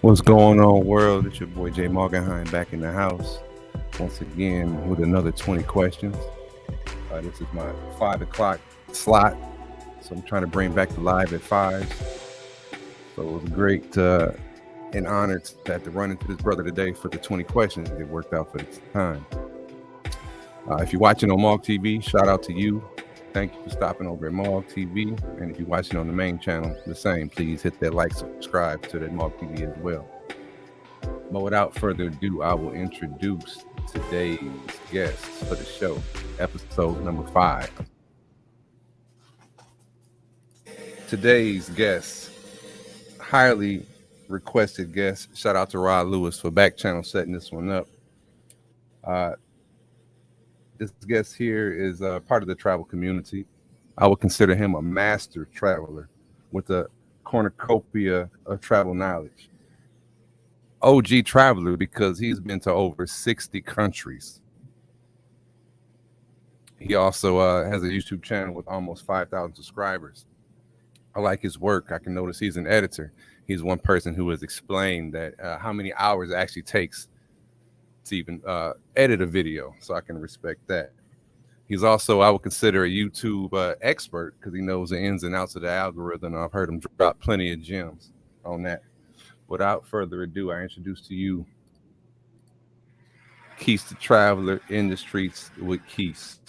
What's going on, world? It's your boy Jay Morgenheim back in the house once again with another 20 questions. This is my 5 o'clock slot, so I'm trying to bring back the live at 5. So it was great and honored to have to run into this brother today for the 20 questions. It worked out for the time. If you're watching on Mog TV, shout out to you. Thank you for stopping over at Mog TV. And if you're watching on the main channel, the same. Please hit that like, subscribe to that Mog TV as well. But without further ado, I will introduce today's guest for the show, episode number 5. Today's guest, highly requested guest. Shout out to Rod Lewis for back channel setting this one up. This guest here is part of the travel community. I would consider him a master traveler with a cornucopia of travel knowledge. OG traveler because he's been to over 60 countries. He also has a YouTube channel with almost 5,000 subscribers. I like his work. I can notice he's an editor. He's one person who has explained that how many hours it actually takes to even edit a video, so I can respect that. He's also, I would consider, a YouTube expert because he knows the ins and outs of the algorithm. I've heard him drop plenty of gems on that. Without further ado, I introduce to you Quis the Traveler in the Streets with Quis.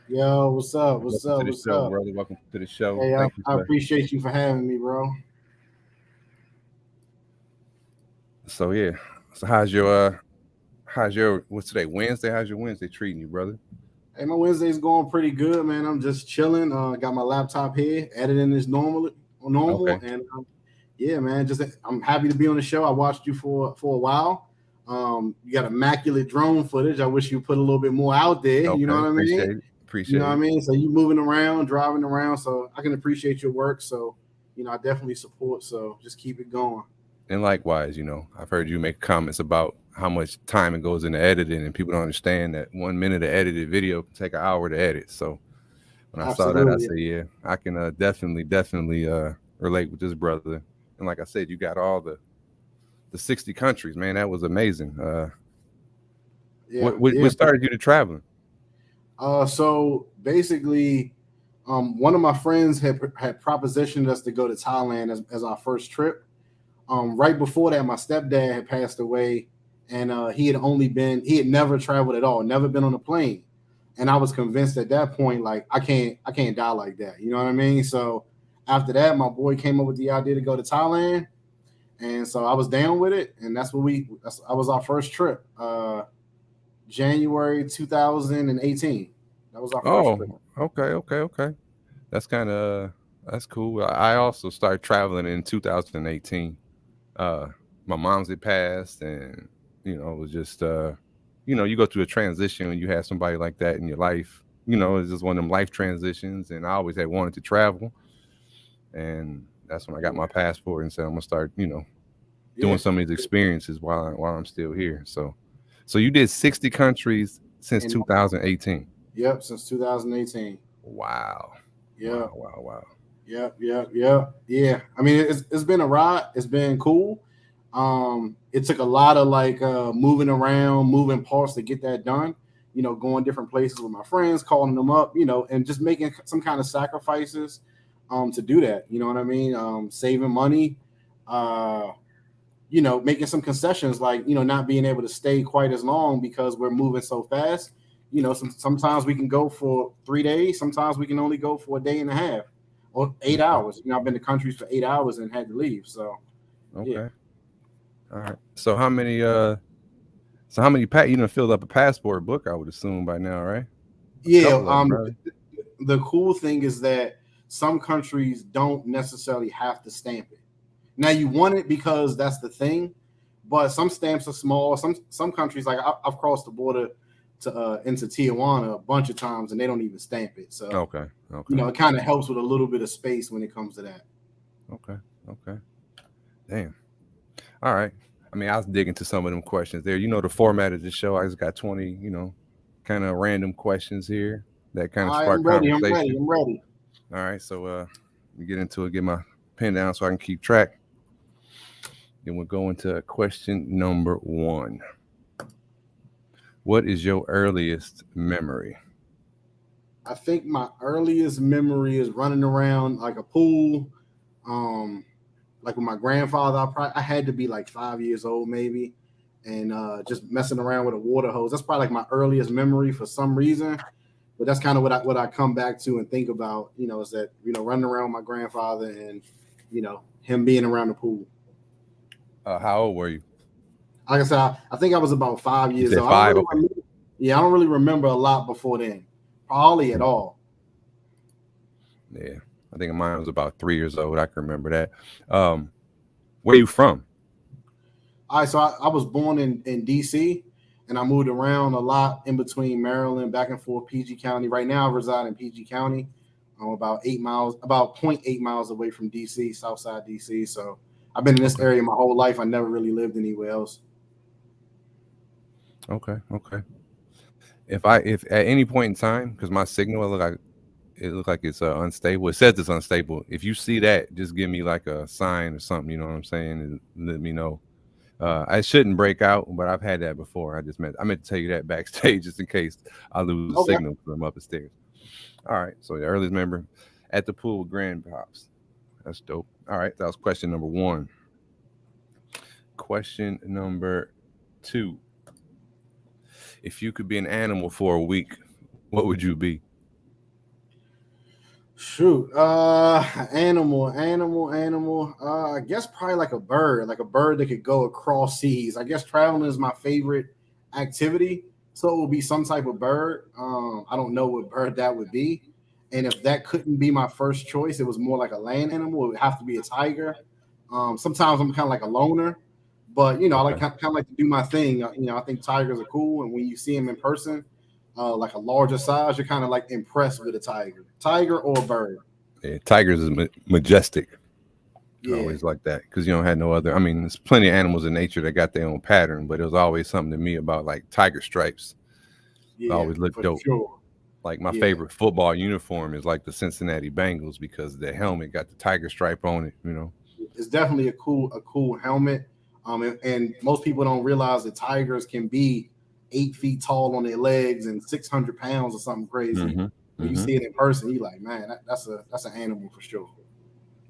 Yo, what's up? What's Welcome up? to the What's show, up? brother. Welcome to the show. Hey, Thank you, I sir. appreciate you for having me, bro. So yeah. So how's your what's today? Wednesday? How's your Wednesday treating you, brother? Hey, my Wednesday's going pretty good, man. I'm just chilling. Got my laptop here, editing this normal, Okay. and yeah, man. Just I'm happy to be on the show. I watched you for a while. You got immaculate drone footage. I wish you put a little bit more out there. Okay. You know what I mean? Appreciate You know it. what I mean? So you moving around, driving around. So I can appreciate your work. So I definitely support. So just keep it going. And likewise, I've heard you make comments about how much time it goes into editing, and people don't understand that 1 minute of edited video can take an hour to edit. So when I saw that, I said, yeah, I can definitely relate with this brother. And like I said, you got all the 60 countries, man. That was amazing. What started you to traveling? So basically, one of my friends had propositioned us to go to Thailand as our first trip. Right before that, my stepdad had passed away, and he had never traveled at all, never been on a plane. And I was convinced at that point, like, I can't die like that. You know what I mean? So after that, my boy came up with the idea to go to Thailand. And so I was down with it. And that was our first trip. January 2018. That was our first trip. Okay. That's cool. I also started traveling in 2018. My mom's had passed, and it was just you go through a transition when you have somebody like that in your life. It's just one of them life transitions, and I always had wanted to travel, and that's when I got my passport and said I'm gonna start doing some of these experiences while I'm still here. So you did 60 countries since 2018. Yep, since 2018. Wow. Yeah. Wow. Yep. Yeah. I mean, it's been a ride. It's been cool. It took a lot of moving around, moving parts to get that done. Going different places with my friends, calling them up, and just making some kind of sacrifices to do that. You know what I mean? Saving money, making some concessions, like, not being able to stay quite as long because we're moving so fast. Sometimes we can go for 3 days. Sometimes we can only go for a day and a half or 8 hours. I've been to countries for 8 hours and had to leave. So, okay. Yeah. All right. So how many you done filled up a passport book, I would assume by now, right? Yeah. The cool thing is that some countries don't necessarily have to stamp it. Now you want it because that's the thing, but some stamps are small. Some countries, like I've crossed the border to into Tijuana a bunch of times and they don't even stamp it. So okay. It kind of helps with a little bit of space when it comes to that. Okay. Damn. All right. I mean, I was digging to some of them questions there. The format of the show, I just got 20, kind of random questions here that kind of spark conversation. I'm ready. All right. So we get into it, get my pen down so I can keep track. Then we'll go into question number 1. What is your earliest memory? I think my earliest memory is running around like a pool. Um, like with my grandfather, I had to be like 5 years old maybe, and just messing around with a water hose. That's probably like my earliest memory for some reason. But that's kind of what I come back to and think about. Is that running around with my grandfather and him being around the pool. How old were you? Like I said, I think I was about five You years said old. I don't 5. really Okay. remember, yeah, I don't really remember a lot before then, probably at all. Yeah. I think mine was about 3 years old. I can remember that. Where you from? All right, so I was born in DC, and I moved around a lot in between Maryland, back and forth PG County. Right now, I reside in PG County. I'm about 8 miles, about 0.8 miles away from DC, Southside DC. So I've been in this Okay. area my whole life. I never really lived anywhere else. Okay. Okay. If at any point in time, because my signal it look like it's unstable. It says it's unstable. If you see that, just give me like a sign or something. You know what I'm saying? And let me know. I shouldn't break out, but I've had that before. I meant to tell you that backstage just in case I lose the Okay. signal because I'm up the stairs. All right. So the earliest member at the pool with grandpops. That's dope. All right. That was question number 1. Question number 2. If you could be an animal for a week, what would you be? Shoot. Animal. I guess probably like a bird that could go across seas. I guess traveling is my favorite activity. So it would be some type of bird. I don't know what bird that would be. And if that couldn't be my first choice, it was more like a land animal. It would have to be a tiger. Sometimes I'm kind of like a loner, but I like Okay. kind of like to do my thing. I think tigers are cool, and when you see them in person, like a larger size, you're kind of like impressed with a tiger or a bird. Yeah, tigers is majestic. I Yeah, always like that because you don't have no other. I mean, there's plenty of animals in nature that got their own pattern, but it was always something to me about like tiger stripes. It yeah, always looked for dope. sure. Like my Yeah, favorite football uniform is like the Cincinnati Bengals because the helmet got the tiger stripe on it. it's definitely a cool helmet. And most people don't realize that tigers can be 8 feet tall on their legs and 600 pounds or something crazy. Mm-hmm. When you Mm-hmm. see it in person, you're like, man, that's an animal for sure.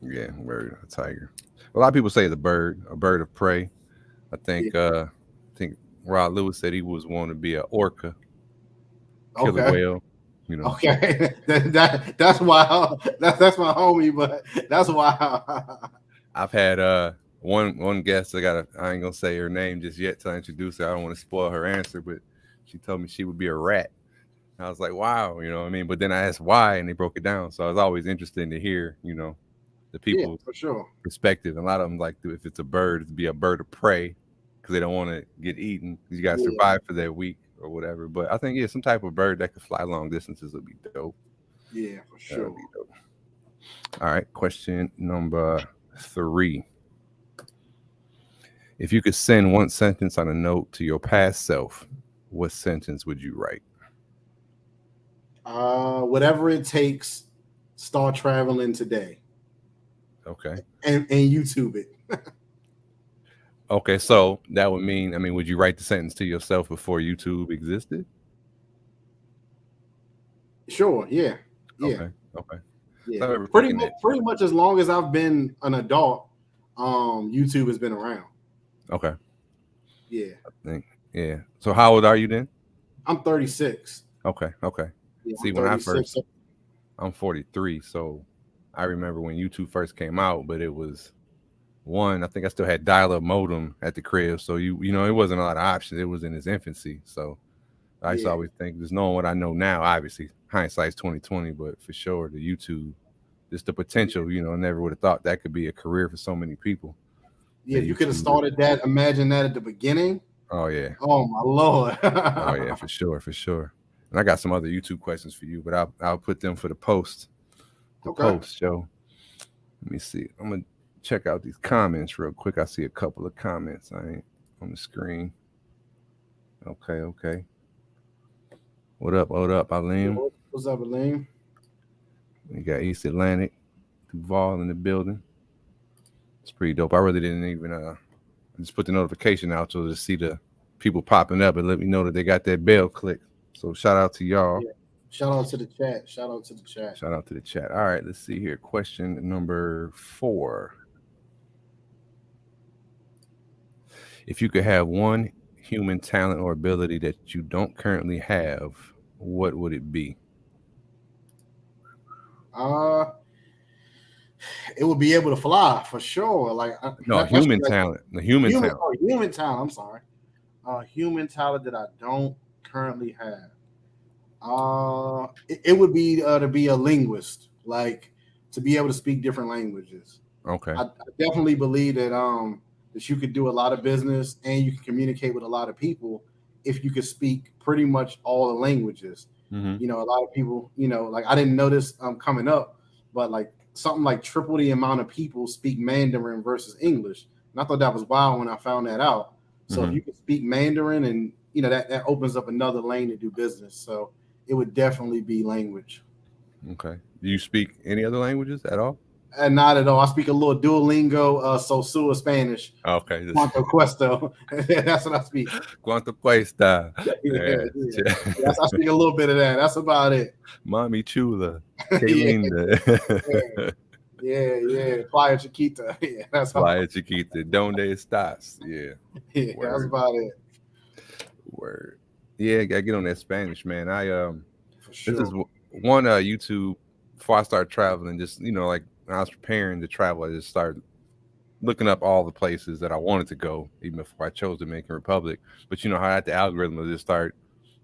Yeah, bird, a tiger. A lot of people say the bird, a bird of prey. I Yeah. think Rod Lewis said he was wanting to be a orca, killer Okay. whale. You know, Okay. That's wild. That's my homie, but that's wild. I've had one guest. I ain't gonna say her name just yet till I introduce her. I don't want to spoil her answer, but she told me she would be a rat. And I was like, wow, you know what I mean? But then I asked why, and they broke it down. So I was always interested to hear, the Yeah, people's for sure. perspective. And a lot of them like if it's a bird, it'd be a bird of prey because they don't want to get eaten. You got to Yeah, survive for that week or whatever. But I think some type of bird that could fly long distances would be dope. yeah, for That would sure. be dope. All right, question number 3. If you could send one sentence on a note to your past self, what sentence would you write? Whatever it takes, start traveling today Okay. and YouTube it. Okay, so that would mean, would you write the sentence to yourself before YouTube existed? Sure. Yeah. Yeah. Okay. Okay. Yeah. So I remember Pretty thinking much. that. Pretty much as long as I've been an adult, YouTube has been around. Okay. Yeah. Think, yeah. So how old are you then? I'm 36. Okay. Okay. Yeah, I'm See, when 36. I'm 43, so I remember when YouTube first came out, but it was one. I think I still had dial-up modem at the crib, so it wasn't a lot of options. It was in its infancy, so I used to Yeah. always think, just knowing what I know now, obviously hindsight's 2020, but for sure the YouTube, just the potential, never would have thought that could be a career for so many people. Yeah. That If you could have YouTube. started that, imagine that at the beginning. Oh yeah. Oh my lord. Oh yeah, for sure, for sure. And I got some other YouTube questions for you, but I'll put them for the post. The Okay. post, Joe. Let me see. I'm gonna check out these comments real quick. I see a couple of comments. I ain't on the screen. Okay, okay. What up? What up, Alim? What's up, Elaine? We got East Atlantic, Duval in the building. It's pretty dope. I really didn't even I just put the notification out so to see the people popping up and let me know that they got that bell clicked. So shout out to y'all. Yeah. Shout out to the chat. Shout out to the chat. Shout out to the chat. All right, let's see here. Question number 4. If you could have one human talent or ability that you don't currently have, what would it be? Uh, it would be able to fly for sure. Like No, that's human like talent. The human human. talent. Oh, human talent. I'm sorry. Human talent that I don't currently have. It would be to be a linguist, like to be able to speak different languages. Okay. I definitely believe that you could do a lot of business and you can communicate with a lot of people if you could speak pretty much all the languages. Mm-hmm. You know, a lot of people, like I didn't notice coming up, but like something like triple the amount of people speak Mandarin versus English. And I thought that was wild when I found that out. So if Mm-hmm. you could speak Mandarin and that opens up another lane to do business. So it would definitely be language. Okay. Do you speak any other languages at all? And not at all. I speak a little Duolingo, Sosua Spanish, Okay. Quanto Cuesto. That's what I speak. Cuanto cuesta? Yeah, yeah. Yeah. I speak a little bit of that. That's about it. Mami chula. Yeah, Que linda. yeah. Playa Chiquita. Yeah, that's all. Playa chiquita. Donde estás? Yeah. Yeah, that's Word. about it. Word. Yeah, gotta get on that Spanish, man. For This is sure. one YouTube before I started traveling. Just like when I was preparing to travel, I just started looking up all the places that I wanted to go, even before I chose Dominican Republic. But you know how that the algorithm will just start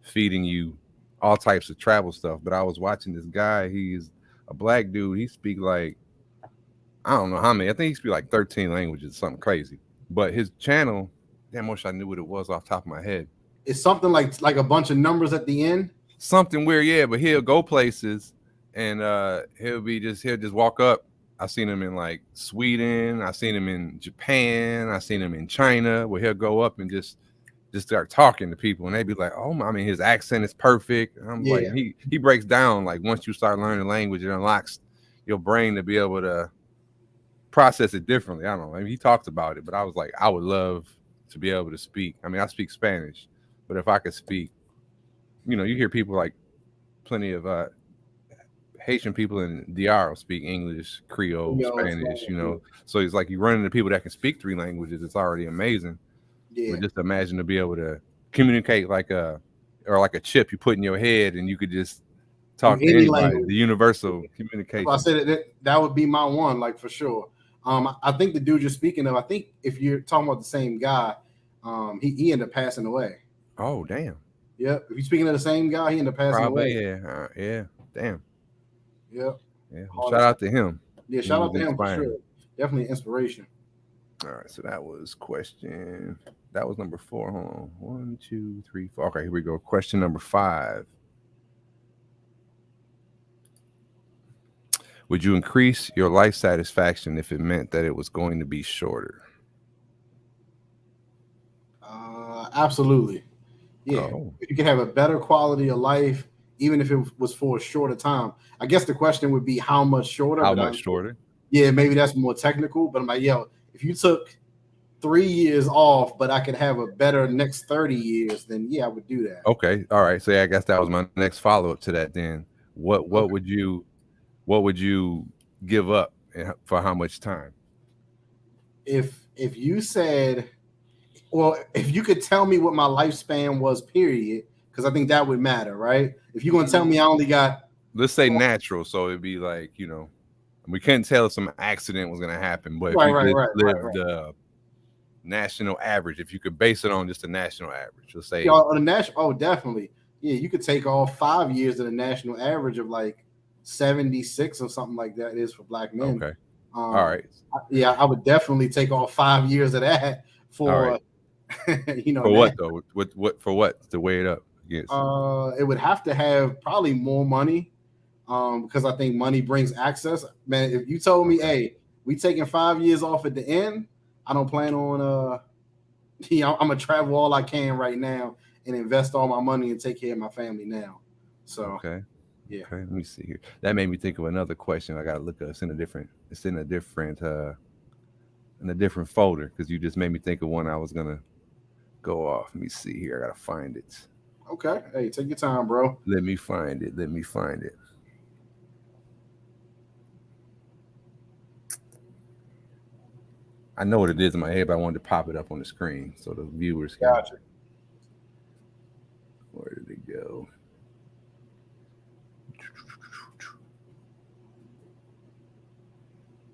feeding you all types of travel stuff. But I was watching this guy. He's a black dude. He speak like I don't know how many. I think he speak like 13 languages, something crazy. But his channel, damn, I wish I knew what it was off the top of my head. It's something like a bunch of numbers at the end. Something weird, yeah. But he'll go places and he'll just walk up. I seen him in like Sweden. I seen him in Japan. I seen him in China, where he'll go up and just start talking to people, and they'd be like, "Oh my!" I mean, his accent is perfect. And I'm like, Yeah. he breaks down like once you start learning language, it unlocks your brain to be able to process it differently. I don't know. I mean, he talks about it, but I was like, I would love to be able to speak. I mean, I speak Spanish, but if I could speak, you hear people like plenty of Haitian people in DR speak English, Creole, Spanish, So it's like you run into people that can speak 3 languages. It's already amazing. Yeah. But just imagine to be able to communicate like a chip you put in your head and you could just talk to Any anybody. language. The universal communication. I said that would be my one, like for sure. I think the dude you're speaking of, I think if you're talking about the same guy, he ended up passing away. Oh, damn. Yep. If you're speaking of the same guy, he ended up passing Probably, away. yeah. Damn. Yep. Yeah. Well, shout out to him. Yeah, shout out to him for sure. Definitely inspiration. All right, so that was number 4. Hold on. 1, 2, 3, 4. Okay, here we go. Question number 5. Would you increase your life satisfaction if it meant that it was going to be shorter? Absolutely. Yeah. Oh. You can have a better quality of life, even if it was for a shorter time. I guess the question would be how much shorter. How much shorter? Yeah, maybe that's more technical, but I'm like, if you took 3 years off, but I could have a better next 30 years, then yeah, I would do that. Okay. All right. So yeah, I guess that was my next follow-up to that then. What would you give up for how much time? If you said, well, if you could tell me what my lifespan was, period, because I think that would matter, right? If you're gonna tell me I only got, let's say natural, so it'd be like, we couldn't tell if some accident was gonna happen, but if right, you right. the national average, if you could base it on just a national average, let's say on the national, oh, definitely, yeah, you could take off 5 years of the national average of like 76 or something like that is for black men. Okay. All right. I would definitely take off 5 years of that for, right. For what though? What for what to weigh it up? Yes. It would have to have probably more money, because I think money brings access. Man, if you told me, hey, we taking 5 years off at the end, I don't plan on I'm gonna travel all I can right now and invest all my money and take care of my family now. So okay. Yeah. Okay, let me see here. That made me think of another question. I gotta look up. It's in a different in a different folder because you just made me think of one I was gonna go off. Let me see here. I gotta find it. Okay. Hey, take your time, bro. Let me find it. Let me find it. I know what it is in my head, but I wanted to pop it up on the screen so the viewers can. Gotcha. Where did it go?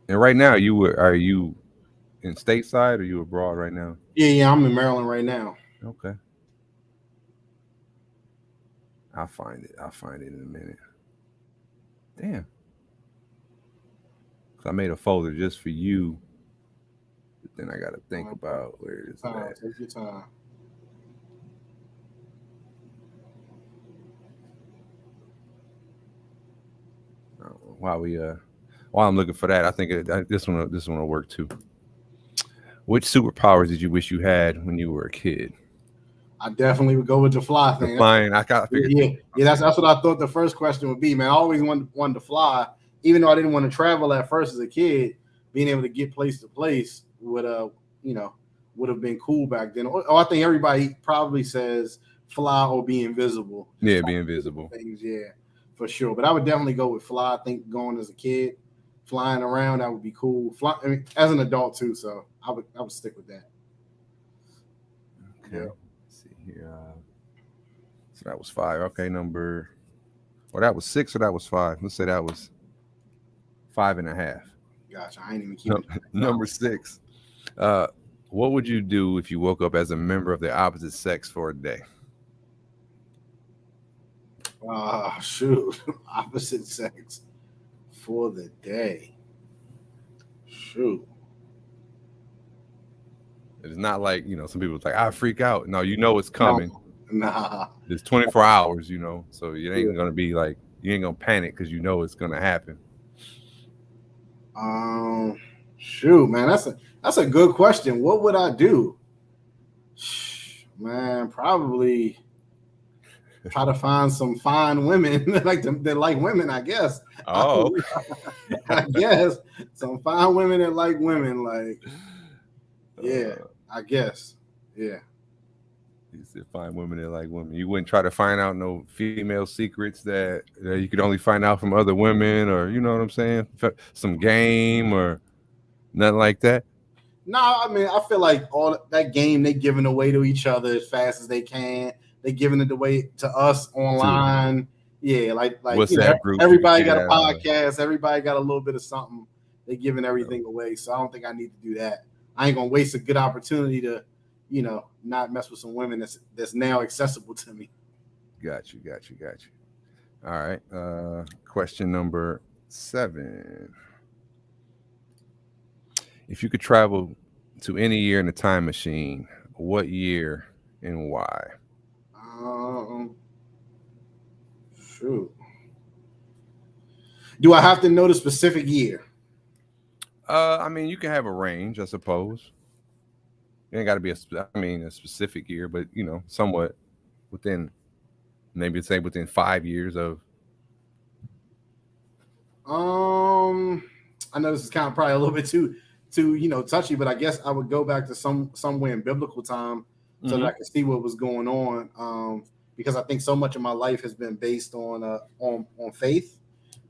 And right now, are you in stateside or you abroad right now? Yeah, I'm in Maryland right now. Okay, I'll find it. I'll find it in a minute. Damn, 'cause I made a folder just for you. But then I got to think about where it is at. Take your time. While I'm looking for that, I think this one will work too. Which superpowers did you wish you had when you were a kid? I definitely would go with the fly thing. The flying. I got figured. Yeah. That's what I thought the first question would be, man. I always wanted to fly, even though I didn't want to travel at first as a kid. Being able to get place to place would would have been cool back then. I think everybody probably says fly or be invisible. Yeah, be invisible. Things, yeah, for sure. But I would definitely go with fly. I think going as a kid, flying around, that would be cool. I mean, as an adult too, so I would stick with that. Okay. Yeah. Let's see here. So that was 5. Okay, that was 6 or that was 5. Let's say that was 5.5. Gotcha. I ain't even keep Number 6. What would you do if you woke up as a member of the opposite sex for a day? Shoot. Opposite sex for the day. Shoot. It's not like, some people like, I freak out. No, it's coming. Nah. It's 24 hours, so it ain't going to be like, you ain't going to panic because it's going to happen. Shoot, man, that's a good question. What would I do? Man, probably try to find some fine women that like women, I guess. Oh, I guess some fine women that like women, like, yeah, I guess, yeah. You said find women that like women. You wouldn't try to find out no female secrets that you could only find out from other women, or you know what I'm saying? Some game or nothing like that. No, I mean, I feel like all that game they giving away to each other as fast as they can. They giving it away to us online. Yeah, like group, everybody got a podcast. Everybody got a little bit of something. They giving everything away. So I don't think I need to do that. I ain't gonna waste a good opportunity to, not mess with some women that's now accessible to me. Got you. All right. Question number 7. If you could travel to any year in a time machine, what year and why? Shoot. Do I have to know the specific year? I mean, you can have a range, I suppose. It ain't got to be a specific year, but somewhat within, maybe say within 5 years of. I know this is kind of probably a little bit too touchy, but I guess I would go back to somewhere in biblical time so that I could see what was going on. Because I think so much of my life has been based on faith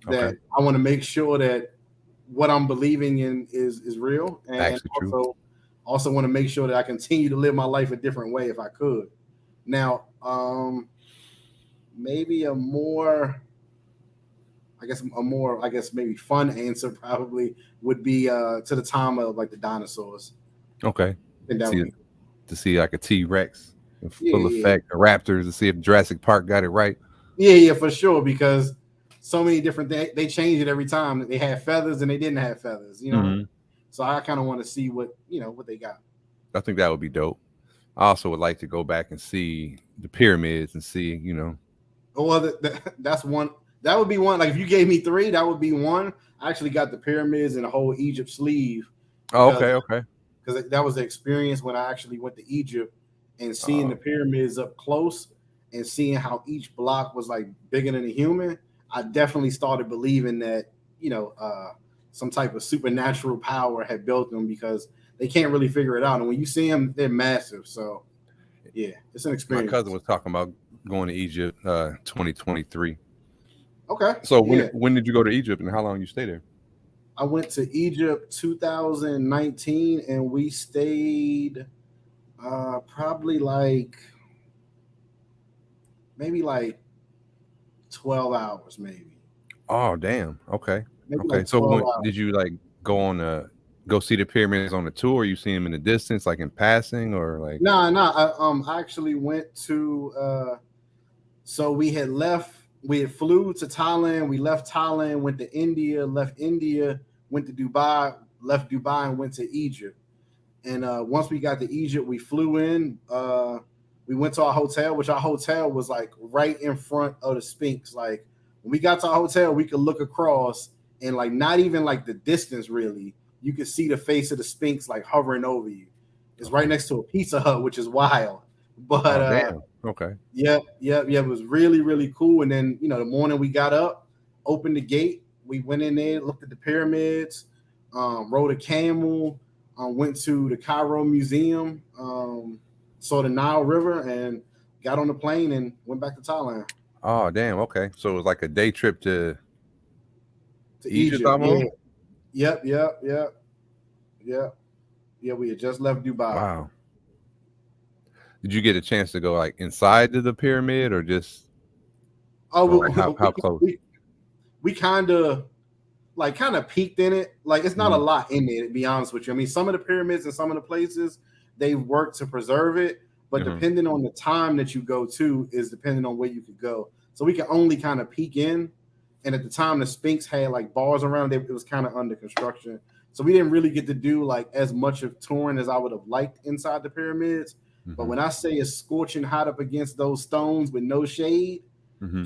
that I want to make sure that what I'm believing in is real, and also want to make sure that I continue to live my life a different way if I could. Now, maybe a more maybe fun answer probably would be to the time of like the dinosaurs. Okay. To see like a T-Rex in full effect, a raptors, to see if Jurassic Park got it right. Yeah, for sure, because so many different things, they change it every time. They had feathers and they didn't have feathers, So I kind of want to see what they got. I think that would be dope. I also would like to go back and see the pyramids and see, Well, that's one. That would be one. Like if you gave me 3, that would be one. I actually got the pyramids and the whole Egypt sleeve. Okay. Because that was the experience when I actually went to Egypt and seeing the pyramids up close and seeing how each block was like bigger than a human. I definitely started believing that some type of supernatural power had built them, because they can't really figure it out. And when you see them, they're massive. So yeah, it's an My experience. cousin was talking about going to Egypt 2023. Okay. So Yeah. when did you go to Egypt and how long you stay there? I went to Egypt 2019 and we stayed probably like maybe like 12 hours, maybe. Oh, damn. Okay. Maybe Okay. like So 12 when hours. did you like go see the pyramids on the tour? You see them in the distance, like in passing, or like? Nah. I actually went to so we had flew to Thailand, we left Thailand, went to India, left India, went to Dubai, left Dubai and went to Egypt. And once we got to Egypt, we flew in. We went to our hotel, which our hotel was like right in front of the Sphinx. Like when we got to our hotel, we could look across and like not even like the distance really. You could see the face of the Sphinx like hovering over you. It's right next to a Pizza Hut, which is wild. But Oh, damn. Okay. yep. It was really, really cool. And then, the morning we got up, opened the gate, we went in there, looked at the pyramids, rode a camel, went to the Cairo Museum, saw the Nile River, and got on the plane and went back to Thailand. Oh, damn. Okay. So it was like a day trip to To Egypt Egypt, yeah. almost? Yep. Yeah, we had just left Dubai. Wow. Did you get a chance to go like inside to the pyramid or just like how close? We kind of peeked in it. Like it's not a lot in there, to be honest with you. I mean, some of the pyramids and some of the places they've worked to preserve it, but depending on the time that you go to is depending on where you could go. So we could only kind of peek in. And at the time, the Sphinx had like bars around it. It was kind of under construction. So we didn't really get to do like as much of touring as I would have liked inside the pyramids. But when I say it's scorching hot up against those stones with no shade, yeah,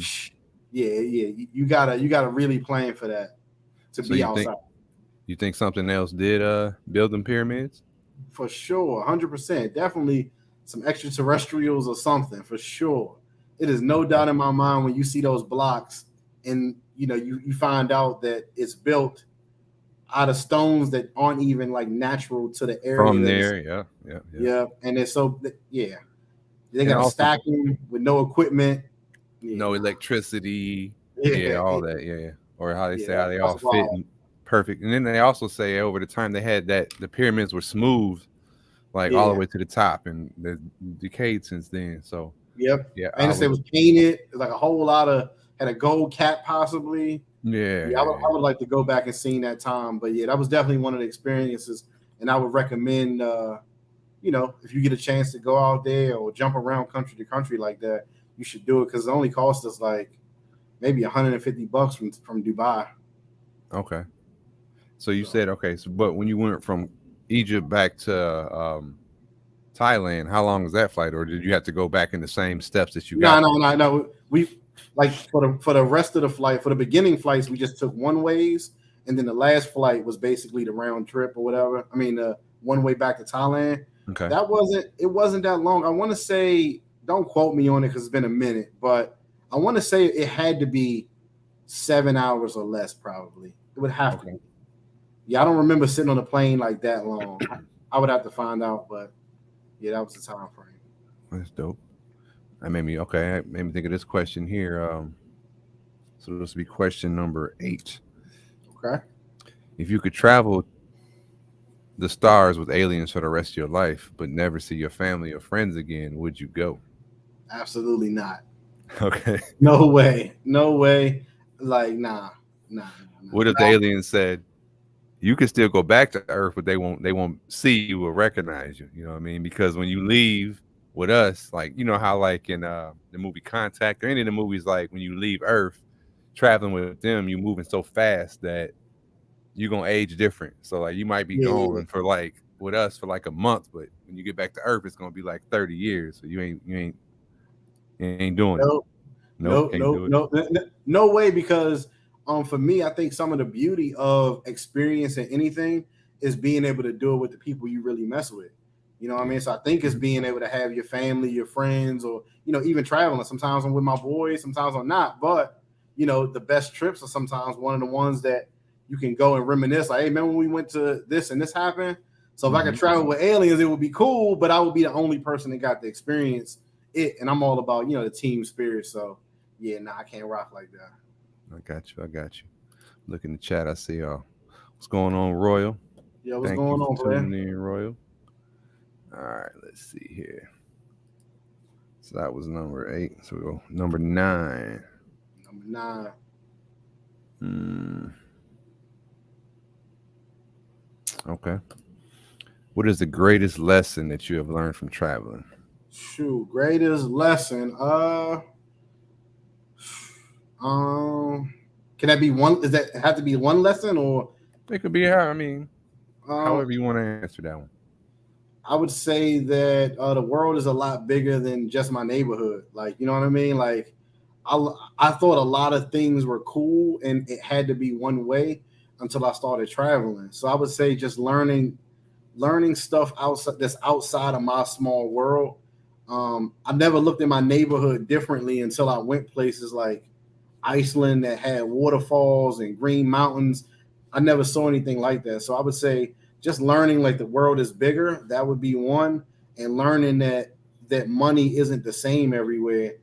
you gotta really plan for that to be outside. You think something else did build them pyramids? For sure, 100%. Definitely some extraterrestrials or something, for sure. It is no doubt in my mind when you see those blocks and you find out that it's built out of stones that aren't even like natural to the area. From there, yeah. And it's they got to stack them with no equipment, no electricity, all that, or how they say how they all fit perfect. And then they also say over the time they had that the pyramids were smooth, like all the way to the top, and they're decayed since then. So and it was painted like a whole lot of had a gold cap possibly. I would like to go back and see that time, but that was definitely one of the experiences, and I would recommend if you get a chance to go out there or jump around country to country like that, you should do it because it only cost us like maybe $150 from Dubai. Okay, so you said but when you went from Egypt back to Thailand, how long was that flight, or did you have to go back in the same steps that you got? No. We like for the rest of the flight, for the beginning flights, we just took one ways, and then the last flight was basically the round trip or whatever. I mean, one way back to Thailand. Okay, it wasn't that long. I want to say, don't quote me on it because it's been a minute, but I want to say it had to be 7 hours or less. Probably it would have to be. Yeah, I don't remember sitting on a plane like that long. I would have to find out, but that was the time frame. That's dope. That made me think of this question here. So this will be question number 8. Okay. If you could travel the stars with aliens for the rest of your life, but never see your family or friends again, would you go? Absolutely not. Okay. No way. Like, nah. What if the aliens said you can still go back to Earth, but they won't see you or recognize you? You know what I mean? Because when you leave with us, like how like in the movie Contact or any of the movies, like when you leave Earth, traveling with them, you're moving so fast that you're gonna age different. So like you might be gone for like with us for like a month, but when you get back to Earth, it's gonna be like 30 years. So you ain't doing it. No way, because for me, I think some of the beauty of experiencing anything is being able to do it with the people you really mess with. You know what I mean? So I think it's being able to have your family, your friends, or even traveling. Sometimes I'm with my boys, sometimes I'm not. But the best trips are sometimes one of the ones that you can go and reminisce. Like, hey, remember when we went to this and this happened? So if I could travel with aliens, it would be cool, but I would be the only person that got to experience it. And I'm all about, the team spirit. So yeah, I can't rock like that. I got you. Look in the chat. I see what's going on, Royal. Yeah, what's Thank you going on, for player? tuning in, Royal. All right, let's see here. So that was number 8. So we'll go number 9. Number 9. Okay. What is the greatest lesson that you have learned from traveling? Shoot, greatest lesson. Can that be one? Does that have to be one lesson, or It could be however you want to answer that one. I would say that the world is a lot bigger than just my neighborhood. Like, you know what I mean? Like, I thought a lot of things were cool and it had to be one way until I started traveling. So I would say just learning stuff outside of my small world. I never looked at my neighborhood differently until I went places like Iceland that had waterfalls and green mountains. I never saw anything like that. So I would say just learning like the world is bigger, that would be one, and learning that money isn't the same everywhere.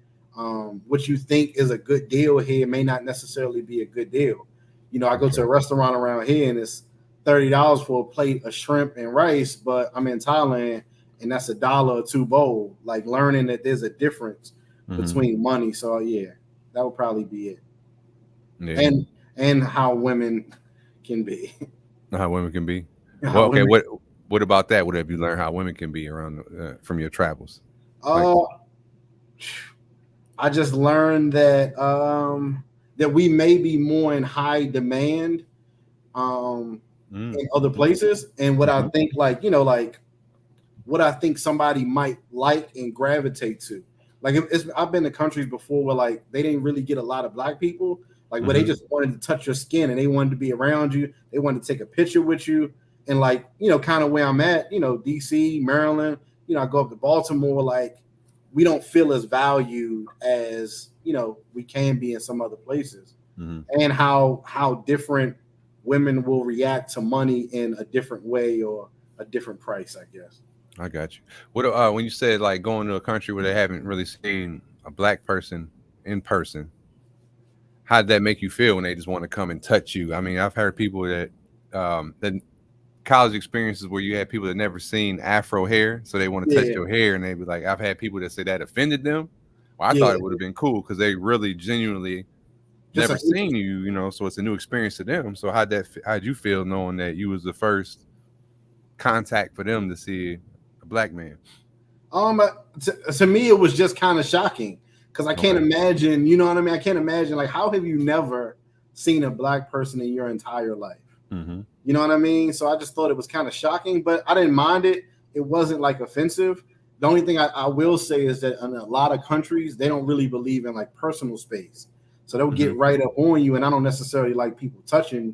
What you think is a good deal here may not necessarily be a good deal. I go to a restaurant around here and it's $30 for a plate of shrimp and rice, but I'm in Thailand and that's $1 or $2 bowl. Like learning that there's a difference between money. So yeah, that would probably be it. Yeah. And how women can be. How women can be. Well, okay. What about that? What have you learned how women can be around from your travels? I just learned that that we may be more in high demand in other places, and what I think, like what I think somebody might like and gravitate to. Like I've been to countries before where like they didn't really get a lot of black people, like where they just wanted to touch your skin and they wanted to be around you. They wanted to take a picture with you. And like, kind of where I'm at, DC, Maryland, I go up to Baltimore, like we don't feel as valued as, we can be in some other places. And how different women will react to money in a different way or a different price, I guess. I got you. What when you said like going to a country where they haven't really seen a black person in person, how did that make you feel when they just want to come and touch you? I mean, I've heard people that college experiences where you had people that never seen Afro hair, so they want to touch your hair, and they be like, I've had people that say that offended them. Well, I thought it would have been cool because they really genuinely just never seen you, so it's a new experience to them. So how'd you feel knowing that you was the first contact for them to see a black man? To me, it was just kind of shocking because I can't imagine, you know what I mean? I can't imagine, like, how have you never seen a black person in your entire life? You know what I mean? So I just thought it was kind of shocking, but I didn't mind it. It wasn't like offensive. The only thing I will say is that in a lot of countries, they don't really believe in like personal space. So they'll get right up on you. And I don't necessarily like people touching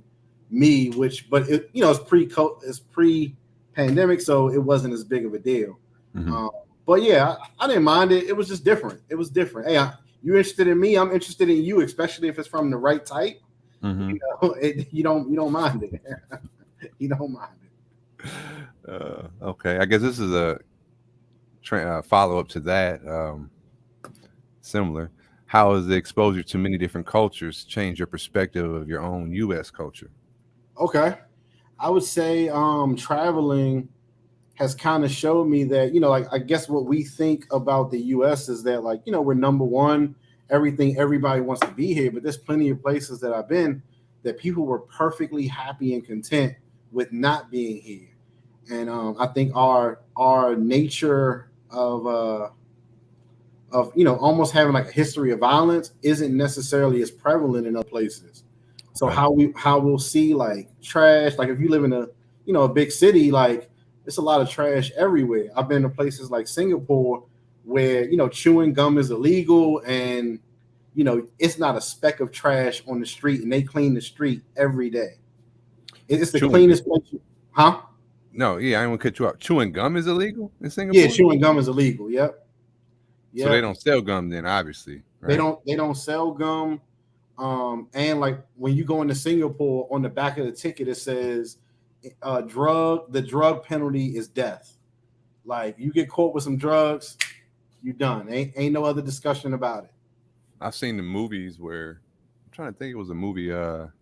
me, but it's pre-pandemic. So it wasn't as big of a deal. But yeah, I didn't mind it. It was just different. It was different. Hey, you're interested in me. I'm interested in you, especially if it's from the right type. You don't mind it. You don't mind it. Okay, I guess this is a follow-up to that. Similar. How has the exposure to many different cultures changed your perspective of your own U.S. culture? Okay, I would say traveling has kind of showed me that, like, I guess what we think about the U.S. is that, like, we're number one. Everybody wants to be here, but there's plenty of places that I've been that people were perfectly happy and content with not being here. And I think our nature of almost having like a history of violence isn't necessarily as prevalent in other places. So how we'll see like trash, like if you live in a big city, like there's a lot of trash everywhere. I've been to places like Singapore where chewing gum is illegal and it's not a speck of trash on the street, and they clean the street every day. It's the cleanest place. Huh? No, yeah, I don't want to cut you off. Chewing gum is illegal in Singapore? Yeah, chewing gum is illegal. Yep. So they don't sell gum then, obviously. Right? They don't sell gum. And like when you go into Singapore, on the back of the ticket it says the drug penalty is death. Like you get caught with some drugs, you done. Ain't no other discussion about it. I've seen the movies where I'm trying to think. It was a movie where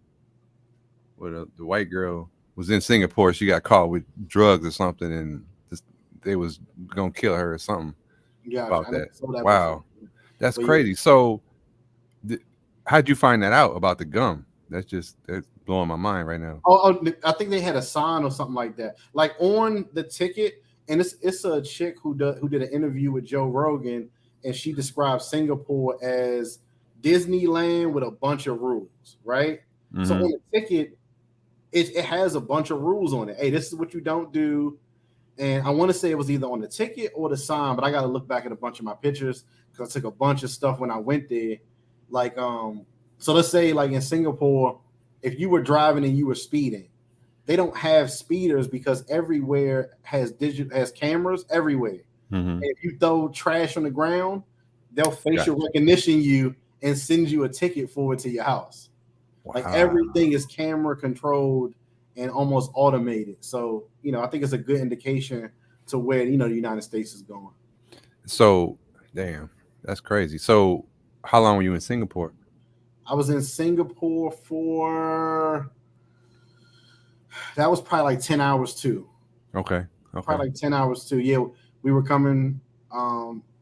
the white girl was in Singapore. She got caught with drugs or something, and just, they was gonna kill her or something Gotcha. about I never that. saw that Wow, before. that's But yeah. crazy. So, how'd you find that out about the gum? That's blowing my mind right now. I think they had a sign or something like that. Like on the ticket, and it's a chick who did an interview with Joe Rogan, and she described Singapore as Disneyland with a bunch of rules, right? So Mm-hmm. on the ticket, it has a bunch of rules on it. Hey, this is what you don't do. And I want to say it was either on the ticket or the sign, but I got to look back at a bunch of my pictures because I took a bunch of stuff when I went there. Like, so let's say like in Singapore, if you were driving and you were speeding, they don't have speeders because everywhere has cameras everywhere. Mm-hmm. And if you throw trash on the ground, they'll facial Gotcha. recognition you and send you a ticket forward to your house. Like Wow. everything is camera controlled and almost automated. So, I think it's a good indication to where, the United States is going. So, damn, that's crazy. So, how long were you in Singapore? I was in Singapore that was probably like 10 hours too. Okay. Okay. Probably like 10 hours too. Yeah, we were coming.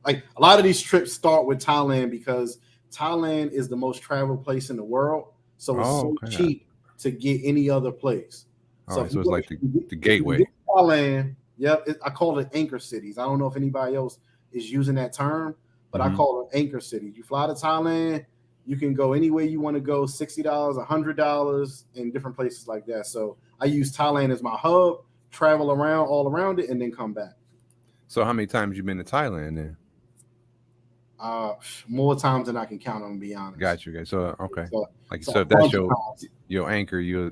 Like a lot of these trips start with Thailand because Thailand is the most traveled place in the world. So it's Oh, so okay. cheap to get any other place. All So right. So it's like the if you gateway. get Thailand, I call it anchor cities. I don't know if anybody else is using that term, but I Mm-hmm. call it anchor cities. You fly to Thailand, you can go anywhere you want to go, $60, $100 in different places like that. So I use Thailand as my hub, travel around all around it, and then come back. So, how many times you been to Thailand then? More times than I can count on, to be honest. Got you guys. So, okay. So, Like, so so a if that's bunch of times. your anchor,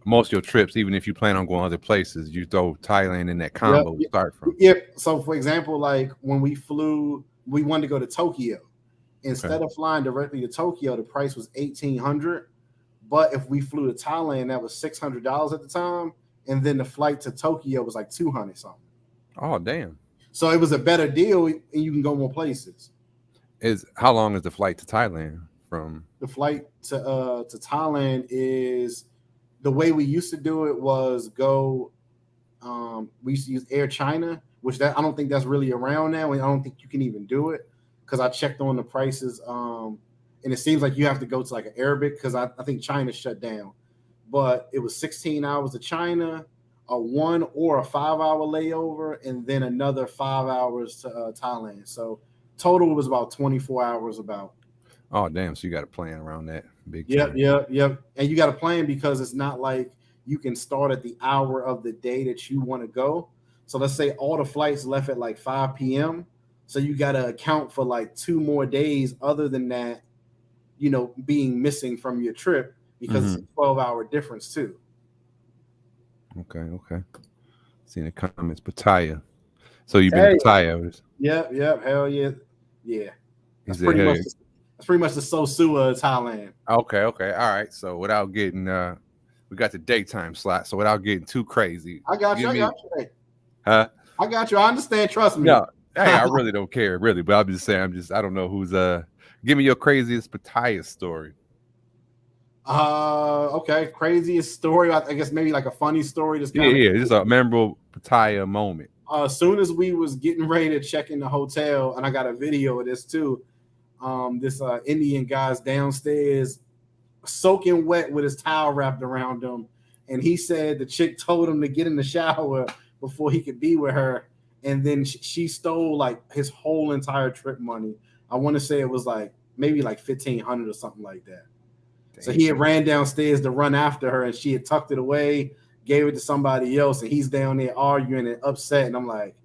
most of your trips, even if you plan on going other places, you throw Thailand in that Yep, combo to start from. yep. So, for example, like when we wanted to go to Tokyo. Okay. Instead of flying directly to Tokyo, the price was 1,800. But if we flew to Thailand, that was $600 at the time, and then the flight to Tokyo was like 200 something. Oh, damn. So it was a better deal, and you can go more places. How long is the flight to Thailand from? The flight to Thailand is the way we used to do it was go. We used to use Air China, which I don't think that's really around now, and I don't think you can even do it because I checked on the prices, and it seems like you have to go to like an Arabic because I think China shut down. But it was 16 hours to China, a 1 or a 5 hour layover, and then another 5 hours to Thailand. So total was about 24 hours about. Oh, damn. So you got to plan around that big Yep, time. yep, yep. And you got to plan because it's not like you can start at the hour of the day that you want to go. So let's say all the flights left at like 5 p.m. So you got to account for like 2 more days other than that, being missing from your trip because it's a 12-hour difference too. Okay. Okay. Seeing the comments, Pattaya. So you've been to Hey, Pattaya? yep, yep, hell yeah, yeah. He That's said, pretty much "Hey." that's pretty much the Sosua of Thailand. Okay. Okay. All right. So without getting, we got the daytime slot. So without getting too crazy, I got you. give I me, got you. Hey, huh? I got you. I understand. Trust me. No. Hey, I really don't care, really. But I'm just saying, I don't know who's Give me your craziest Pattaya story. Okay. Craziest story. I guess maybe like a funny story. Just Yeah, kind of. yeah. Just a memorable Pattaya moment. As soon as we was getting ready to check in the hotel, and I got a video of this too. This Indian guy's downstairs, soaking wet with his towel wrapped around him, and he said the chick told him to get in the shower before he could be with her, and then she stole like his whole entire trip money. I want to say it was like maybe like 1,500 or something like that. So he had ran downstairs to run after her, and she had tucked it away, gave it to somebody else, and he's down there arguing and upset. And I'm like,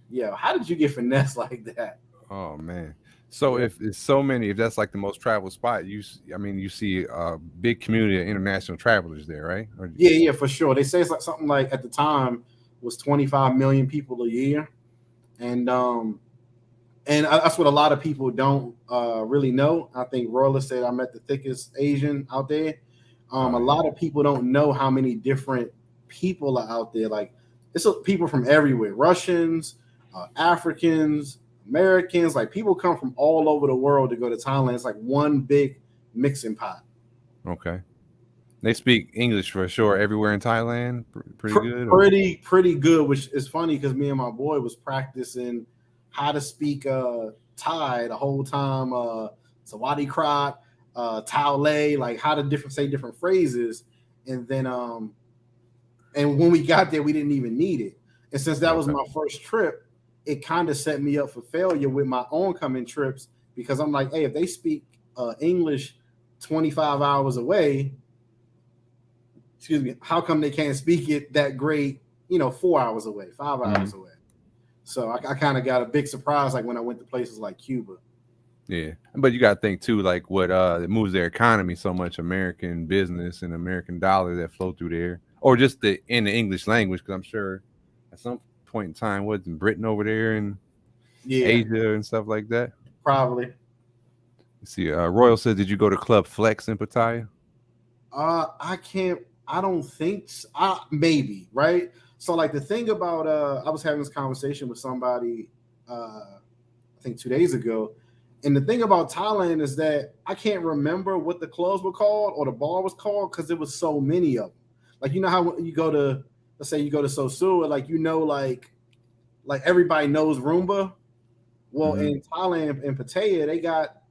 yo, how did you get finesse like that? Oh man. So Yeah. if it's so many, if that's like the most traveled spot, you see a big community of international travelers there, right? Yeah, for sure. They say it's like something like at the time was 25 million people a year, and that's what a lot of people don't really know. I think Roller said I met the thickest Asian out there. A lot of people don't know how many different people are out there. Like it's people from everywhere, Russians, Africans, Americans. Like people come from all over the world to go to Thailand. It's like one big mixing pot. Okay. They speak English for sure everywhere in Thailand. Pretty good. Pretty good. Which is funny because me and my boy was practicing how to speak Thai the whole time. Sawadi Krat, Tao Lei, like how to say different phrases, and then and when we got there, we didn't even need it. And since that was my first trip, it kind of set me up for failure with my oncoming trips because I'm like, hey, if they speak English 25 hours away, excuse me, how come they can't speak it that great, 4 hours away, 5 hours away? So I kind of got a big surprise like when I went to places like Cuba. Yeah, but you got to think too, like what moves their economy so much, American business and American dollars that flow through there, or just in the English language, because I'm sure at some point in time, wasn't Britain over there and Asia and stuff like that? Probably. Let's see, Royal says, did you go to Club Flex in Pattaya? I don't think so. Maybe, right? So like the thing about I was having this conversation with somebody I think 2 days ago. And the thing about Thailand is that I can't remember what the clubs were called or the bar was called because there was so many of them. Like, you know how when you go to, let's say you go to Sosua, like, like everybody knows Roomba. Well, in Thailand, in Pattaya, they got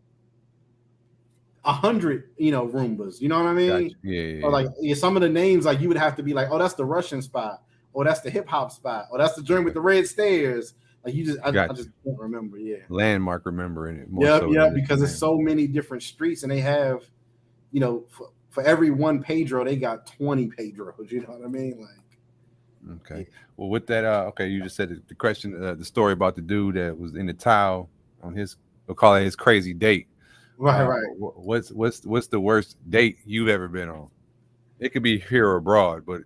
100, Roombas. You know what I mean? Gotcha. Yeah. Or like some of the names, like you would have to be like, oh, that's the Russian spot, or that's the hip hop spot, or that's the joint with the red stairs. Like I just don't remember. Yeah, landmark remembering it. Yeah, because there's so many different streets, and they have, for every one Pedro, they got 20 Pedros. You know what I mean? Like, okay. Yeah. Well, with that, okay, you just said the question, the story about the dude that was in the towel on we'll call it his crazy date. Right. What's the worst date you've ever been on? It could be here or abroad, but.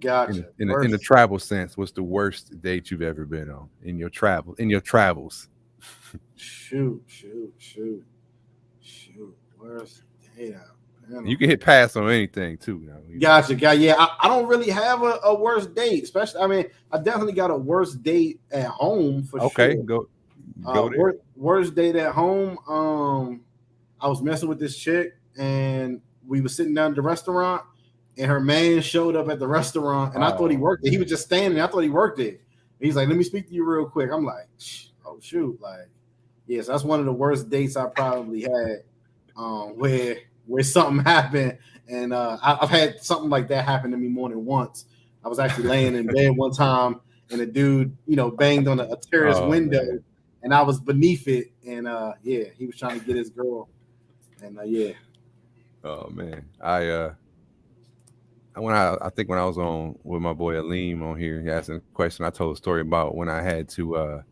Gotcha. In the travel sense, what's the worst date you've ever been on in your travels? Shoot. Worst date you can hit pass on anything too. Gotcha. Yeah, I don't really have a worst date. Especially, I mean, I definitely got a worst date at home for sure. Okay, go there. Worst date at home. I was messing with this chick, and we were sitting down at the restaurant. And her man showed up at the restaurant, and I thought he worked it. He was just standing. I thought he worked it. He's like, "Let me speak to you real quick." I'm like, "Oh shoot!" Like, yes, that's one of the worst dates I probably had, where something happened, and I've had something like that happen to me more than once. I was actually laying in bed one time, and a dude, banged on a terrace window, man. And I was beneath it, and he was trying to get his girl, and yeah. Oh man, I think when I was on with my boy Aleem on here, he asked a question. I told a story about when I had to,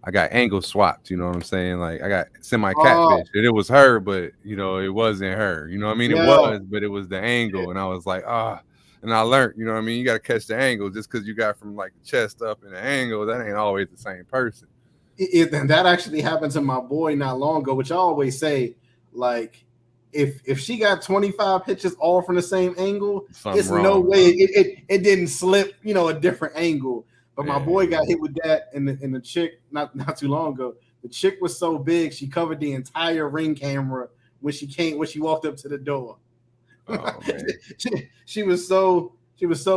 I got angle swapped. You know what I'm saying? Like I got semi catfish, and it was her, but it wasn't her. You know what I mean? Yeah. It was, but it was the angle, and I was like, and I learned. You know what I mean? You got to catch the angle. Just because you got from like the chest up in the angle, that ain't always the same person. That actually happened to my boy not long ago, which I always say, like. If she got 25 pictures all from the same angle, it's no way it didn't slip, a different angle. But my boy got hit with that, and the chick not too long ago. The chick was so big she covered the entire Ring camera when she walked up to the door. Oh, man. she was so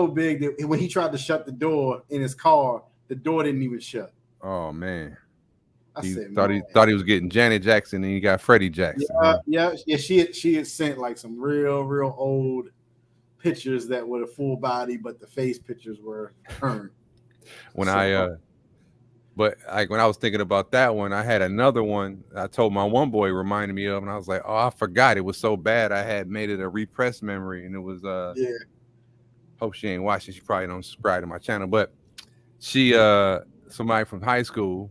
big that when he tried to shut the door in his car, the door didn't even shut. Oh man. He thought he was getting Janet Jackson, and he got Freddie Jackson. Yeah. She had sent like some real old pictures that were the full body, but the face pictures were current. When I was thinking about that one, I had another one. I told my one boy reminded me of, and I was like, oh, I forgot. It was so bad. I had made it a repressed memory, and it was Hope she ain't watching. She probably don't subscribe to my channel, but she somebody from high school.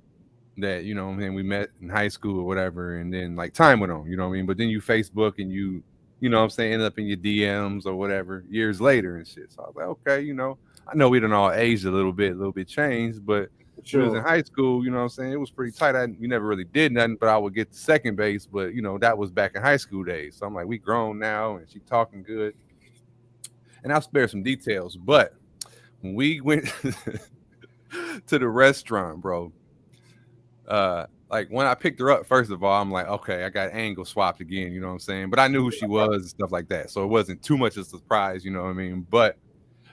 That we met in high school or whatever, and then like time went on, but then you Facebook and you end up in your DMs or whatever years later and shit. So I was like, okay, I know we done all aged a little bit changed, but when I was in high school, it was pretty tight. We never really did nothing, but I would get to second base, but that was back in high school days. So I'm like, we grown now, and she talking good. and I'll spare some details. But when we went to the restaurant, bro, like when I picked her up, first of all, I'm like, okay, I got angle swapped again, you know what I'm saying? But I knew who she was and stuff like that. So it wasn't too much of a surprise, you know what I mean? But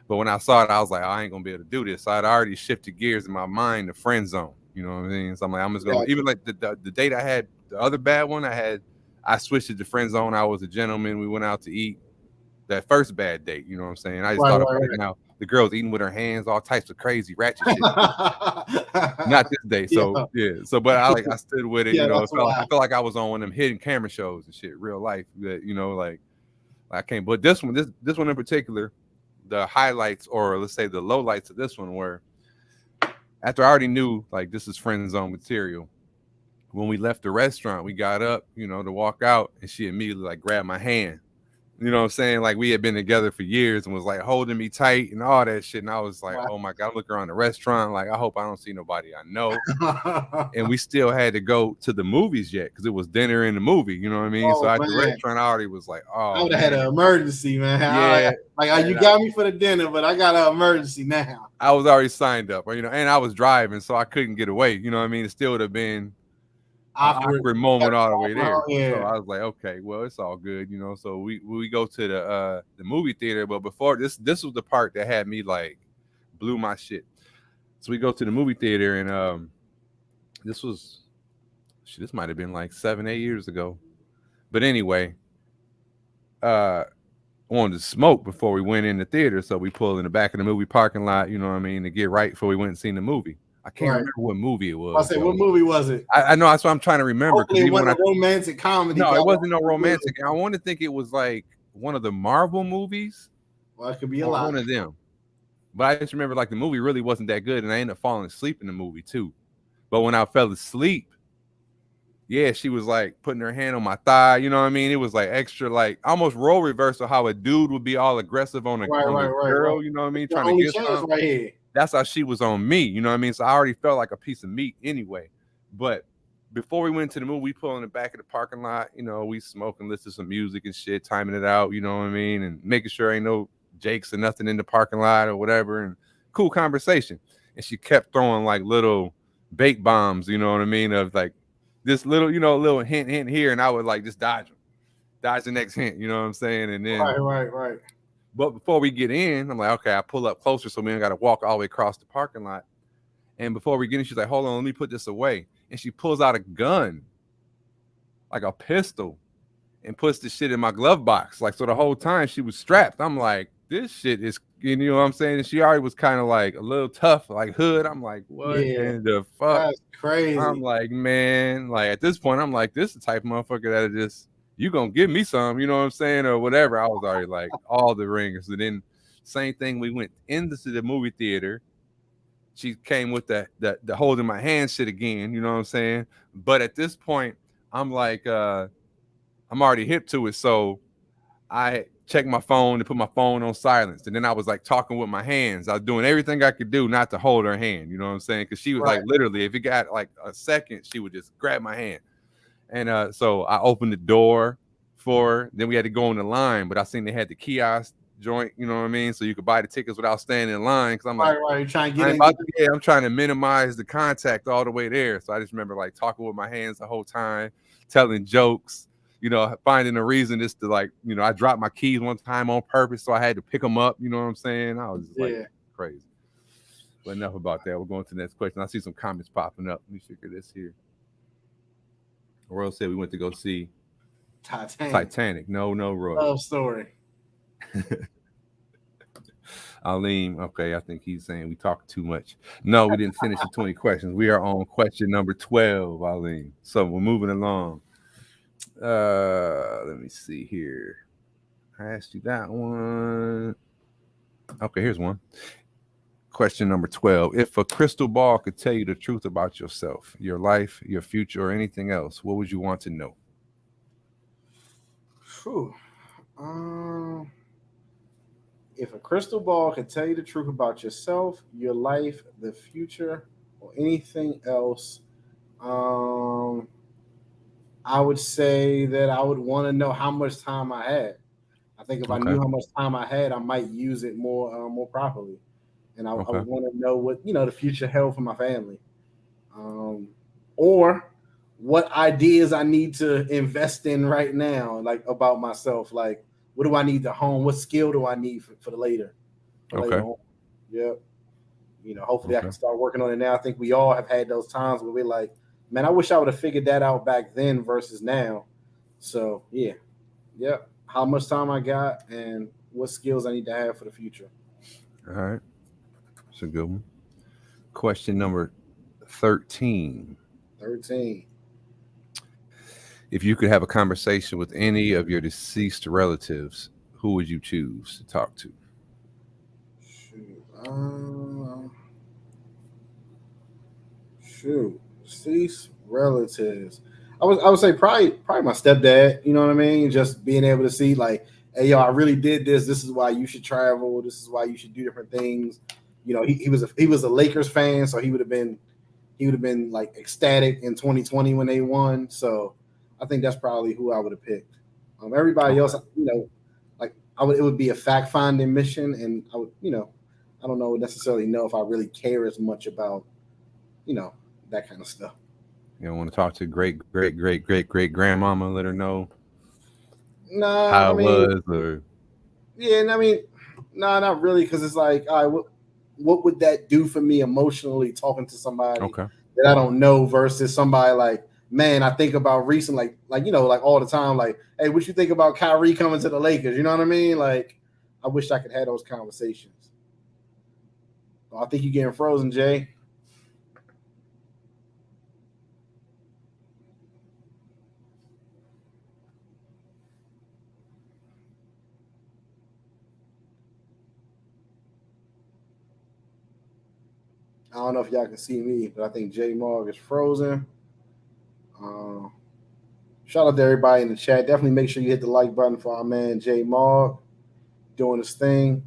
when I saw it, I was like, I ain't gonna be able to do this. So I'd already shifted gears in my mind to friend zone, you know what I mean? So I'm like, I'm just gonna even like the date I had, the other bad one I switched it to friend zone. I was a gentleman. We went out to eat. That first bad date, you know what I'm saying? I just thought about it now. The girl's eating with her hands, all types of crazy ratchet shit. Not this day. So yeah. So but I stood with it, you know. I felt like I was on one of them hidden camera shows and shit, real life. That, you know, like I can't. But this one in particular, the highlights, or let's say the lowlights of this one, were after I already knew like this is friend zone material. When we left the restaurant, we got up, you know, to walk out, and she immediately like grabbed my hand. You know what I'm saying? Like we had been together for years and was like holding me tight and all that shit. And I was like, oh my God, I look around the restaurant. Like, I hope I don't see nobody I know. And we still had to go to the movies yet because it was dinner in the movie. You know what I mean? So at the restaurant, I already was like, oh, I would have had an emergency, man. Yeah. Like, you got me for the dinner, but I got an emergency now. I was already signed up, you know, and I was driving, so I couldn't get away. You know what I mean? It still would have been awkward moment all the way there. Yeah. So I was like, okay, well, it's all good, you know. So we go to the movie theater, but before this was the part that had me like blew my shit. So we go to the movie theater, and this might have been like 7-8 years ago. But anyway, wanted to smoke before we went in the theater, so we pulled in the back of the movie parking lot, you know what I mean, to get right before we went and seen the movie. I can't remember what movie it was. I say, what movie was it? I know, that's what I'm trying to remember. Hopefully it wasn't a romantic comedy. No, it wasn't no romantic. I want to think it was like one of the Marvel movies. Well, it could be a lot. One of them. But I just remember like the movie really wasn't that good, and I ended up falling asleep in the movie too. But when I fell asleep, yeah, she was like putting her hand on my thigh. You know what I mean? It was like extra, like almost role reversal how a dude would be all aggressive on a girl. You know what I mean? Trying to get something. Right here. That's how she was on me. You know what I mean? So I already felt like a piece of meat anyway. But before we went to the movie, we pull in the back of the parking lot. You know, we smoking, listen to some music and shit, timing it out. You know what I mean? And making sure ain't no Jakes or nothing in the parking lot or whatever. And cool conversation. And she kept throwing like little bake bombs. You know what I mean? Of like this little, you know, little hint here, and I would like just dodge the next hint. You know what I'm saying? And then right. But before we get in, I'm like, okay, I pull up closer so we don't got to walk all the way across the parking lot. And before we get in, she's like, hold on, let me put this away. And she pulls out a gun, like a pistol, and puts the shit in my glove box. Like, so the whole time she was strapped. I'm like, this shit is, you know what I'm saying? And she already was kind of like a little tough, like hood. I'm like, what in the fuck? That's crazy. I'm like, man, like at this point, I'm like, this is the type of motherfucker that just, you gonna give me some, you know what I'm saying, or whatever. I was already like all the ringers. And then same thing, we went into the movie theater. She came with the holding my hand shit again, you know what I'm saying? But at this point, I'm like, I'm already hip to it. So I checked my phone and put my phone on silence. And then I was like talking with my hands. I was doing everything I could do not to hold her hand, you know what I'm saying? Because she was like literally, if it got like a second, she would just grab my hand. And so I opened the door for her. Then we had to go in the line, but I seen they had the kiosk joint, you know what I mean? So you could buy the tickets without standing in line. Because I'm like, right, trying to get I'm trying to minimize the contact all the way there. So I just remember like talking with my hands the whole time, telling jokes, you know, finding a reason just to like, you know, I dropped my keys one time on purpose, so I had to pick them up. You know what I'm saying? I was just like crazy. But enough about that. We're going to the next question. I see some comments popping up. Let me figure this here. Royal said we went to go see Titanic. No, Roy. Love story. Alim, okay, I think he's saying we talked too much. No, we didn't finish the 20 questions. We are on question number 12, Alim. So we're moving along. Let me see here. I asked you that one. Okay, here's one. Question number 12. If a crystal ball could tell you the truth about yourself, your life, your future, or anything else, what would you want to know? If a crystal ball could tell you the truth about yourself, your life, the future, or anything else, I would say that I would want to know how much time I had. I think if I knew how much time I had, I might use it more properly, and I would want to know what the future held for my family, or what ideas I need to invest in right now, like about myself, like what do I need to hone, what skill do I need for the later, later on. Yep. Hopefully I can start working on it now. I think we all have had those times where we're like, man, I wish I would have figured that out back then versus now. So yeah. Yep. How much time I got and what skills I need to have for the future. All right. That's a good one. Question number 13. 13. If you could have a conversation with any of your deceased relatives, who would you choose to talk to? Shoot. Deceased relatives. I would say probably my stepdad. You know what I mean? Just being able to see like, hey, yo, I really did this. This is why you should travel. This is why you should do different things. He was a Lakers fan, so he would have been like ecstatic in 2020 when they won. So I think that's probably who I would have picked. Everybody else, like it would be a fact finding mission, and I would, I don't necessarily know if I really care as much about, that kind of stuff. You don't want to talk to great grandmama, let her know Nah, how it was, or yeah, and I mean, nah, not really, because it's like, all right, what would that do for me emotionally talking to somebody that I don't know versus somebody like, man, I think about recent, like like all the time, like, hey, what you think about Kyrie coming to the Lakers? You know what I mean? Like, I wish I could have those conversations. I think you're getting frozen, Jay. I don't know if y'all can see me, but I think J Morg is frozen. Shout out to everybody in the chat. Definitely make sure you hit the like button for our man J Morg doing his thing.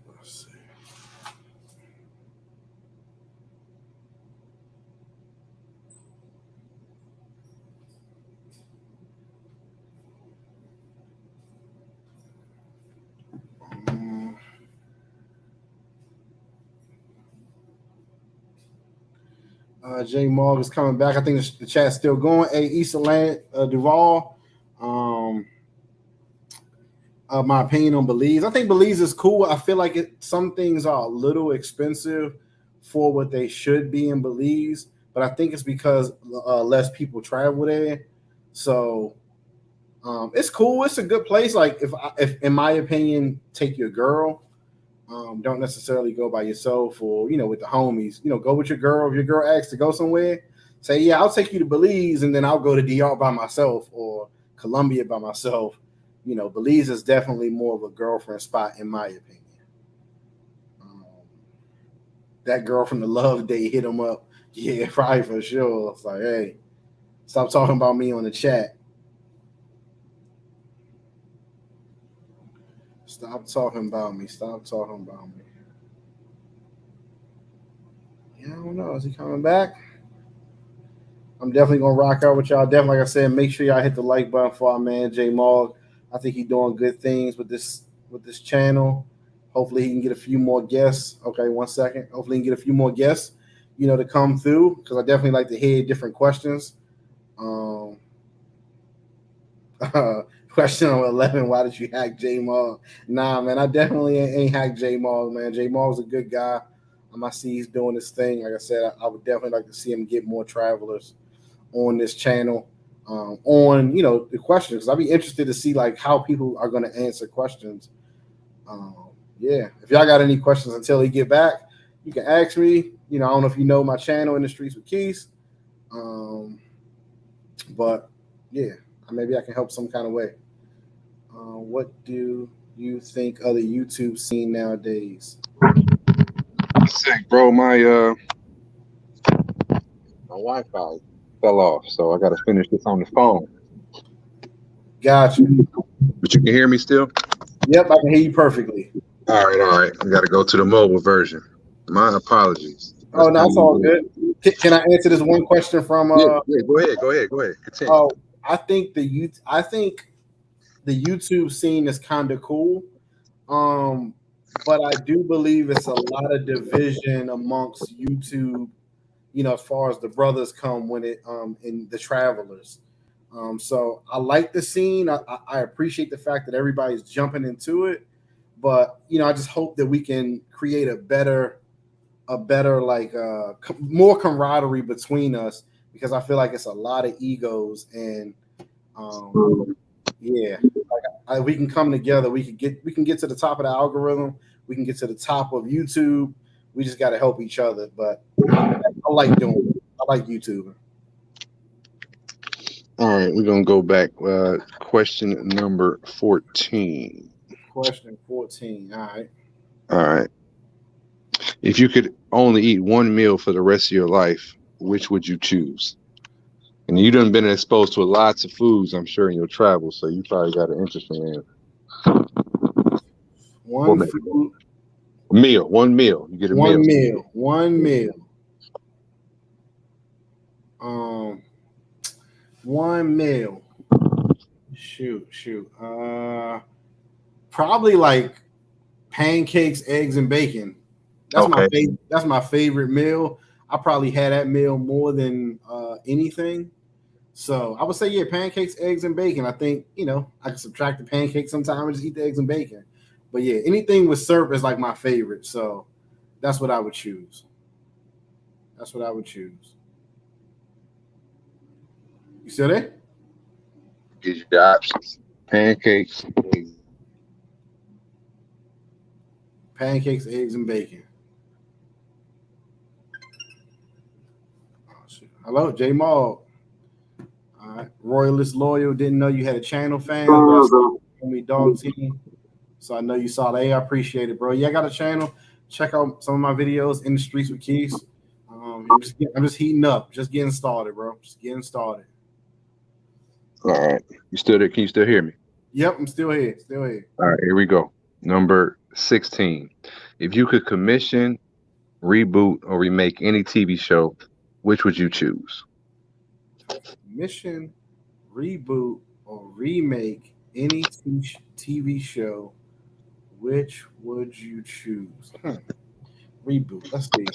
Let's see. J Morg is coming back. I think the chat's still going. Hey, Issa Duval. My opinion on Belize. I think Belize is cool. I feel like some things are a little expensive for what they should be in Belize, but I think it's because less people travel there. So it's cool. It's a good place. Like if in my opinion, take your girl. Don't necessarily go by yourself or with the homies. Go with your girl. If your girl asks to go somewhere, say, yeah, I'll take you to Belize, and then I'll go to DR by myself or Colombia by myself. Belize is definitely more of a girlfriend spot, in my opinion. That girl from the Love Day hit him up. Yeah, probably for sure. It's like, hey, stop talking about me on the chat. Stop talking about me. Stop talking about me. Yeah, I don't know. Is he coming back? I'm definitely gonna rock out with y'all. Definitely, like I said, make sure y'all hit the like button for our man J Morg. I think he's doing good things with this channel. Hopefully, he can get a few more guests. Okay, 1 second. Hopefully, he can get a few more guests, to come through, because I definitely like to hear different questions. Question number 11: why did you hack J Morg? Nah, man, I definitely ain't hacked J Morg, man. J Morg's a good guy. I see he's doing his thing. Like I said, I would definitely like to see him get more travelers on this channel, on the questions, because I'd be interested to see like how people are going to answer questions. Yeah, if y'all got any questions until he get back, you can ask me. I don't know if you know my channel, In the Streets with Quis, but yeah, maybe I can help some kind of way. What do you think of the YouTube scene nowadays? Sick, bro. My Wi-Fi fell off, so I got to finish this on the phone. Gotcha. But you can hear me still? Yep, I can hear you perfectly. All right. I got to go to the mobile version. My apologies. Oh, no, it's all good. Can I answer this one question from? Yeah. Go ahead. Continue. Oh, I think the YouTube scene is kind of cool. But I do believe it's a lot of division amongst YouTube, as far as the brothers come when it in the travelers. So I like the scene. I appreciate the fact that everybody's jumping into it, but I just hope that we can create a better like more camaraderie between us, because I feel like it's a lot of egos, and yeah, like we can come together. We can get to the top of the algorithm. We can get to the top of YouTube. We just got to help each other. But I like doing it. I like YouTubing. All right, we're gonna go back. Question number 14. Question 14. All right. All right. If you could only eat one meal for the rest of your life, which would you choose? And you done been exposed to lots of foods, I'm sure, in your travels, so you probably got an interesting answer. One food. Meal. One meal. You get a one meal. One meal. One meal. Shoot. Probably like pancakes, eggs, and bacon. That's Okay. That's my favorite meal. I probably had that meal more than anything. So I would say, yeah, pancakes, eggs, and bacon. I think, I can subtract the pancakes sometimes and just eat the eggs and bacon. But yeah, anything with syrup is like my favorite. So that's what I would choose. You still there? Gives you the options. Pancakes, eggs. Pancakes, eggs, and bacon. Oh, shit. Hello, J Mall. All right. Royalist Loyal, didn't know you had a channel, fan. Me dog team. So I know you saw that. Hey, I appreciate it, bro. Yeah, I got a channel. Check out some of my videos in the streets with Quis. I'm just heating up, just getting started, bro. Just getting started. All right. You still there? Can you still hear me? Yep, I'm still here. All right, here we go. Number 16. If you could commission, reboot, or remake any TV show, which would you choose? Commission, reboot, or remake any TV show, which would you choose? Reboot. Let's see.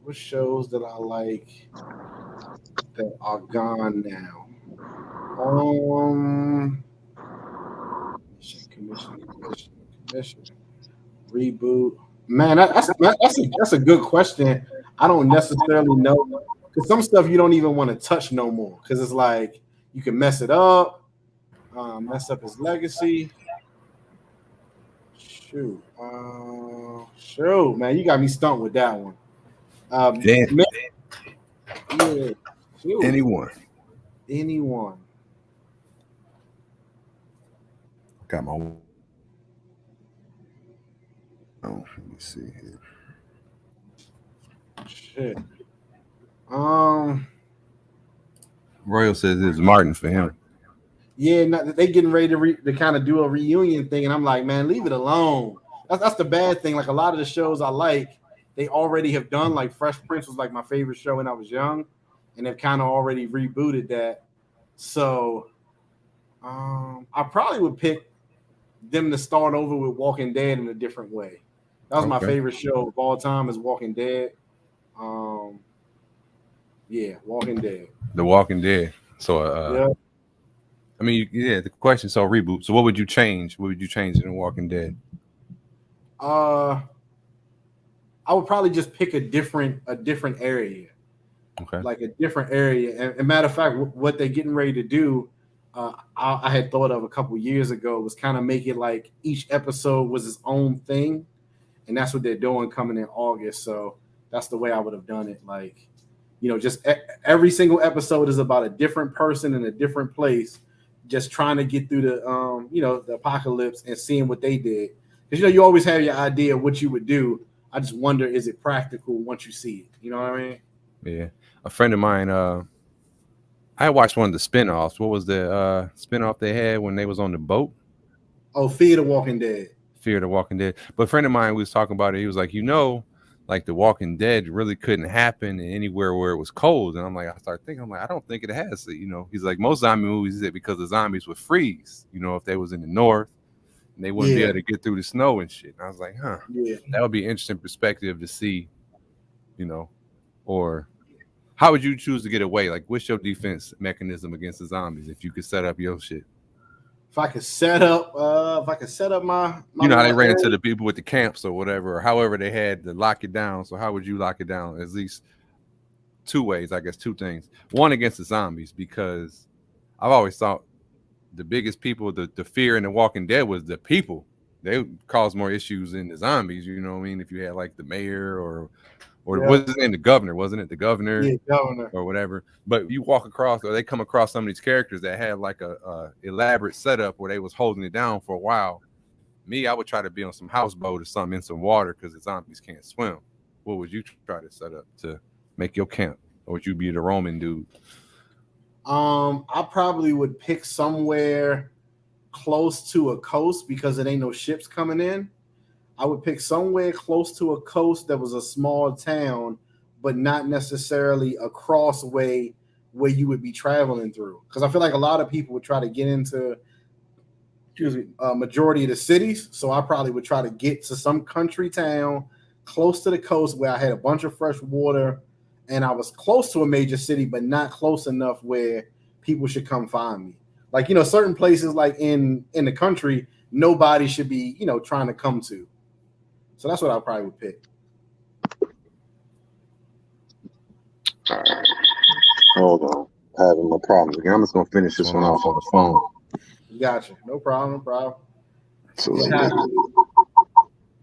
What shows that I like that are gone now? Commission. Reboot. Man, that's a good question. I don't necessarily know, because some stuff you don't even want to touch no more, because it's like you can mess it up, mess up his legacy. Shoot, man, you got me stumped with that one. Yeah, shoot. Anyone. Got my. Oh, let me see here. Shit. Royal says it's Martin for him. Yeah, they getting ready to kind of do a reunion thing, and I'm like, man, leave it alone. That's the bad thing. Like, a lot of the shows I like, they already have done. Like Fresh Prince was like my favorite show when I was young, and they've kind of already rebooted that. So, I probably would pick them to start over with Walking Dead in a different way. That was my favorite show of all time, is Walking Dead. Yeah, Walking Dead. The Walking Dead. So, yeah. I mean, yeah, the question, so reboot. So what would you change? What would you change in The Walking Dead? I would probably just pick a different area. Okay. Like a different area. And matter of fact, what they're getting ready to do, I had thought of a couple years ago, was kind of make it like each episode was its own thing. And that's what they're doing coming in August. So that's the way I would have done it. Like, just every single episode is about a different person in a different place, just trying to get through the, the apocalypse and seeing what they did. Because, you always have your idea of what you would do. I just wonder, is it practical once you see it? You know what I mean? Yeah. A friend of mine, I watched one of the spinoffs. What was the spinoff they had when they was on the boat? Oh, Fear the Walking Dead. Fear the Walking Dead. But a friend of mine, we was talking about it. He was like, like The Walking Dead really couldn't happen anywhere where it was cold. And I'm like, I start thinking, I'm like, I don't think it has to, he's like, most zombie movies is it because the zombies would freeze, if they was in the north and they wouldn't be able to get through the snow and shit. And I was like, that would be an interesting perspective to see, or how would you choose to get away? Like, what's your defense mechanism against the zombies if you could set up your shit? If I could set up my how they ran into the people with the camps or whatever, or however they had to lock it down. So how would you lock it down? At least two ways, I guess, two things. One, against the zombies, because I've always thought the biggest people, the fear in The Walking Dead was the people. They caused more issues than the zombies, you know what I mean? If you had like the mayor or what's his name, the governor, wasn't it? The governor, governor or whatever. But you walk across, or they come across some of these characters that had like a elaborate setup where they was holding it down for a while. Me, I would try to be on some houseboat or something in some water because the zombies can't swim. What would you try to set up to make your camp, or would you be the Roman dude? I probably would pick somewhere close to a coast because it ain't no ships coming in. I would pick somewhere close to a coast that was a small town, but not necessarily a crossway where you would be traveling through. Because I feel like a lot of people would try to get into, majority of the cities. So I probably would try to get to some country town close to the coast where I had a bunch of fresh water and I was close to a major city, but not close enough where people should come find me. Like, certain places like in the country, nobody should be, trying to come to. So that's what I probably would pick. All right. Hold on. Having my problems again. I'm just going to finish this one off on the phone. Gotcha. No problem. So do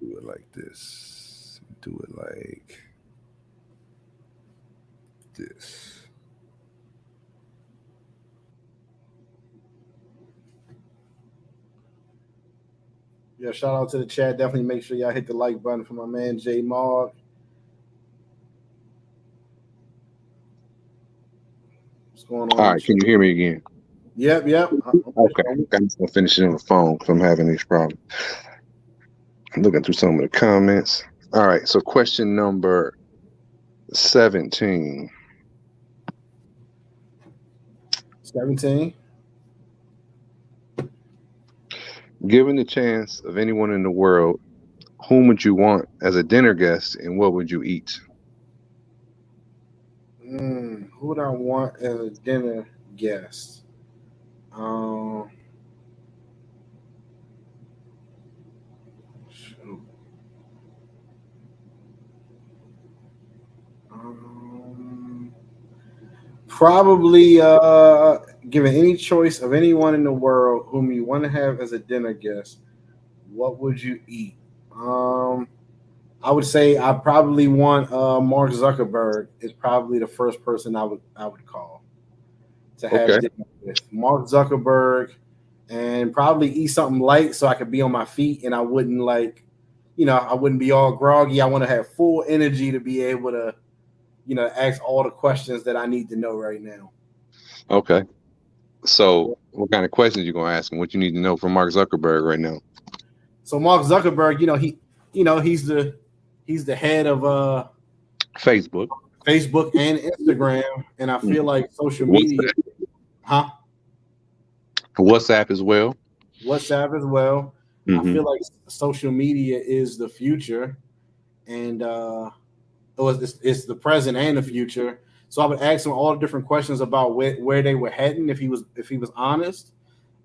it like this. Do it like this. Yeah, shout out to the chat. Definitely make sure y'all hit the like button for my man J Mog. What's going on? All right, can you hear me again? Yep. Okay, I'm just gonna finish it on the phone because I'm having these problems. I'm looking through some of the comments. All right, so question number 17. 17. Given the chance of anyone in the world, whom would you want as a dinner guest, and what would you eat? Who would I want as a dinner guest? Probably given any choice of anyone in the world whom you want to have as a dinner guest, what would you eat? I would say I probably want Mark Zuckerberg is probably the first person I would call to have dinner with. Mark Zuckerberg, and probably eat something light so I could be on my feet and I wouldn't I wouldn't be all groggy. I want to have full energy to be able to, ask all the questions that I need to know right now. Okay. So what kind of questions you going to ask him? What you need to know from Mark Zuckerberg right now? So Mark Zuckerberg, he's the head of Facebook and Instagram, and I feel like social media, WhatsApp as well. I feel like social media is the future, and it's the present and the future. So I would ask him all the different questions about where they were heading if he was honest,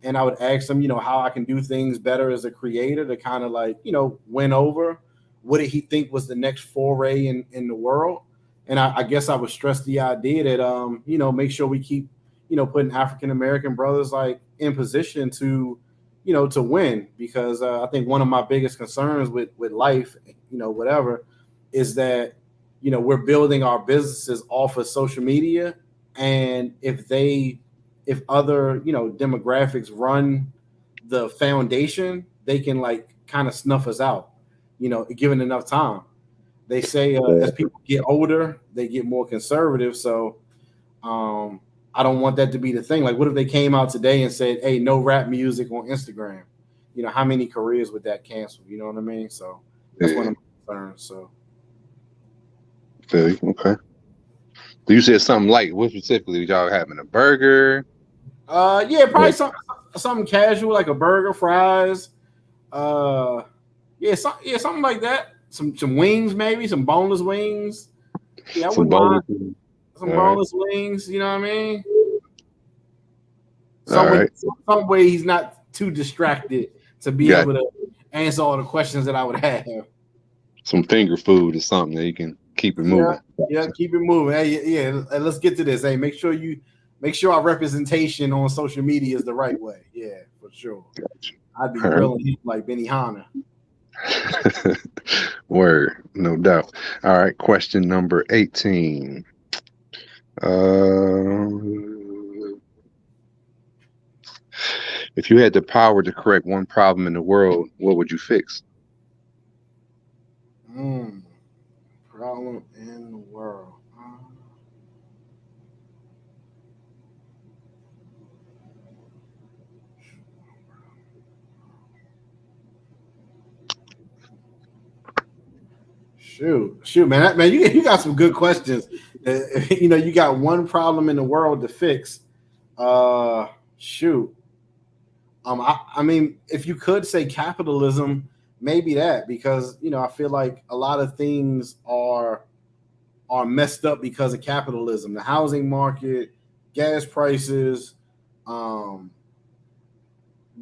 and I would ask him, how I can do things better as a creator to kind of win over. What did he think was the next foray in the world? And I guess I would stress the idea that make sure we keep putting African American brothers in position to to win, because I think one of my biggest concerns with life, whatever, is that we're building our businesses off of social media, and if other demographics run the foundation, they can kind of snuff us out, given enough time. They say as people get older, they get more conservative. So I don't want that to be the thing. Like, what if they came out today and said, hey, no rap music on Instagram? How many careers would that cancel? You know what I mean? So that's one of my concerns. So Feel you. Okay. You said something light. What specifically? Y'all having a burger? Yeah, probably something casual like a burger, fries. Yeah, something like that. Some wings, maybe some boneless wings. Yeah, I Some wouldn't mind bonus. some All right. boneless wings. You know what I mean? All right. Some way he's not too distracted to be Got able to answer all the questions that I would have. some finger food or something that you can keep it moving. Yeah, keep it moving. Hey, yeah, let's get to this. Hey, make sure our representation on social media is the right way. Yeah, for sure. Gotcha. I'd be All right. grilling him like Benny Hanna. Word, no doubt. All right, question number 18. If you had the power to correct one problem in the world, what would you fix? Problem in the world. Shoot, man, you got some good questions. You got one problem in the world to fix. Shoot. I mean, if you could say capitalism, maybe that because I feel like a lot of things are messed up because of capitalism. The housing market, gas prices, job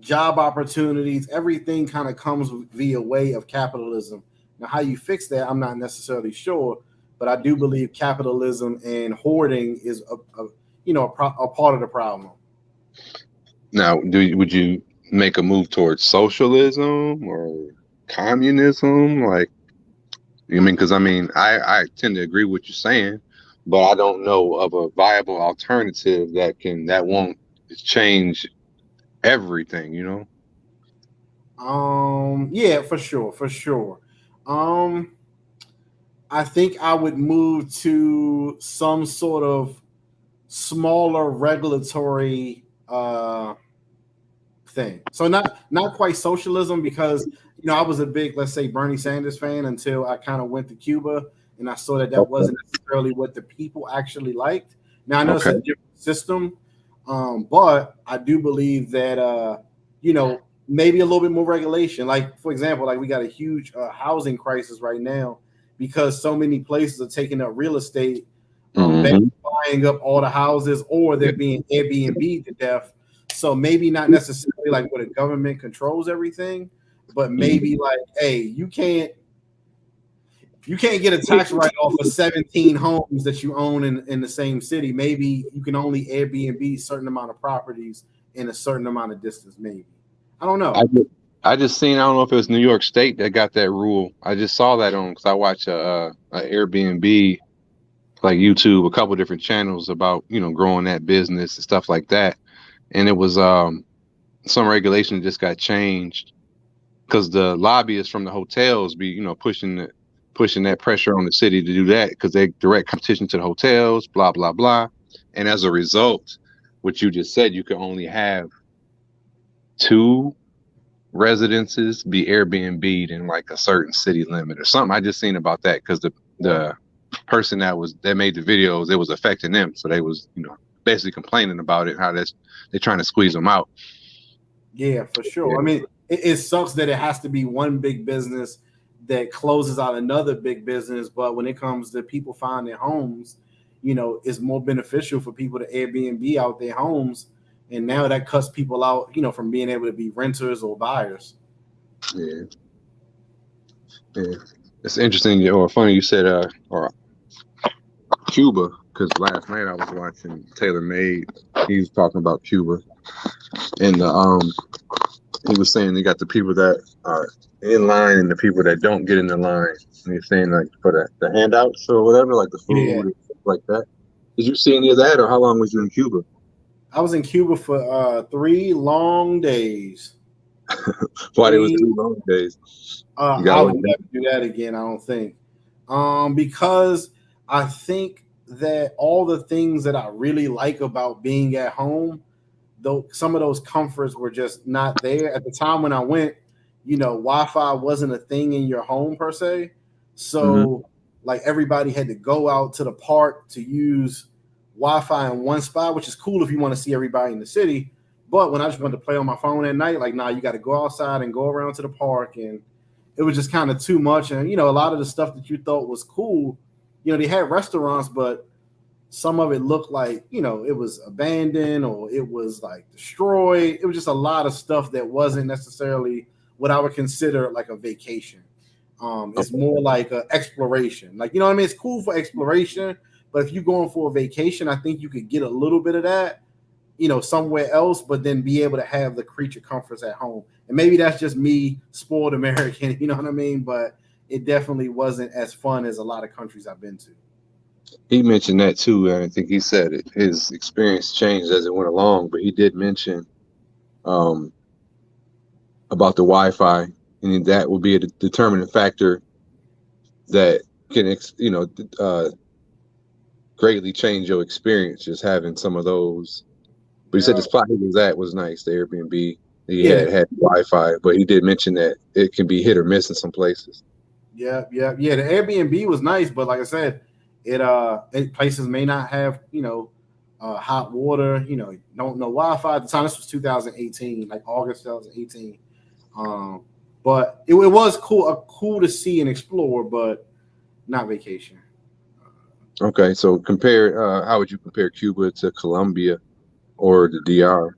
opportunities, everything kind of comes via way of capitalism. Now, how you fix that, I'm not necessarily sure, but I do believe capitalism and hoarding is a part of the problem. Now, would you make a move towards socialism or communism? Like, because I tend to agree with what you're saying, but I don't know of a viable alternative that won't change everything, Yeah, for sure. I think I would move to some sort of smaller regulatory thing. So not quite socialism because I was a big, let's say, Bernie Sanders fan until I kind of went to Cuba and I saw that wasn't necessarily what the people actually liked. Now I know it's a different system, but I do believe that maybe a little bit more regulation. Like for example, like we got a huge housing crisis right now because so many places are taking up real estate, buying up all the houses, or they're being Airbnb to death. So maybe not necessarily like where the government controls everything, but maybe like, hey, you can't get a tax write-off for 17 homes that you own in the same city. Maybe you can only Airbnb a certain amount of properties in a certain amount of distance. Maybe. I don't know. I just seen, I don't know if it was New York State that got that rule. I just saw that on because I watch a Airbnb, like YouTube, a couple different channels about growing that business and stuff like that. And it was some regulation just got changed because the lobbyists from the hotels be pushing that pressure on the city to do that because they direct competition to the hotels, blah blah blah. And as a result, what you just said, you can only have 2 residences be Airbnb'd in like a certain city limit or something. I just seen about that because the person that made the videos, it was affecting them, so they was basically complaining about it, how they're trying to squeeze them out. Yeah, for sure. Yeah. I mean, it sucks that it has to be one big business that closes out another big business, but when it comes to people finding homes, it's more beneficial for people to Airbnb out their homes. And now that cuts people out, from being able to be renters or buyers. Yeah. It's interesting or funny you said or Cuba, because last night I was watching Taylor Made. He was talking about Cuba, and he was saying they got the people that are in line and the people that don't get in the line. And he's saying like for the handouts or whatever, like the food and stuff like that. Did you see any of that, or how long was you in Cuba? I was in Cuba for 3 long days. Why it was 3 long days? I would never do that again, I don't think. Because I think that all the things that I really like about being at home, though some of those comforts were just not there. At the time when I went, Wi-Fi wasn't a thing in your home per se. So like everybody had to go out to the park to use Wi-Fi in one spot, which is cool if you want to see everybody in the city. But when I just wanted to play on my phone at night, like, nah, you got to go outside and go around to the park, and it was just kind of too much. And a lot of the stuff that you thought was cool, they had restaurants, but some of it looked like it was abandoned or it was like destroyed. It was just a lot of stuff that wasn't necessarily what I would consider like a vacation. It's more like an exploration. Like, what I mean? It's cool for exploration, but if you're going for a vacation, I think you could get a little bit of that, somewhere else, but then be able to have the creature comforts at home. And maybe that's just me, spoiled American, you know what I mean? But it definitely wasn't as fun as a lot of countries I've been to. He mentioned that too, and I think he said it. His experience changed as it went along, but he did mention about the Wi-Fi, and that will be a determining factor that can, greatly change your experience, just having some of those. But he said the spot he was at was nice, the Airbnb. He had Wi-Fi, but he did mention that it can be hit or miss in some places. Yeah. The Airbnb was nice, but like I said, it places may not have hot water. Don't know Wi-Fi at the time. This was 2018, like August 2018. But it was cool to see and explore, but not vacation. Okay, so how would you compare Cuba to Colombia or the DR?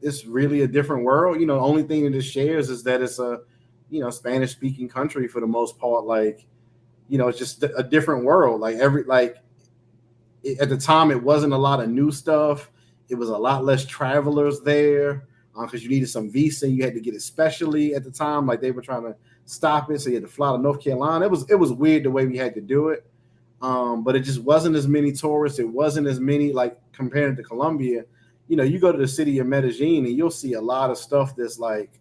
It's really a different world. The only thing that it shares is that it's a Spanish speaking country for the most part. Like, it's just a different world. Like at the time, it wasn't a lot of new stuff. It was a lot less travelers there because you needed some visa. You had to get it specially at the time. Like, they were trying to stop it, so you had to fly to North Carolina. It was weird the way we had to do it. But it just wasn't as many tourists. It wasn't as many, like, compared to Colombia. You go to the city of Medellin and you'll see a lot of stuff that's like,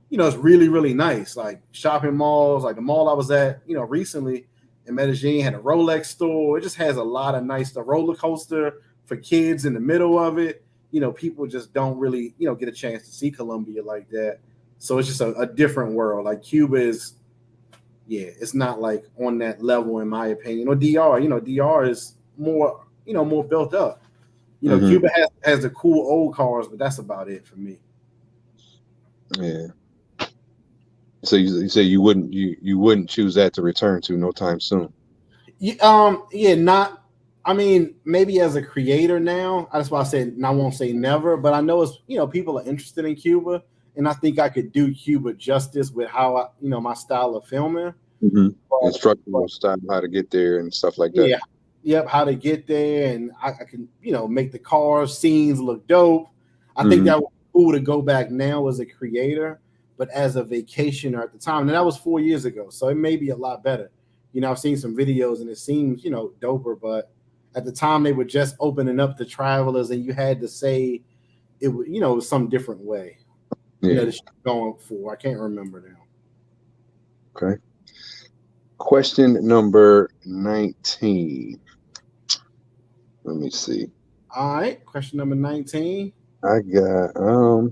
it's really, really nice. Like shopping malls, like the mall I was at, recently in Medellin had a Rolex store. It just has a lot of nice stuff. Roller coaster for kids in the middle of it. People just don't really, get a chance to see Colombia like that. So it's just a different world. Like Cuba is, it's not like on that level in my opinion. Or DR, DR is more, more built up. Cuba has the cool old cars, but that's about it for me. Yeah. So you say you wouldn't choose that to return to no time soon. Not. I mean, maybe as a creator now. That's why I said I won't say never, but I know it's people are interested in Cuba, and I think I could do Cuba justice with how my style of filming, instructional style, how to get there and stuff like that. Yeah. Yep, how to get there, and I can make the car scenes look dope. I think that would be cool to go back now as a creator, but as a vacationer at the time, and that was 4 years ago, so it may be a lot better. I've seen some videos and it seems doper, but at the time they were just opening up to travelers, and you had to say it was some different way. That you're going for. I can't remember now. Okay. Question number 19. Let me see. All right, question number 19. I got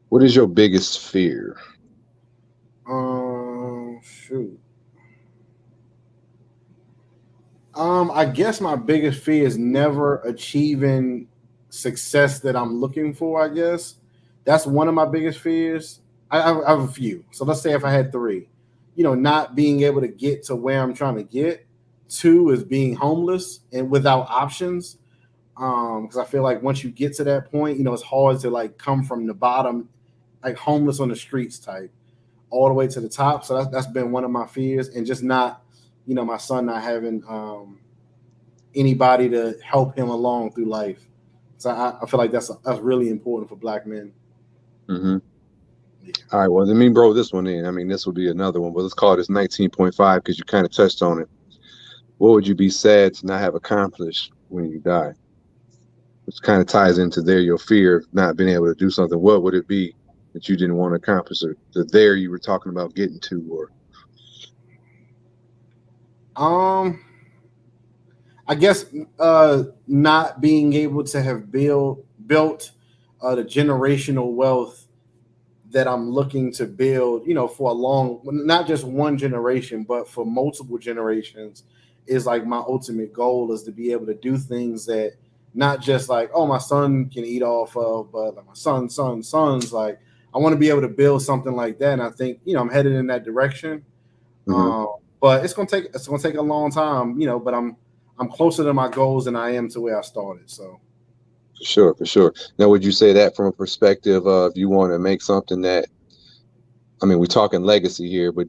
what is your biggest fear? Shoot. I guess my biggest fear is never achieving success that I'm looking for. I guess that's one of my biggest fears. I have a few. So let's say if I had three, not being able to get to where I'm trying to get. 2 is being homeless and without options. Because I feel like once you get to that point, it's hard to like come from the bottom, like homeless on the streets type, all the way to the top. So that's been one of my fears, and just not, my son not having anybody to help him along through life. So I feel like that's really important for Black men. Mm-hmm. Yeah. All right. Well, let me roll this one in. I mean, this will be another one, but let's call this 19.5 because you kind of touched on it. What would you be sad to not have accomplished when you die? Which kind of ties into your fear of not being able to do something. What would it be that you didn't want to accomplish, or the you were talking about getting to, or? I guess not being able to have built the generational wealth that I'm looking to build, for a long, not just one generation, but for multiple generations, is like my ultimate goal is to be able to do things that not just like, oh, my son can eat off of, but like my sons. Like I want to be able to build something like that. And I think, I'm headed in that direction. Mm-hmm. But it's gonna take a long time, but I'm closer to my goals than I am to where I started. So For sure. Now, would you say that from a perspective of you want to make something that, I mean, we're talking legacy here, but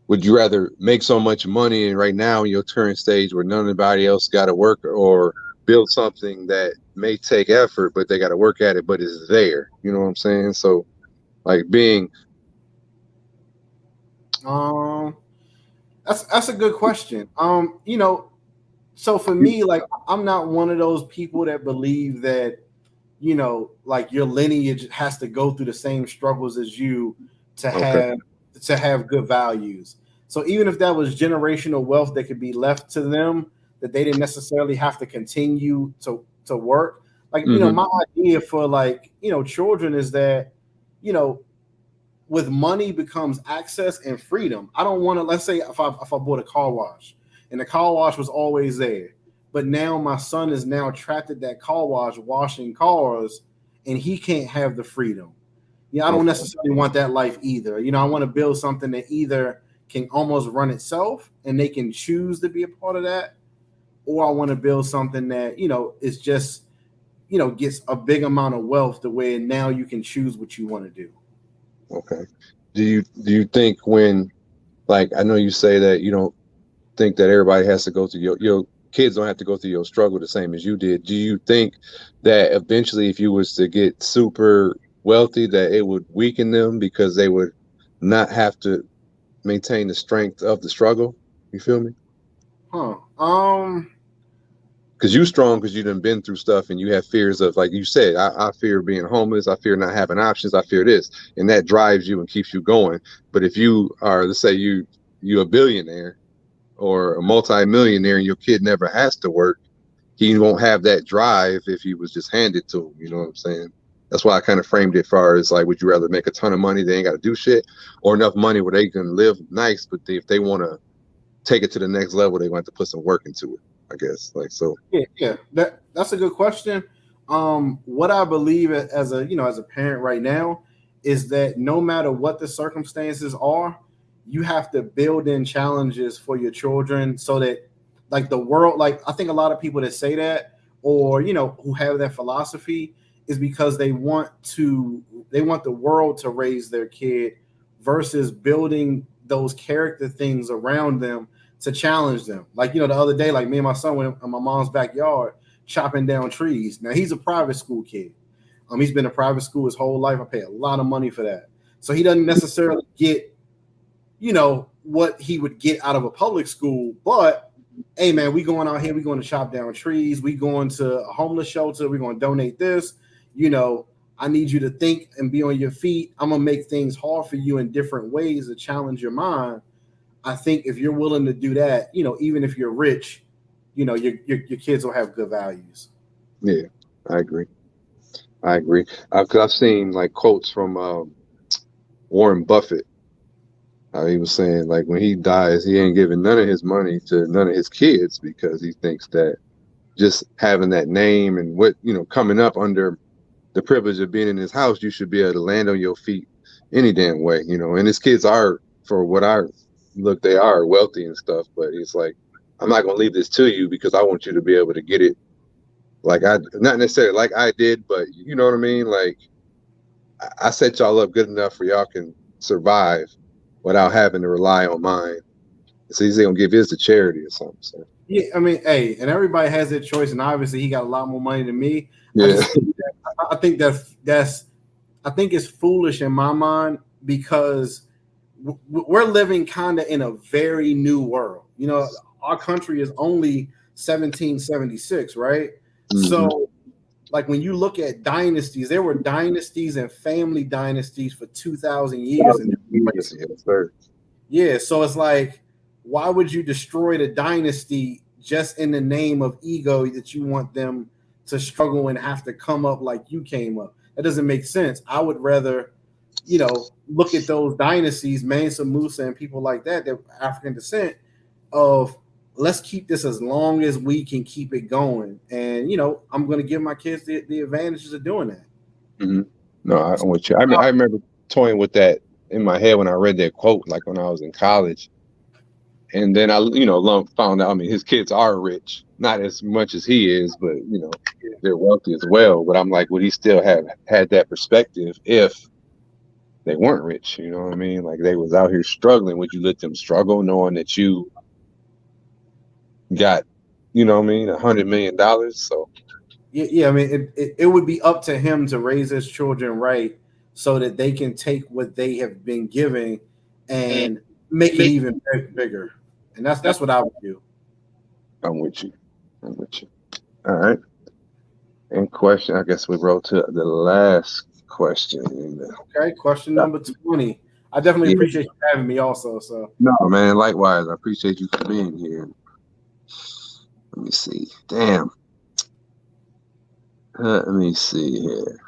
would you rather make so much money and right now in your current stage where nobody else got to work, or build something that may take effort, but they got to work at it, but it's there? You know what I'm saying? So like being, um that's a good question. So for me, like I'm not one of those people that believe that, like your lineage has to go through the same struggles as you to okay. have good values. So even if that was generational wealth that could be left to them, that they didn't necessarily have to continue to work. Like, Mm-hmm. my idea for like, children is that, you know, with money becomes access and freedom. I don't want to, let's say if I bought a car wash and the car wash was always there, but now my son is now trapped at that car wash washing cars and he can't have the freedom. Yeah, I don't Okay. necessarily want that life either. I want to build something that either can almost run itself and they can choose to be a part of that, or I want to build something that, is just, gets a big amount of wealth to where now you can choose what you want to do. Okay. Do you think when, like, I know you say that you don't think that everybody has to go through your kids don't have to go through your struggle the same as you did. Do you think that eventually if you was to get super wealthy that it would weaken them because they would not have to maintain the strength of the struggle? You feel me? Huh. Because you strong because you done been through stuff and you have fears of, like you said, I fear being homeless, I fear not having options, I fear this, and that drives you and keeps you going. But if you are, let's say you a billionaire or a multi-millionaire and your kid never has to work, he won't have that drive if he was just handed to him. You know what I'm saying? That's why I kind of framed it far as like, would you rather make a ton of money, they ain't got to do shit, or enough money where they can live nice, but if they want to take it to the next level, they want to put some work into it, I guess. Like, so. Yeah. That's a good question. What I believe as a parent right now is that no matter what the circumstances are, you have to build in challenges for your children so that like the world, like I think a lot of people that say that or who have that philosophy is because they want the world to raise their kid versus building those character things around them to challenge them. Like, the other day, like me and my son went in my mom's backyard chopping down trees. Now he's a private school kid. He's been in private school his whole life. I pay a lot of money for that. So he doesn't necessarily get, what he would get out of a public school. But hey man, we going out here, we going to chop down trees, we going to a homeless shelter, we're going to donate this, I need you to think and be on your feet. I'm gonna make things hard for you in different ways to challenge your mind. I think if you're willing to do that, even if you're rich, your kids will have good values. Yeah, I agree. I agree. Because I've seen like quotes from Warren Buffett. He was saying like when he dies, he ain't giving none of his money to none of his kids because he thinks that just having that name and what coming up under the privilege of being in his house, you should be able to land on your feet any damn way. And his kids are, for what I look, they are wealthy and stuff. But it's like, I'm not gonna leave this to you because I want you to be able to get it. Like not necessarily like I did, but you know what I mean? Like I set y'all up good enough for y'all can survive without having to rely on mine. So he's gonna give his to charity or something. So. Yeah, I mean, hey, and everybody has their choice, and obviously he got a lot more money than me. Yeah. I think it's foolish in my mind because we're living kind of in a very new world. Our country is only 1776, right? Mm-hmm. So like when you look at dynasties, there were dynasties and family dynasties for 2,000 years. Yeah, so it's like, why would you destroy the dynasty just in the name of ego that you want them to struggle and have to come up like you came up? That doesn't make sense. I would rather look at those dynasties, Mansa Musa and people like that, they're African descent, of let's keep this as long as we can keep it going. And, I'm going to give my kids the advantages of doing that. Mm-hmm. No, I'm with you. I remember toying with that in my head when I read that quote, like when I was in college. And then I, found out, I mean, his kids are rich, not as much as he is, but, they're wealthy as well. But I'm like, would he still have had that perspective if they weren't rich? You know what I mean? Like they was out here struggling. Would you let them struggle knowing that you got, $100 million? So Yeah, I mean, it would be up to him to raise his children right so that they can take what they have been giving and make it even bigger. And that's what I would do. I'm with you. All right. And question, I guess we wrote to the last question. Okay, question number 20. I definitely appreciate you having me also. So no, man, likewise. I appreciate you for being here. Let me see. Damn. Let me see here.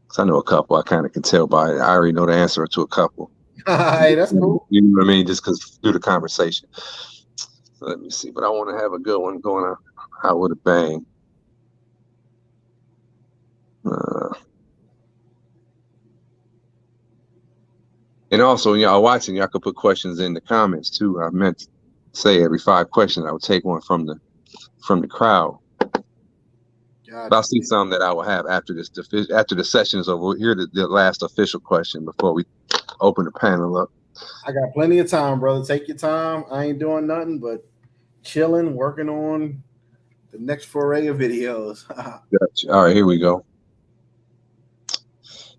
Cause I know a couple. I kind of can tell by it. I already know the answer to a couple. Hey, that's cool. You know what I mean? Just because through the conversation. So let me see. But I want to have a good one going out with a bang. And also, y'all watching, y'all could put questions in the comments too. I meant to say every 5 questions, I would take one from the crowd. But I'll see some that I will have after the session is over. Here the last official question before we open the panel up. I got plenty of time, brother. Take your time. I ain't doing nothing but chilling, working on the next foray of videos. Gotcha. All right, here we go.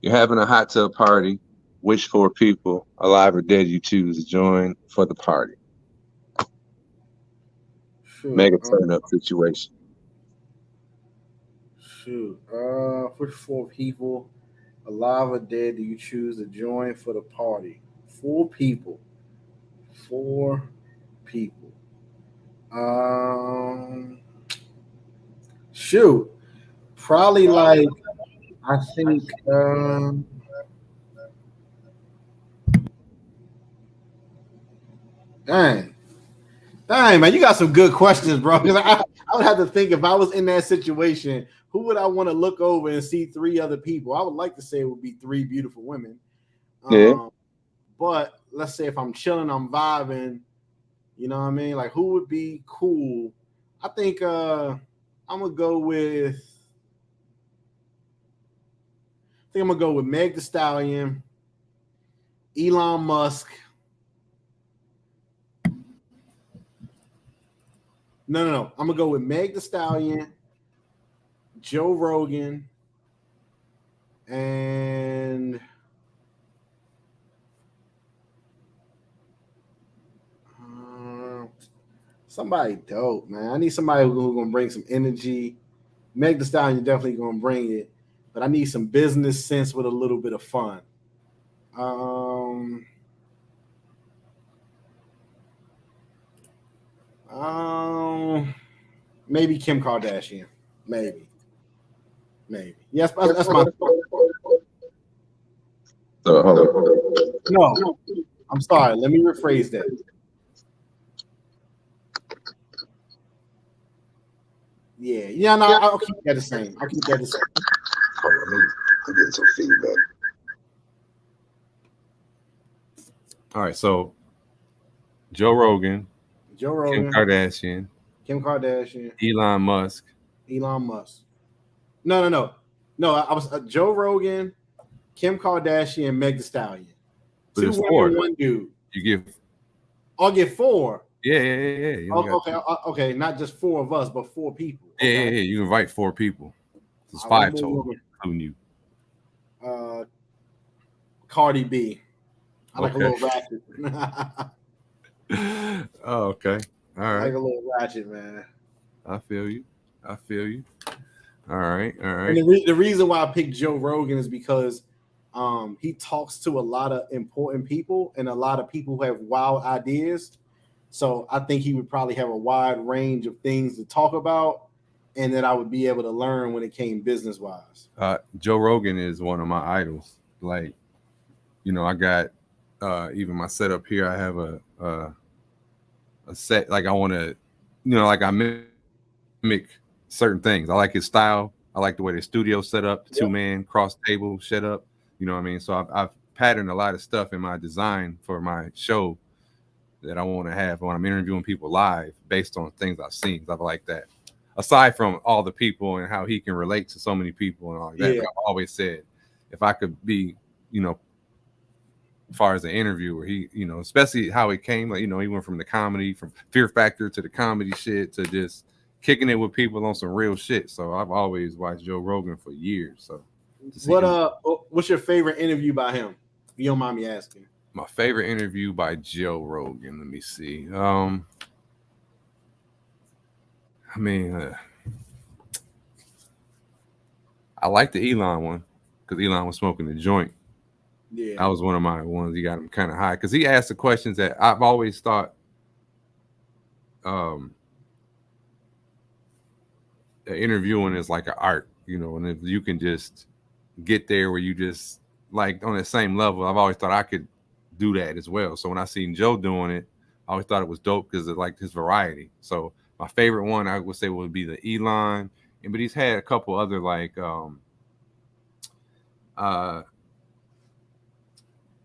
You're having a hot tub party. Which 4 people, alive or dead, you choose to join for the party? Shoot, Mega turn-up situation. Shoot. Which 4 people, alive or dead, do you choose to join for the party? 4 people. 4 people. Shoot. Probably like, I think, dang, man, you got some good questions, bro. Because I would have to think, if I was in that situation, who would I want to look over and see 3 other people? I would like to say it would be 3 beautiful women. Yeah. But let's say if I'm chilling, I'm vibing, you know what I mean? Like, who would be cool? I think I'm gonna go with Meg Thee Stallion, Elon Musk. No. I'm gonna go with Meg Thee Stallion, Joe Rogan, and somebody dope, man. I need somebody who's gonna bring some energy. Meg Thee Stallion definitely gonna bring it, but I need some business sense with a little bit of fun. Maybe Kim Kardashian. Maybe. Yes, that's my. No, I'm sorry. Let me rephrase that. Yeah. No, I'll keep that the same. Hold on, I'm getting some feedback. All right, so Joe Rogan, Kim Kardashian, Elon Musk. No. I was Joe Rogan, Kim Kardashian, Meg Thee Stallion. But 2 women, 1 dude. I'll get 4. Yeah. Okay. Not just 4 of us, but 4 people. Okay? Yeah. You invite 4 people. It's 5 total, including you. Cardi B. I like a little ratchet. Oh, okay. All right. I like a little ratchet, man. I feel you. All right. And the reason why I picked Joe Rogan is because he talks to a lot of important people and a lot of people who have wild ideas. So I think he would probably have a wide range of things to talk about. and that I would be able to learn when it came business wise? Joe Rogan is one of my idols. Like, I got even my setup here. I have a set. Like I want to, like I mimic certain things. I like his style. I like the way the studio set up, the 2-man cross table set up. You know what I mean? So I've patterned a lot of stuff in my design for my show that I want to have when I'm interviewing people live based on things I've seen. I like that. Aside from all the people and how he can relate to so many people and all that, I've always said if I could be, as far as the interviewer, he, especially how it came, like, he went from the comedy, from Fear Factor to the comedy shit to just kicking it with people on some real shit. So I've always watched Joe Rogan for years. So what's your favorite interview by him? If you don't mind me asking. My favorite interview by Joe Rogan. Let me see. I like the Elon one because Elon was smoking the joint. Yeah, that was one of my ones. He got him kind of high because he asked the questions that I've always thought. Interviewing is like an art, and if you can just get there where you just like on the same level, I've always thought I could do that as well. So when I seen Joe doing it, I always thought it was dope because it like his variety. So my favorite one I would say would be the Elon, but he's had a couple other like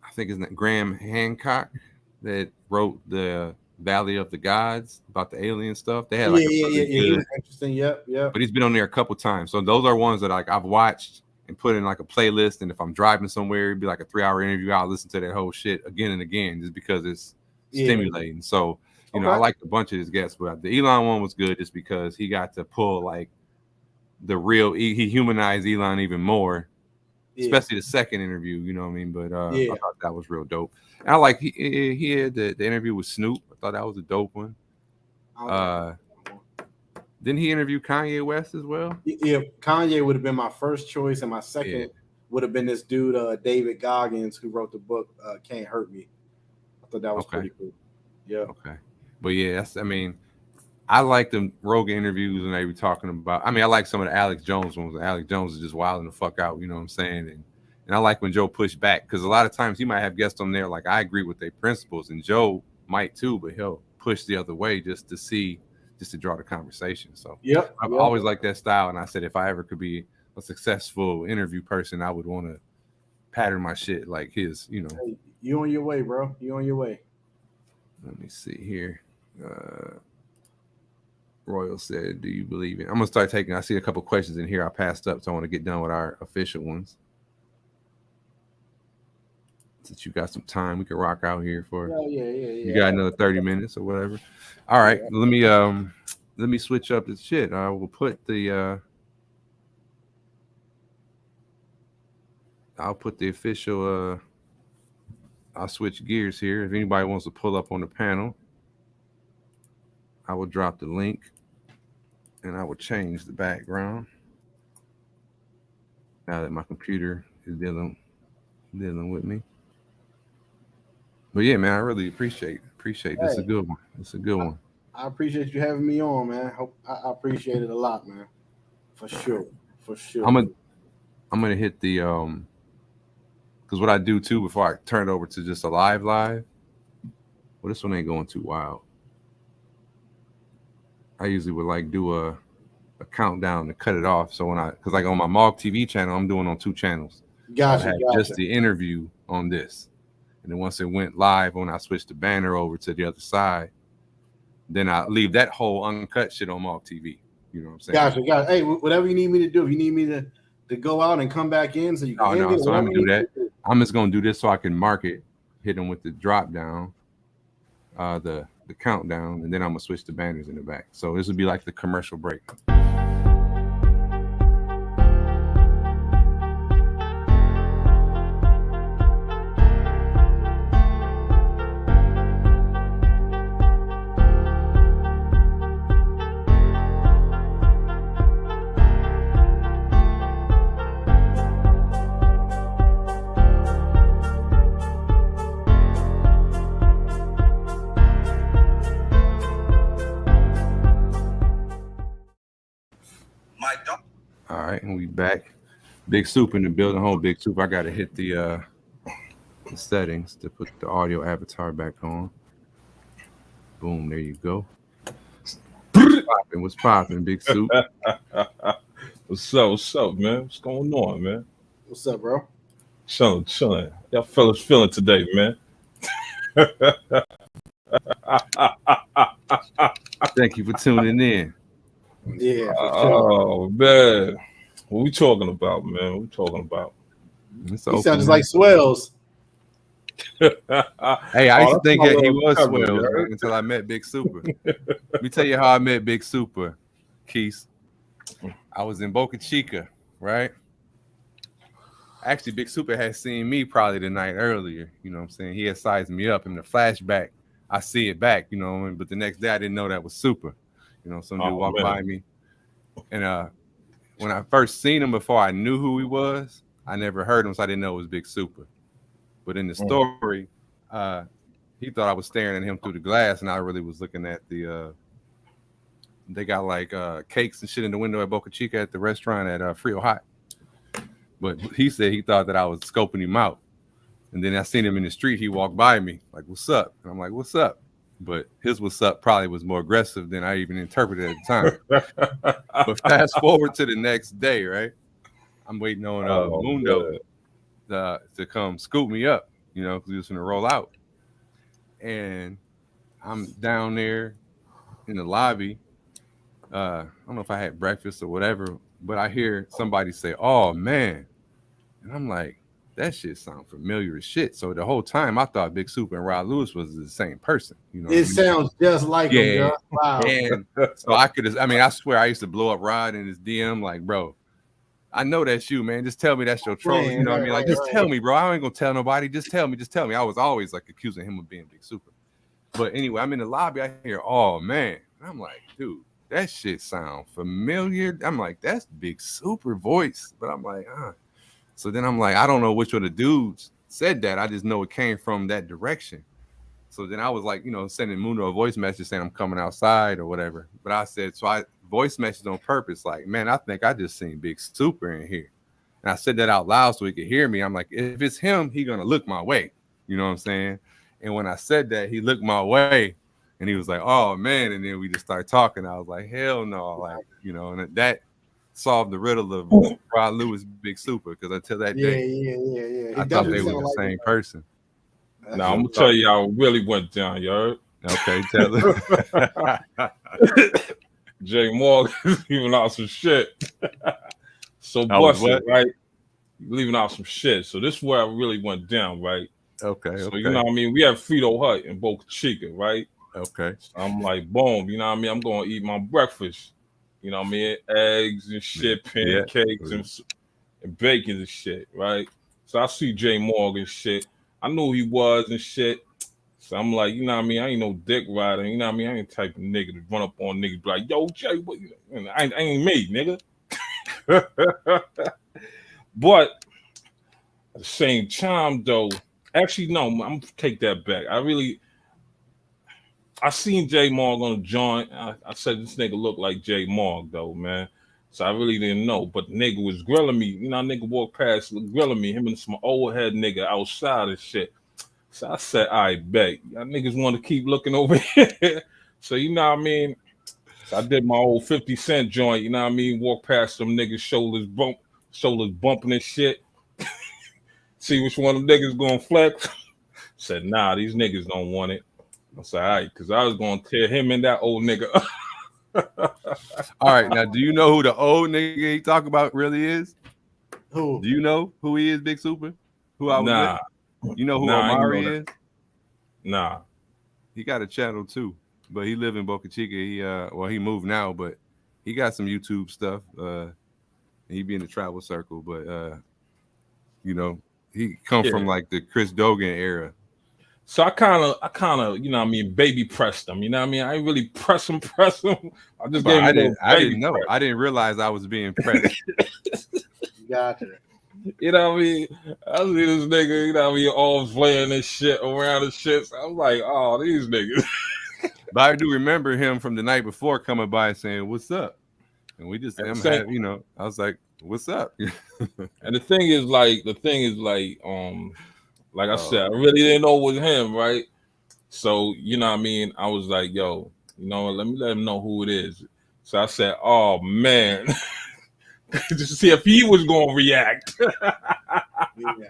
I think his name Graham Hancock that wrote the Valley of the Gods about the alien stuff. They had like interesting. Yep. But he's been on there a couple times. So those are ones that like I've watched and put in like a playlist. And if I'm driving somewhere, it'd be like a 3-hour interview. I'll listen to that whole shit again and again just because it's stimulating. So, I liked a bunch of his guests, but the Elon one was good just because he got to pull like the real, he humanized Elon even more. Especially the second interview, you know what I mean? But I thought that was real dope. And I like he had the interview with Snoop. I thought that was a dope one. Didn't he interview Kanye West as well? Yeah, Kanye would have been my first choice, and my second would have been this dude, David Goggins, who wrote the book Can't Hurt Me. I thought that was pretty cool. Yeah. Okay. But I like the Rogan interviews when they were talking about. I like some of the Alex Jones ones. Alex Jones is just wilding the fuck out, you know what I'm saying? And I like when Joe pushed back because a lot of times he might have guests on there like I agree with their principles, and Joe might too, but he'll push the other way just to draw the conversation. So I've always liked that style, and I said if I ever could be a successful interview person, I would want to pattern my shit like his. Hey, you on your way, bro? You on your way? Let me see here. Royal said, do you believe it? I'm gonna start taking. I see a couple questions in here I passed up, so I want to get done with our official ones. Since you got some time, we can rock out here for. You got another 30 minutes or whatever. All right, let me switch up the shit. I will put the. I'll put the official. I'll switch gears here. If anybody wants to pull up on the panel, I will drop the link and I will change the background now that my computer is dealing with me. But yeah, man, I really appreciate this. Is a good one. It's a good one. I appreciate you having me on, man. I appreciate it a lot, man. For sure. I'm gonna hit the because what I do too before I turn it over to just a live. Well, this one ain't going too wild. I usually would like do a countdown to cut it off. So because like on my Mog TV channel, I'm doing on 2 channels. Gotcha. Just the interview on this. And then once it went live, when I switched the banner over to the other side, then I leave that whole uncut shit on Mog TV. You know what I'm saying? Gotcha. Hey, whatever you need me to do. If you need me to go out and come back in so you can so I'm gonna do that. I'm just gonna do this so I can mark it, hit them with the drop down, the countdown, and then I'm gonna switch the banners in the back. So this would be like the commercial break. right, and we back. Big Soup in the building. Home Big Soup. I gotta hit the settings to put the audio avatar back on. Boom, there you go. What's popping, Big Soup? What's up, man? What's going on, man? What's up, bro? Chilling. Y'all fellas feeling today, man? Thank you for tuning in. Yeah, for sure. Oh, man. What we talking about, man? What we talking about? He sounds just like Swells. Hey, I used to think that he was cover, swell right? until I met Big Super. Let me tell you how I met Big Super, Quis. I was in Boca Chica, right? Actually, Big Super had seen me probably the night earlier. You know what I'm saying? He had sized me up in the flashback. I see it back, you know, but the next day I didn't know that was Super. You know, some dude walked by me. And when I first seen him before I knew who he was, I never heard him, so I didn't know it was Big Super. But in the story, he thought I was staring at him through the glass, and I really was looking at they got like cakes and shit in the window at Boca Chica at the restaurant at Frio Hot. But he said he thought that I was scoping him out. And then I seen him in the street. He walked by me like, "What's up?" And I'm like, "What's up?" But his "what's up" probably was more aggressive than I even interpreted at the time. But fast forward to the next day, right? I'm waiting on Mundo to come scoop me up, you know, because he was going to roll out. And I'm down there in the lobby. I don't know if I had breakfast or whatever, but I hear somebody say, "Oh, man." And I'm like, that shit sound familiar as shit. So the whole time I thought Big Super and Rod Lewis was the same person. You know, It sounds just like him, John. Wow. And so I swear I used to blow up Rod in his DM like, bro, I know that's you, man. Just tell me that's your troll. You know what I mean? Like, just tell me, bro. I ain't gonna tell nobody. Just tell me. I was always like accusing him of being Big Super. But anyway, I'm in the lobby. I hear, "Oh, man." And I'm like, dude, that shit sound familiar. I'm like, that's Big Super voice. But I'm like, So then I'm like, I don't know which of the dudes said that. I just know it came from that direction. So then I was like, you know, sending Mundo a voice message saying I'm coming outside or whatever. But I said, so I voice message on purpose, like, man, I think I just seen Big Super in here. And I said that out loud so he could hear me. I'm like, if it's him, he gonna look my way. You know what I'm saying? And when I said that, he looked my way and he was like, "Oh, man." And then we just started talking. I was like, hell no. Like, you know, and that solved the riddle of Rod Lewis, Big Super, because until that day, Yeah. I thought they were the same person. Now, I'm going to tell you how it really went down, you heard? Okay, tell us. Jay Morgan leaving out some shit. So busted, right? Leaving out some shit. So this is where it really went down, right? Okay. So, you know what I mean? We have Frito Hut in Boca Chica, right? Okay. So I'm like, boom, you know what I mean? I'm going to eat my breakfast. You know what I mean? Eggs and shit, pancakes and bacon and shit, right? So I see Jay Morgan shit. I knew who he was and shit. So I'm like, you know what I mean? I ain't no dick rider. You know what I mean? I ain't the type of nigga to run up on niggas be like, "Yo, Jay, what you know? I ain't me, nigga." But at the same time, though, actually, no, I'm gonna take that back. I seen Jay Morg on the joint. I said this nigga look like Jay Morg though, man. So I really didn't know. But the nigga was grilling me. You know, nigga walked past grilling me, him and some old head nigga outside and shit. So I said, I bet. Y'all niggas want to keep looking over here. So you know what I mean? So I did my old 50 Cent joint, you know what I mean? Walk past some niggas, shoulders bumping and shit. See which one of them niggas gonna flex. Said, nah, these niggas don't want it. I said, all right, because I was going to tear him and that old nigga up. All right, now, do you know who the old nigga he talk about really is? Who? Do you know who he is, Big Super? Who I was with? You know who Omari is? Nah. He got a channel too, but he live in Boca Chica. He moved now, but he got some YouTube stuff. He be in the travel circle, but you know, he come from like the Chris Dogan era. So I kind of, you know what I mean, baby pressed him. You know what I mean? I ain't really press him. I just gave him I didn't know. I didn't realize I was being pressed. Gotcha. You know what I mean? I see this nigga, you know what I mean, all playing this shit around and shit. So I'm like, oh, these niggas. But I do remember him from the night before coming by saying, "What's up?" And we just, you know, I was like, What's up? And the thing is, like I said, I really didn't know it was him, right? So, you know what I mean? I was like, yo, you know, let me let him know who it is. So I said, oh man, just to see if he was gonna react.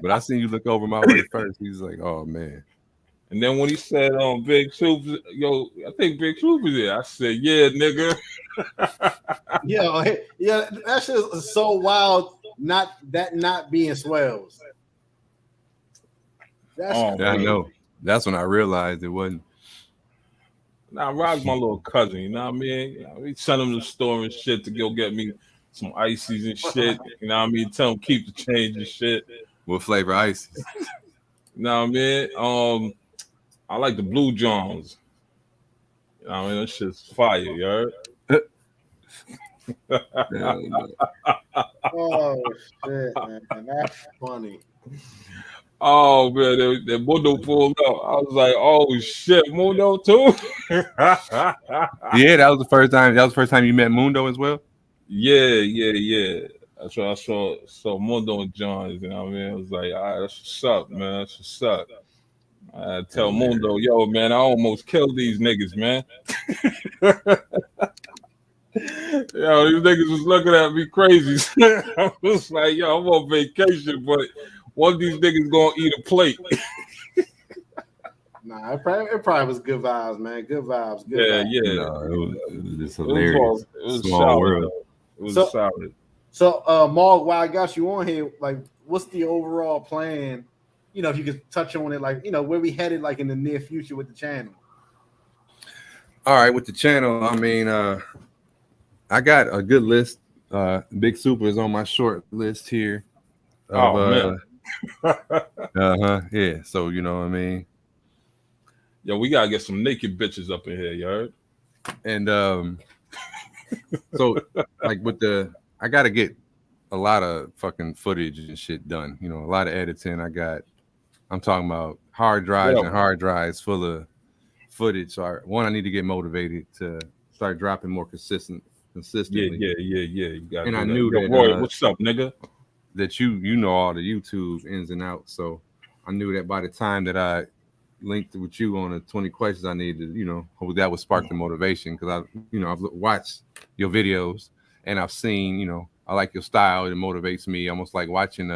But I seen you look over my way first. He's like, oh man. And then when he said, Big Troop, yo, I think Big Troop is there. I said, yeah, nigga. Yeah, that shit is so wild. Not being swells. That's Oh, I know. That's when I realized it wasn't. Nah, Rod's my little cousin, you know what I mean? You know, we send him to the store and shit to go get me some ices and shit. You know what I mean? Tell him keep the change and shit. What flavor ices? You know what I mean? I like the Blue Johns. You know what I mean? That shit's fire, you heard? oh shit, man. That's funny. Oh man, that Mundo pulled up. I was like, "Oh shit, Mundo too." Yeah, that was the first time. That was the first time you met Mundo as well. Yeah. That's what I saw Mundo and Johns. You know what I mean? I was like, "All right, that's what's up, man. That's what's up." I tell Mundo, "Yo, man, I almost killed these niggas, man." Yo, these niggas was looking at me crazy. I was like, "Yo, I'm on vacation, but one of these niggas gonna eat a plate." Nah, it probably was good vibes, man. Good vibes. Good vibes. Yeah. No, it was just hilarious. It was Small solid, world. though. It was solid. So, Mark, while I got you on here, like, what's the overall plan? You know, if you could touch on it, like, you know, where we headed, like, in the near future with the channel. All right, with the channel, I mean, I got a good list. Big Super is on my short list here. Man. Yeah. So you know what I mean. Yo, we gotta get some naked bitches up in here, you heard? And so like I gotta get a lot of fucking footage and shit done. You know, a lot of editing. I'm talking about hard drives and hard drives full of footage. So I need to get motivated to start dropping more consistently. Yeah. You got. And I knew that. Roy, what's up, nigga? That you know all the YouTube ins and outs. So I knew that by the time that I linked with you on the 20 questions, I needed, you know, hope that would spark the motivation, because I've watched your videos and I've seen, you know, I like your style. It motivates me, almost like watching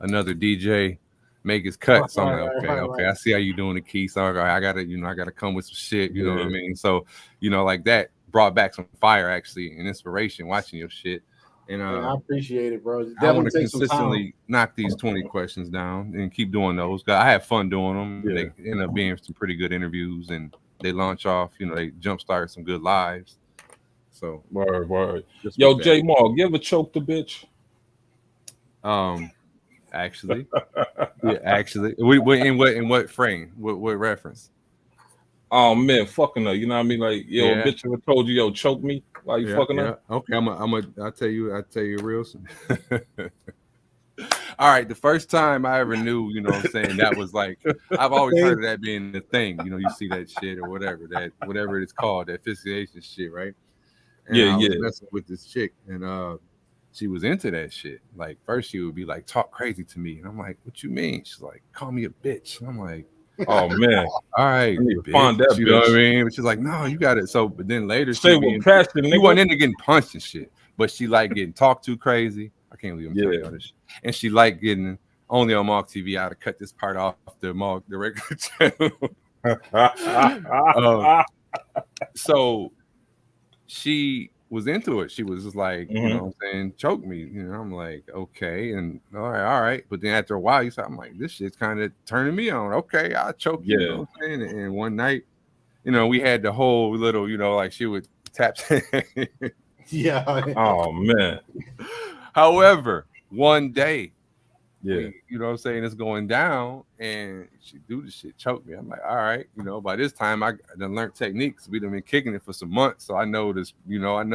another DJ make his cut. So I'm like, okay, I see how you doing the key. So I gotta come with some shit. You know what I mean? So, you know, like that brought back some fire actually and inspiration watching your shit. And I appreciate it, bro. I want to consistently knock these 20 questions down and keep doing those. I have fun doing them. Yeah. They end up being some pretty good interviews, and they launch off. You know, they jumpstart some good lives. So, word. Yo, J Mark, you ever choked a bitch? Actually, in what frame? What reference? Oh man, fucking her. You know what I mean? Like, yo, a bitch ever told you, yo, choke me while you fucking her? Okay, I'll tell you real soon. All right, the first time I ever knew, you know what I'm saying, that was like, I've always heard of that being the thing. You know, you see that shit or whatever it's called, that asphyxiation shit, right? And I was messing with this chick, and she was into that shit. Like, first she would be like, talk crazy to me, and I'm like, what you mean? She's like, call me a bitch. And I'm like, oh man! All right, find that. You know what I mean? But she's like, no, you got it. So, but then later, she wasn't into getting punched and shit, but she liked getting talked to crazy. I can't believe I'm telling you all this shit. And she liked getting only on Mark TV. I had to cut this part off the regular channel. So she was into it. She was just like, you know what I'm saying, choke me. You know, I'm like, okay, and all right. But then after a while, I'm like, this shit's kind of turning me on. Okay, I'll choke you. You know what I'm saying? And one night, you know, we had the whole little, you know, like she would tap. Yeah. Oh man. However, one day, you know what I'm saying, it's going down, and she do the shit, choke me. I'm like, all right, you know, by this time I done learned techniques. We done been kicking it for some months, so I know this, you know, at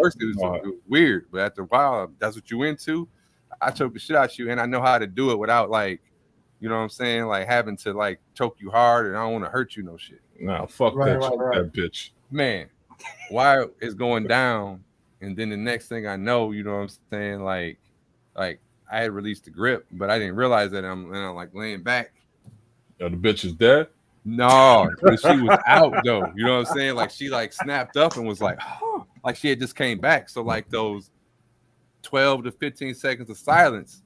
first it was weird, but after a while, that's what you into. I choke the shit out you, and I know how to do it without, like, you know what I'm saying, like having to like choke you hard, and I don't want to hurt you, no shit. Nah, fuck that bitch. Man, while it's going down, and then the next thing I know, you know what I'm saying, like, like I had released the grip, but I didn't realize that I'm like laying back. Yo, the bitch is dead. No, but she was out though. You know what I'm saying? Like she like snapped up and was like, huh. Like she had just came back. So like those 12 to 15 seconds of silence,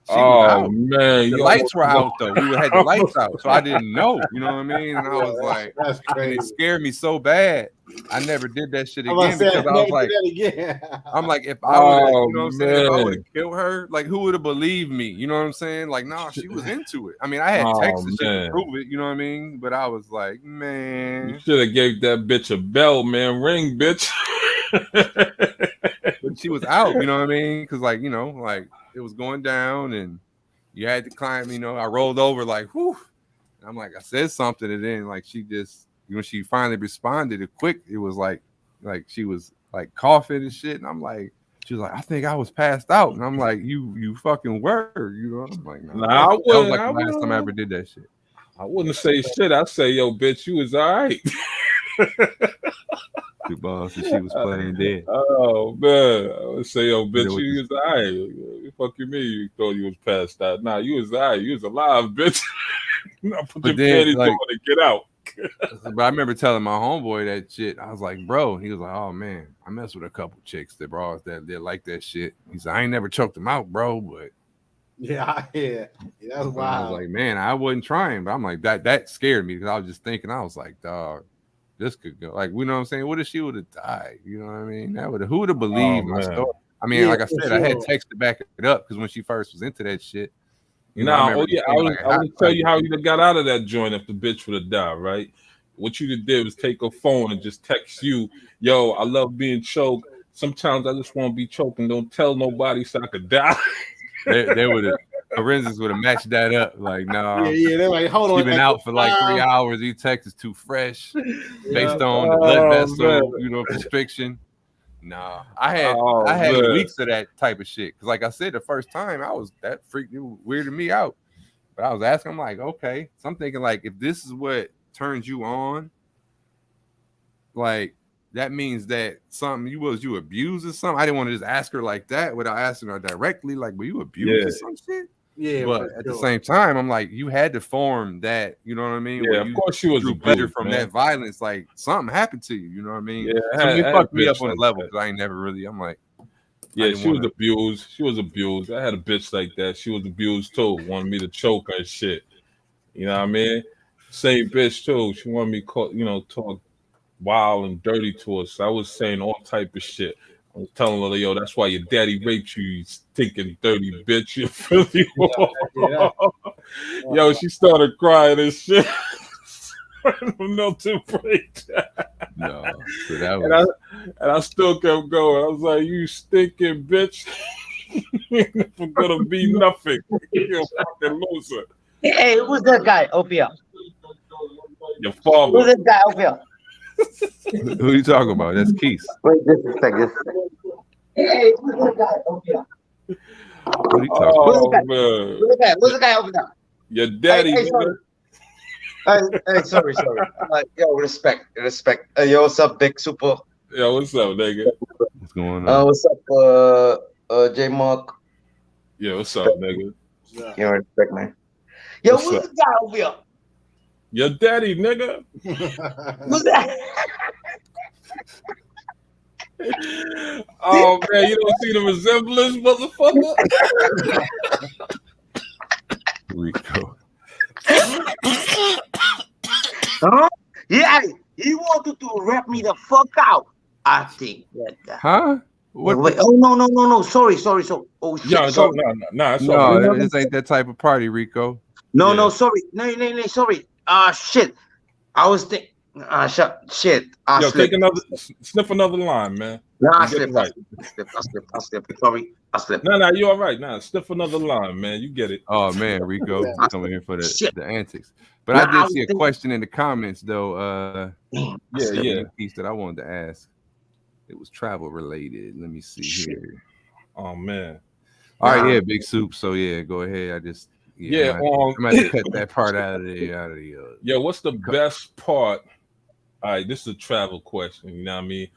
she was out. Man, The lights were out though. We had the lights out, so I didn't know. You know what I mean? And I was like, that's crazy. and it scared me so bad. I never did that shit I'm again because I was like, again. I'm like, if I would have, you know what I'm saying? If I man. would have killed her, like who would have believed me? You know what I'm saying? Like, nah, she was into it. I mean, I had texts and shit to prove it, you know what I mean? But I was like, man. You should have gave that bitch a bell, man. Ring, bitch. But she was out, you know what I mean? Because like, you know, like it was going down and you had to climb, you know. I rolled over like, whew. I'm like, I said something, and then like she just, when she finally responded quick, it was like she was like coughing and shit. And I'm like, she was like, I think I was passed out. And I'm like, you fucking were, you know. I'm like, nah, that was like the last time I ever did that shit. I wouldn't say shit. I'd say, yo, bitch, you was all right. The boss and she was playing dead. Oh man, I would say, yo, bitch, you was all right. Fuck you mean you thought you was passed out? Nah, you was all right. You was alive, bitch. Now put your panties on and get out. But I remember telling my homeboy that shit. I was like, bro, he was like, oh man, I messed with a couple chicks that brought that like that shit. He said, I ain't never choked them out, bro, but yeah, that's wild. I was like, man, I wasn't trying, but I'm like, that scared me because I was just thinking, I was like, dog, this could go. Like, you know what I'm saying? What if she would have died? You know what I mean? Who would have believed my story? I mean, like I said, I had texted back it up because when she first was into that shit. I would tell you how you got out of that joint if the bitch would have died, right? What you did was take her phone and just text you, yo, I love being choked. Sometimes I just want to be choked and don't tell nobody so I could die. they would have, forensics would have matched that up. Like, nah. Yeah, they're like, hold on. You've been out for like 3 hours. Your text is too fresh based on the blood vessel, you know, prescription. Nah, I had weeks of that type of shit. Cause like I said, the first time that freaked weirded me out. But I was asking, I'm like, okay. So I'm thinking like, if this is what turns you on, like that means that you abused or something. I didn't want to just ask her like that without asking her directly. Like, were you abused or some shit? Yeah, but at the same time, I'm like, you had to form that, you know what I mean? Yeah, of course she was better from that violence. Like something happened to you, you know what I mean? Yeah, so it fucked me up on a level because I ain't never really. I'm like, yeah, she was abused. She was abused. I had a bitch like that. She was abused too. Wanted me to choke her and shit. You know what I mean? Same bitch too. She wanted me, talk wild and dirty to her. So I was saying all type of shit. I was telling her, yo, that's why your daddy raped you, you stinking dirty bitch. You feel me? Yo, she started crying and shit. Milton break. No, so that was... and I still kept going. I was like, you stinking bitch. You're gonna be nothing. You're a fucking loser. Hey, who's that guy over here? Your father. Who's that guy over here? Who are you talking about? That's Quis. Wait, just a second. Hey, who's that guy over here? What are you talking about? Who's the guy over there? Your daddy. Hey, sorry. Yo, respect. Yo, what's up, Big Super? Yo, what's up, nigga? What's going on? What's up, J Mark? Yeah, what's up, nigga? You know, respect, man. Yo, who's the guy over here? Your daddy, nigga. Who's that? Oh man, you don't see the resemblance, motherfucker. Rico. Huh? Yeah, he wanted to rap me the fuck out. I think that guy. Huh? What? Wait, oh no. Sorry. So, oh shit. No, this ain't that type of party, Rico. No, sorry. No, sorry. Shit. I was thinking. Shit. Yo, sniff another line, man. Nah, I slipped. Sorry, I slipped. No, you all right. Nah, sniff another line, man. You get it. Oh man, Rico coming here for the antics. But I did see a question in the comments though. Piece that I wanted to ask. It was travel related. Let me see here. Oh man. All right, yeah, Big Soup. So yeah, go ahead. I just I'm gonna have to cut that part out of the. Yeah, what's the best part? All right, this is a travel question. You know what I mean?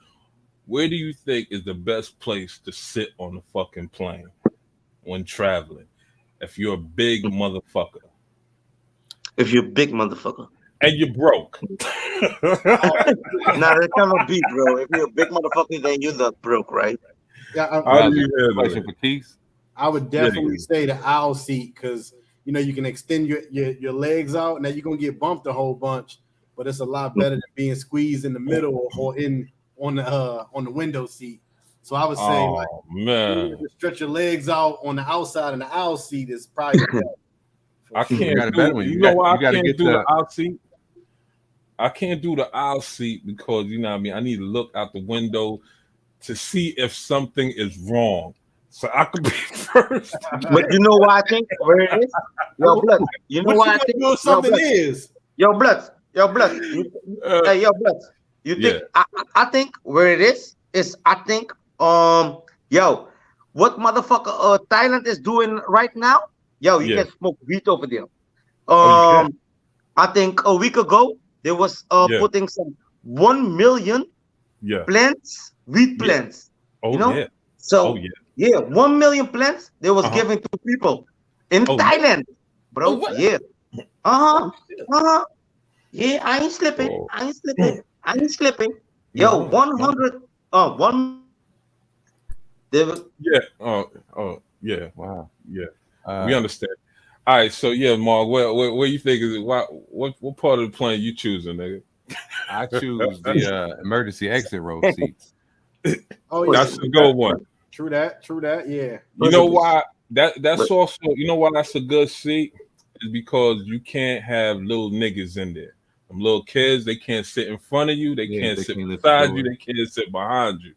Where do you think is the best place to sit on the fucking plane? when traveling? If you're a big motherfucker If you're a big motherfucker. and you're broke. Now that cannot be, bro. If you're a big motherfucker, then you're not broke, right? Yeah, How do That's you a handle question it? for Keith. I would definitely say the aisle seat because you can extend your legs out. Now you're gonna get bumped a whole bunch, but it's a lot better than being squeezed in the middle or in on the window seat. So I would say like Oh man, stretch your legs out on the outside, and the aisle seat is probably the best. I You can't got a do. better one. You You know got- why you I gotta can't get do the the- aisle seat? I can't do the aisle seat because you know what I mean. I need to look out the window to see if something is wrong, so I could be first. But you know why I think where it is? Yo, blood. You know What why you I gonna think? do if something is? Yo, blood. Yo, blood. Hey, yo, blood. You Yeah. think? I think where it is I think yo, what motherfucker Thailand is doing right now? Yo, you Yeah. can smoke weed over there. Oh, you I think a week ago there was Yeah. putting some 1 million Yeah. plants, weed Yeah. plants. Oh You know? yeah. So Oh yeah. 1 million plants they was Uh-huh. giving to people in Oh, yeah. Thailand, bro. Oh, what? Yeah. Yeah, I ain't slipping. Oh. I ain't slipping. I ain't slipping. Yo, No, 100 one they were, Yeah. Oh. Yeah. Wow. Yeah. Uh, We understand. All right. So yeah, Mark. Where you think is it? What part of the plane you choosing, nigga? I choose the emergency exit row seats. Oh yeah, That's a good one. True that. Yeah. You know why? That's also. You know why that's a good seat is because you can't have little niggas in there. Them little kids, they can't sit in front of you. They Yeah, can't they sit can't lift the beside door. you. They can't sit behind you,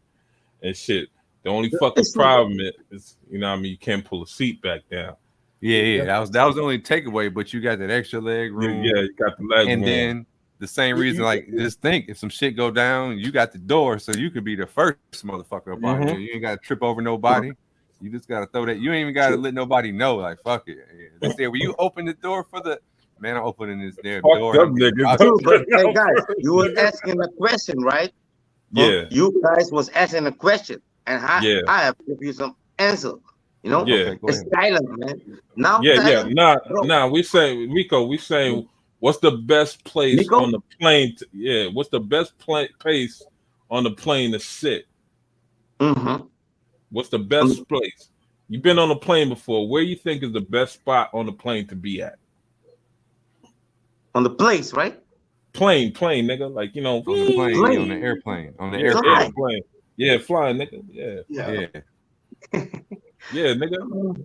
and shit. The only fucking It's- problem is, you know what I mean, you can't pull a seat back down. Yeah. That was the only takeaway. But you got that extra leg room. Yeah, you got the leg And room. then the same reason, like, just think if some shit go down, you got the door, so you could be the first motherfucker up out here. You ain't got to trip over nobody. You just got to throw that. You ain't even got to let nobody know. Like, fuck it. They say, "Will you open the door for the man?" I'm opening this damn Fuck door. them I'm getting niggas. out. But hey guys, you was asking a question, right? Yeah. You guys was asking a question, and Yeah. I have to give you some answer. You know, Yeah. Okay, go it's ahead. Thailand, man. Now, Yeah. Thailand, bro. Nah. We say, Rico. We say, what's the best place Rico? on the plane? What's the best place on the plane to sit? Mm-hmm. What's the best place? You've been on a plane before. Where you think is the best spot on the plane to be at? On the place, right? Plane, nigga. Like, you know, On the plane, Plane. on the airplane, on the yeah, airplane. airplane. Yeah, flying, nigga. Yeah, Yeah. nigga.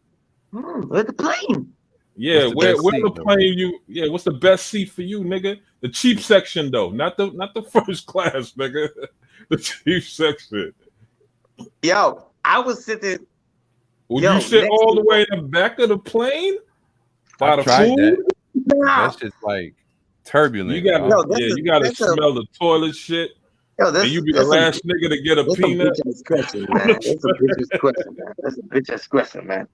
Where's the plane? Yeah, What's the where best the seat, though? plane you? Yeah, what's the best seat for you, nigga? The cheap section though, not the first class, nigga. The cheap section. Yo, I was sitting. Would Yo, you sit next all to- the way in the back of the plane? By I the tried food? that. Nah. That's just like turbulent. You gotta, No, that's you gotta that's a- smell the toilet shit, Yo, and you be the last nigga to get a That's a peanut. bitch ass question, man. That's a bitch ass question, man. That's a bitch ass question, man.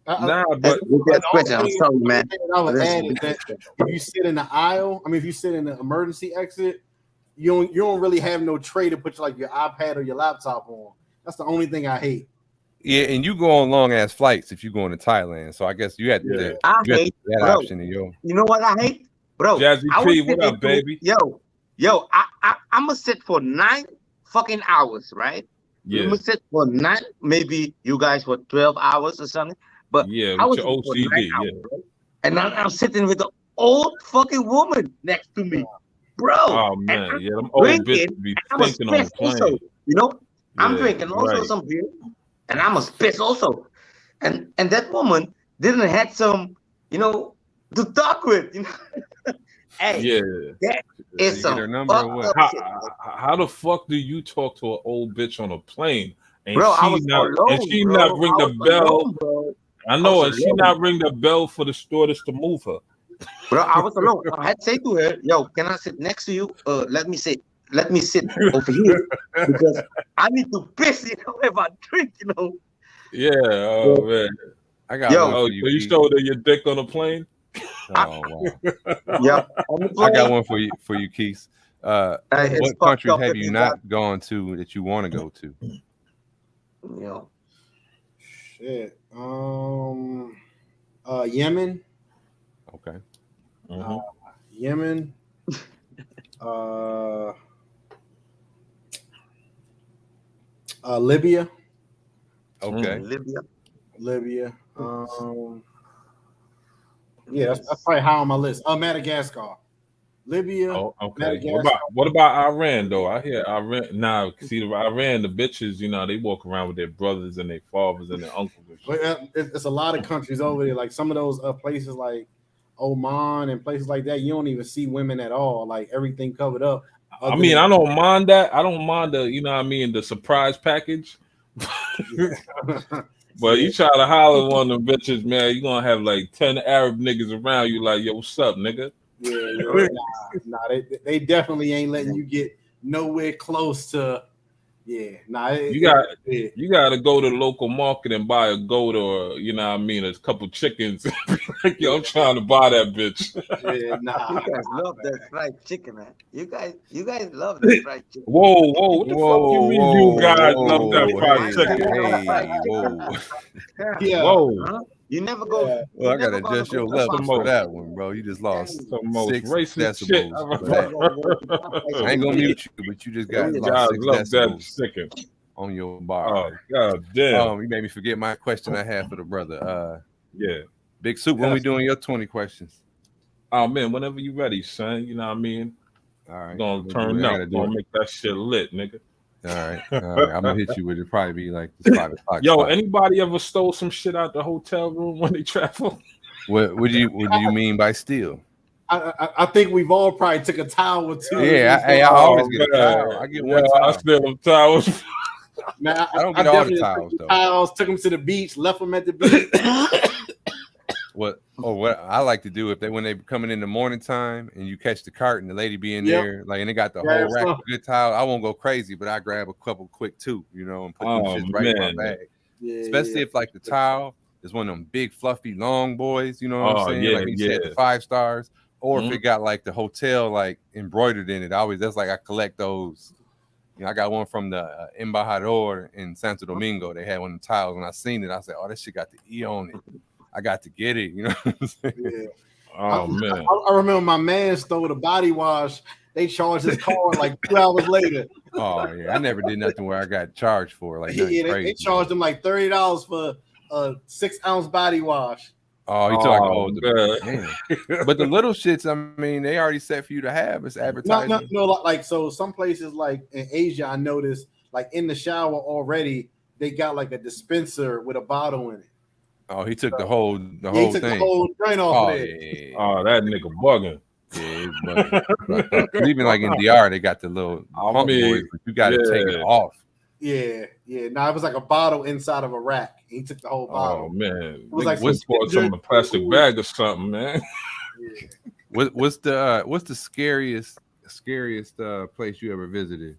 Nah, That's but a bitch ass question. I'm only sorry, man. thing that I would That's add a is bitch that ass question. if you sit in the aisle, if you sit in the emergency exit, you don't really have no tray to put like your iPad or your laptop on. That's the only thing I hate. Yeah, and you go on long ass flights if you going to Thailand. So I guess you had Yeah. I you had hate, that bro. option in your. You know what I hate, bro? Jazzy I P, was what up, sitting baby? Yo, I'm gonna sit for 9 fucking hours, right? I'm Yeah, gonna sit for 9, maybe you guys for 12 hours or something. But yeah, I with was your sitting for 9 OCD, hours, yeah. bro. And I'm sitting with an old fucking woman next to me, bro. Oh and man, I'm yeah, them old drinking, bitches be I'm a stinking on the spitz also. plane. You know, I'm Yeah, drinking also right. some beer, and I'm a spitz also. And that woman didn't had some, to talk with. Hey, Yeah. that Did is you get some her number or fucked what? up How, shit, how the fuck do you talk to an old bitch on a plane and bro. I she was not alone, and she bro. not ring I the was bell? alone, bro. I know, was and she alone. not ring the bell for the stewardess to move her. Bro, I was alone. I had to say to her, "Yo, can I sit next to you? Let me sit over here because I need to piss. If I drink, Yeah, oh man. I got Yo. one Oh, for so you. you Keith. showed her your dick on a plane? Oh wow. Yeah, on the I plane. got one for you, Keith. It's What fucked countries up have if you you not gone to that you want to go to? got, Shit. Yemen. Okay. Yemen. Libya. Okay. Libya. Yeah, that's probably high on my list. Madagascar. Libya. Oh, okay. Madagascar. What about Iran though? I hear Iran now. See, Iran, the bitches, you know, they walk around with their brothers and their fathers and their uncles. And shit. But it's a lot of countries over there. Like some of those places, like Oman and places like that, you don't even see women at all. Like everything covered up. I mean, I don't mind that. I don't mind the, you know what I mean, the surprise package. But you try to holler one of them bitches, man, you're gonna have like 10 Arab niggas around you like, yo, what's up, nigga? Yeah, nah, they definitely ain't letting you get nowhere close to. Yeah, nah. You got to go to the local market and buy a goat or, you know what I mean, a couple chickens. Like, yo, I'm trying to buy that bitch. Yeah, nah. You guys love that fried chicken, man. You guys love that fried chicken. Whoa, what the fuck you mean you guys love that fried chicken? Hey, Yeah. Whoa. Huh? You never go. Yeah. Well, I gotta adjust your levels for that one, bro. You just lost The most 6 racist shit. decibels for that. I ain't gonna mute you, but you just got You lost guys 6 love that decibels chicken. on your bar. Oh, god damn. You made me forget my question I had for the brother. Yeah. Big Soup, when we doing your 20 questions? Oh man, whenever you ready, son. You know what I mean? All right. Gonna turn up. Gonna make that shit lit, nigga. All right. I'm gonna hit you with it. Probably be like this 5 o'clock. Yo, spot. anybody ever stole some shit out the hotel room when they travel? What do you mean by steal? I think we've all probably took a towel or two. Yeah, I always get a towel. I get one towel. I steal them towels. Man, I don't get all the towels though. Towels, took them to the beach, left them at the beach. What I like to do when they coming in the morning time and you catch the cart and the lady be in there, like, and they got the whole rack of good towel, I won't go crazy, but I grab a couple quick too, you know, and put them shits right in my bag. Especially if like the towel is one of them big fluffy long boys, you know what I'm saying? Yeah, like you said, the 5 stars, or if it got like the hotel like embroidered in it. That's like I collect those. You know, I got one from the Embajador in Santo Domingo. They had one of the towels. When I seen it, I said, "Oh, that shit got the E on it. I got to get it." You know what I'm saying? Yeah. Oh man, I remember my man stole the body wash. They charged his car like 2 hours later. Oh yeah, I never did nothing where I got charged for like nothing crazy. They charged him like $30 for a 6-ounce body wash. Oh, you talking but the little shits, I mean, they already set for you to have. It's advertising. No, like so some places like in Asia, I noticed like in the shower already, they got like a dispenser with a bottle in it. Oh, he took the whole He thing. took the whole drain off of there. Yeah. Oh, that nigga bugging. Yeah, he's bugging. Even like in DR, they got the little pump boys, but you got to take it off. Yeah. No, it was like a bottle inside of a rack. He took the whole bottle. Oh man, it was like some in a plastic bag or something, man. Yeah. What's the scariest place you ever visited?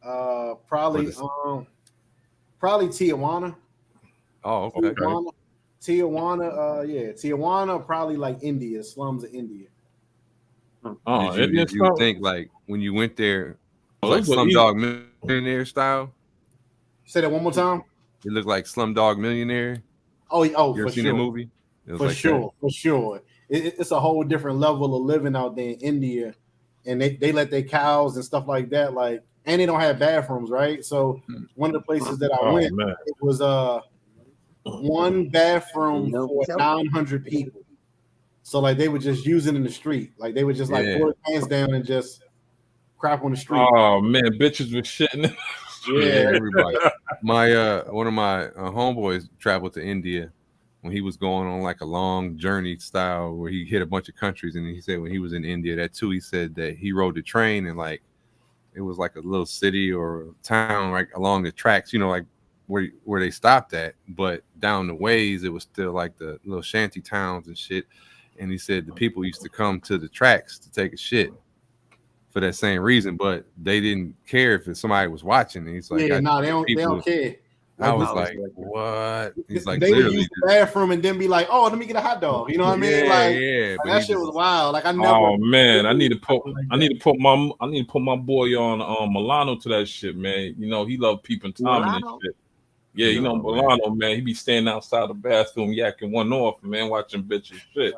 Probably Tijuana. Oh, okay. Tijuana, probably like India, slums of India. Oh, did you think like when you went there, like Slumdog Millionaire style? Say that one more time. It looked like Slumdog Millionaire. Oh, you ever for seen sure. that movie? For sure. It's a whole different level of living out there in India, and they let their cows and stuff like that, like, and they don't have bathrooms, right? So one of the places that I went, it was one bathroom for 900 people. So like they were just using in the street, like they would just like pull their pants down and just crap on the street. Oh man, bitches were shitting. Yeah, everybody. My one of my homeboys traveled to India when he was going on like a long journey style where he hit a bunch of countries, and he said when he was in India, that too, he said that he rode the train and like it was like a little city or a town like along the tracks, you know, like where they stopped at, but down the ways it was still like the little shanty towns and shit. And he said the people used to come to the tracks to take a shit for that same reason, but they didn't care if somebody was watching. And he's like, they don't care. I was like, what? He's like, they would use the bathroom and then be like, oh, let me get a hot dog. You know what I mean? Like that shit was wild. Like I never. Oh man, I need to put my boy on Milano to that shit, man. You know he loved peeping Tom and shit. Yeah, you know, Bolano, man, he be standing outside the bathroom yakking one off, man, watching bitches shit.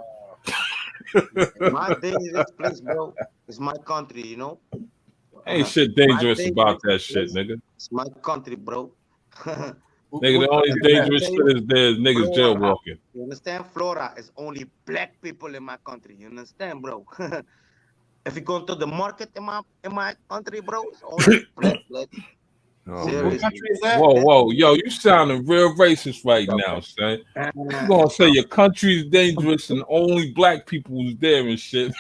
My dangerous place, bro, is my country, you know. Ain't shit dangerous about that shit, nigga. It's my country, bro. Nigga, the only dangerous shit is there's niggas jailwalking. You understand? Florida is only black people in my country. You understand, bro? If you go to the market in my country, bro, it's only black. What country is that? Whoa, yo, you sounding real racist right now, son. You gonna say your country's dangerous and only black people is there and shit.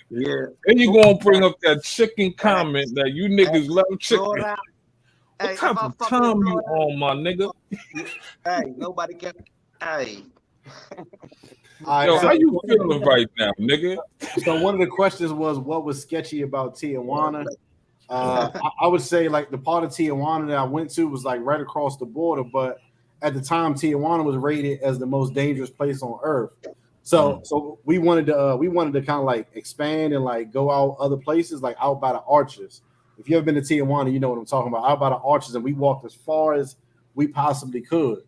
Yeah. Then you gonna bring up that chicken comment that you niggas love chicken. Florida. What type of time you on, my nigga? Hey, nobody can. Hey. Yo, how you feeling right now, nigga? So one of the questions was, what was sketchy about Tijuana? I would say like the part of Tijuana that I went to was like right across the border, but at the time Tijuana was rated as the most dangerous place on earth. So we wanted to kind of like expand and like go out other places, like out by the arches. If you ever been to Tijuana, you know what I'm talking about. Out by the arches, and we walked as far as we possibly could.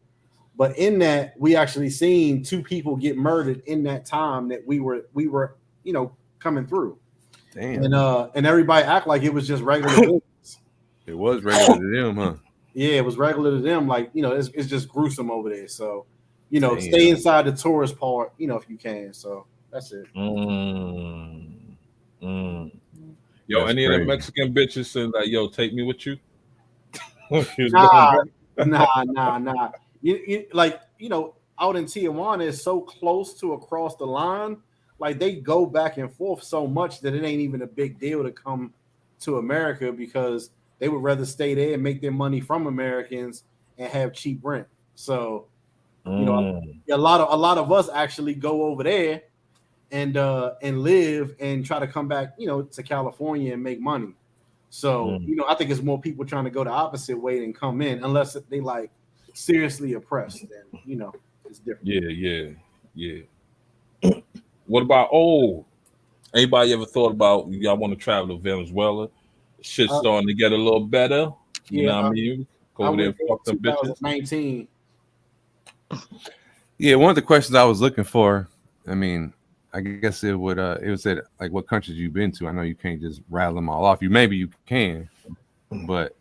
But in that, we actually seen 2 people get murdered in that time that we were coming through. Damn. And everybody act like it was just regular business. It was regular to them, huh? Yeah, it was regular to them. Like, it's just gruesome over there. So, stay inside the tourist part, if you can. So that's it. Yo, That's any crazy. of the Mexican bitches said like, yo, take me with you? Nah. You out in Tijuana is so close to across the line. Like they go back and forth so much that it ain't even a big deal to come to America because they would rather stay there and make their money from Americans and have cheap rent. So, a lot of us actually go over there and live and try to come back, to California and make money. So, I think it's more people trying to go the opposite way than come in, unless they like seriously oppressed. Then, it's different. Yeah. What about anybody ever thought about y'all want to travel to Venezuela? Shit's starting to get a little better. You know what I mean? Go over there and fuck them bitches. 2019. Yeah, one of the questions I was looking for, I mean, I guess it was at like what countries you've been to. I know you can't just rattle them all off. Maybe you can, but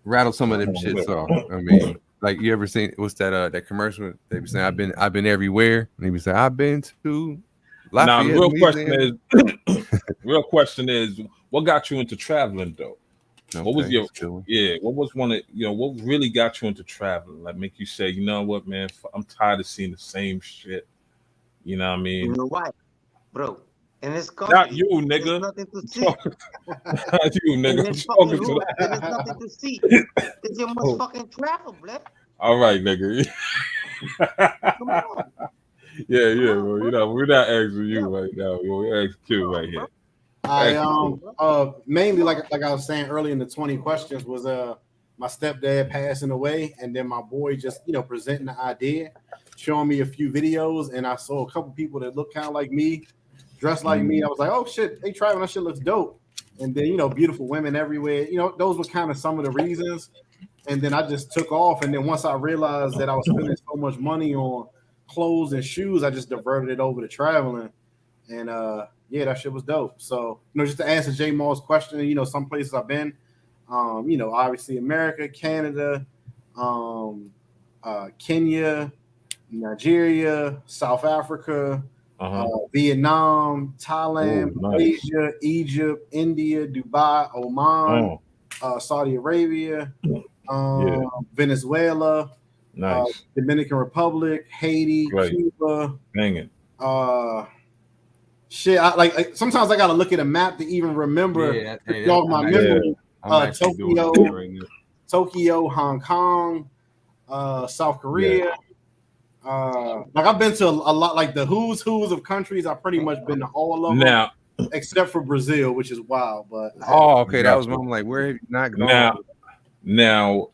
rattle some of them shits off. I mean, like you ever seen what's that commercial? They be saying I've been everywhere, and they be saying I've been to Lafayette. Now the real question is what got you into traveling though? Okay, what was what was one of what really got you into traveling? Like make you say, you know what, man, I'm tired of seeing the same shit. You know what I mean? You know why, bro? In this country, not you, nigga. There's nothing to see. Not you, nigga. There's nothing to see. Because you must fucking travel, blood. All right, nigga. Come on. Yeah, bro. We're not asking you right now. We're asking you right here. Mainly like I was saying earlier in the 20 questions was my stepdad passing away, and then my boy just presenting the idea, showing me a few videos, and I saw a couple people that look kind of like me, dressed like me. I was like, oh shit, they traveling, that shit looks dope. And then beautiful women everywhere. Those were kind of some of the reasons. And then I just took off. And then once I realized that I was spending so much money on clothes and shoes, I just diverted it over to traveling. And that shit was dope. So, just to answer J Mall's question, some places I've been, obviously America, Canada, Kenya, Nigeria, South Africa, Vietnam, Thailand, Malaysia, Egypt, India, Dubai, Oman, Saudi Arabia, Venezuela, Dominican Republic, Haiti, Cuba. Dang it. Shit, sometimes I gotta look at a map to even remember jog my memory. Tokyo, Hong Kong, South Korea. I've been to a lot, like the who's of countries. I've pretty much been to all of them now, except for Brazil, which is wild. But that was one. I'm like, where have you not gone? Now,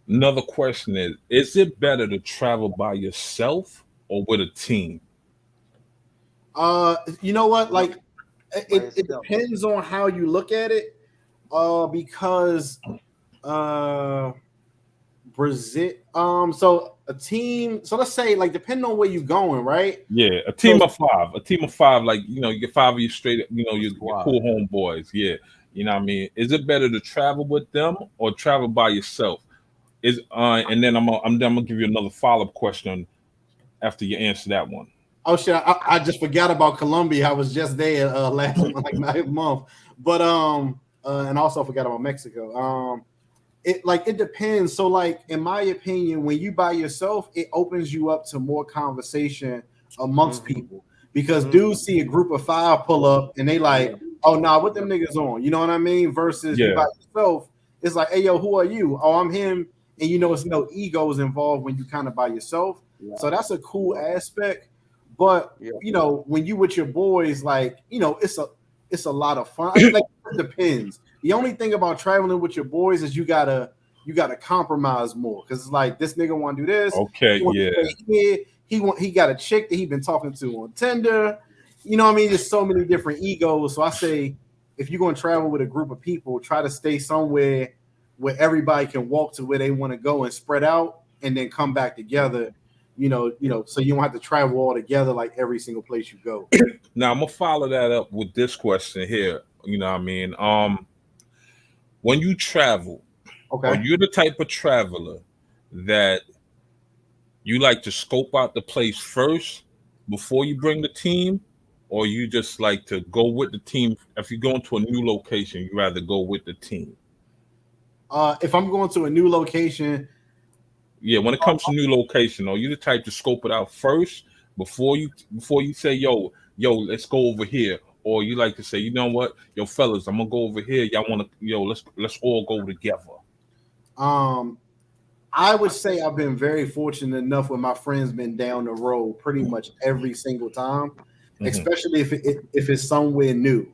another question is it better to travel by yourself or with a team? You know what? Like, it depends on how you look at it. Because Brazil. So a team. So let's say, like, depending on where you're going, right? Yeah, a team So- of five. A team of five, like, you get five of you straight, your Squad. cool homeboys. Yeah. You know what I mean? Is it better to travel with them or travel by yourself? And then I'm gonna give you another follow-up question after you answer that one. Oh shit! I just forgot about Colombia. I was just there last month, but and also forgot about Mexico. It depends. So, like, in my opinion, when you by yourself, it opens you up to more conversation amongst people, because dudes see a group of 5 pull up and they like, oh nah, what them niggas on? You know what I mean? Versus you by yourself, it's like, hey yo, who are you? Oh, I'm him, and it's no egos involved when you kind of by yourself. So that's a cool aspect. But when you with your boys, like, it's a lot of fun. Like, it depends. The only thing about traveling with your boys is you gotta compromise more, because it's like, this nigga want to do this. Okay, He got a chick that he been talking to on Tinder. You know what I mean? There's so many different egos. So I say, if you're going to travel with a group of people, try to stay somewhere where everybody can walk to where they want to go and spread out, and then come back together. So you don't have to travel all together like every single place you go. Now I'm gonna follow that up with this question here. You know what I mean? When you travel, are you the type of traveler that you like to scope out the place first before you bring the team, or you just like to go with the team? If you're going to a new location, you rather go with the team? If I'm going to a new location, when it comes to new location, are you the type to scope it out first before you say, yo, let's go over here? Or you like to say, you know what, yo, fellas, I'm gonna go over here. Y'all wanna, let's all go together. I would say I've been very fortunate enough when my friends been down the road pretty much every single time, especially if it's somewhere new.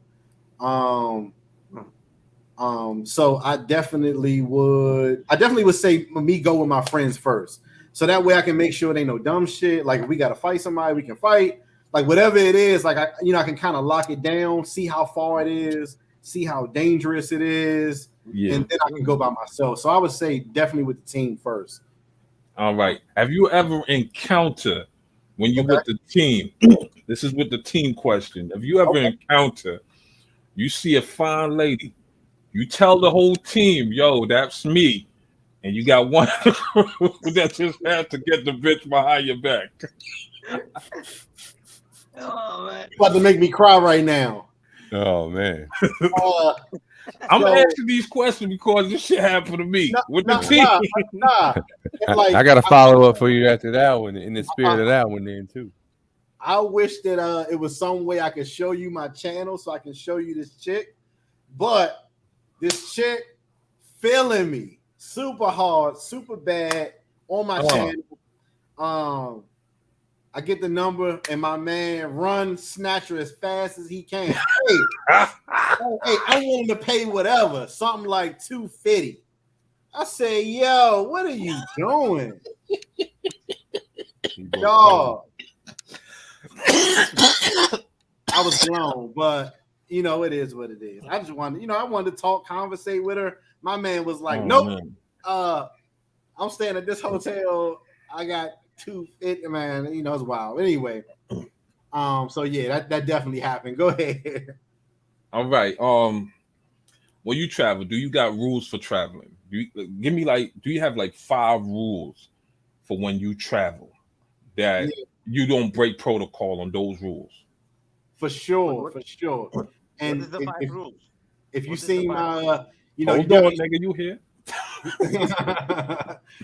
So I definitely would say me go with my friends first. So that way I can make sure they ain't no dumb shit. Like, if we gotta fight somebody, we can fight. Like, whatever it is, like, I can kind of lock it down, see how far it is, see how dangerous it is, and then I can go by myself. So I would say definitely with the team first. All right. Have you ever encountered, when you're with the team, this is with the team question, have you ever encountered, you see a fine lady, you tell the whole team, yo, that's me, and you got one that just had to get the bitch behind your back? Oh man, About to make me cry right now. Oh man. I'm asking these questions because this shit happened to me with the team. I got a follow up for you after that one, in the spirit of that one then too. I wish that it was some way I could show you my channel so I can show you this chick, but this chick feeling me super hard, super bad on my channel. I get the number, and my man run snatcher as fast as he can. Hey, I want him to pay whatever, something like $250. I say, yo, what are you doing, dog? I was blown, but it is what it is. I just wanted, I wanted to conversate with her. My man was like, nope. Man. I'm staying at this hotel. I got $250, man. It's wild. Anyway, so yeah, that definitely happened. Go ahead. All right. When you travel, do you got rules for traveling? Do you have like 5 rules for when you travel that you don't break protocol on those rules? For sure. And what is the 5 rules? If you see my, hold on, nigga, you here?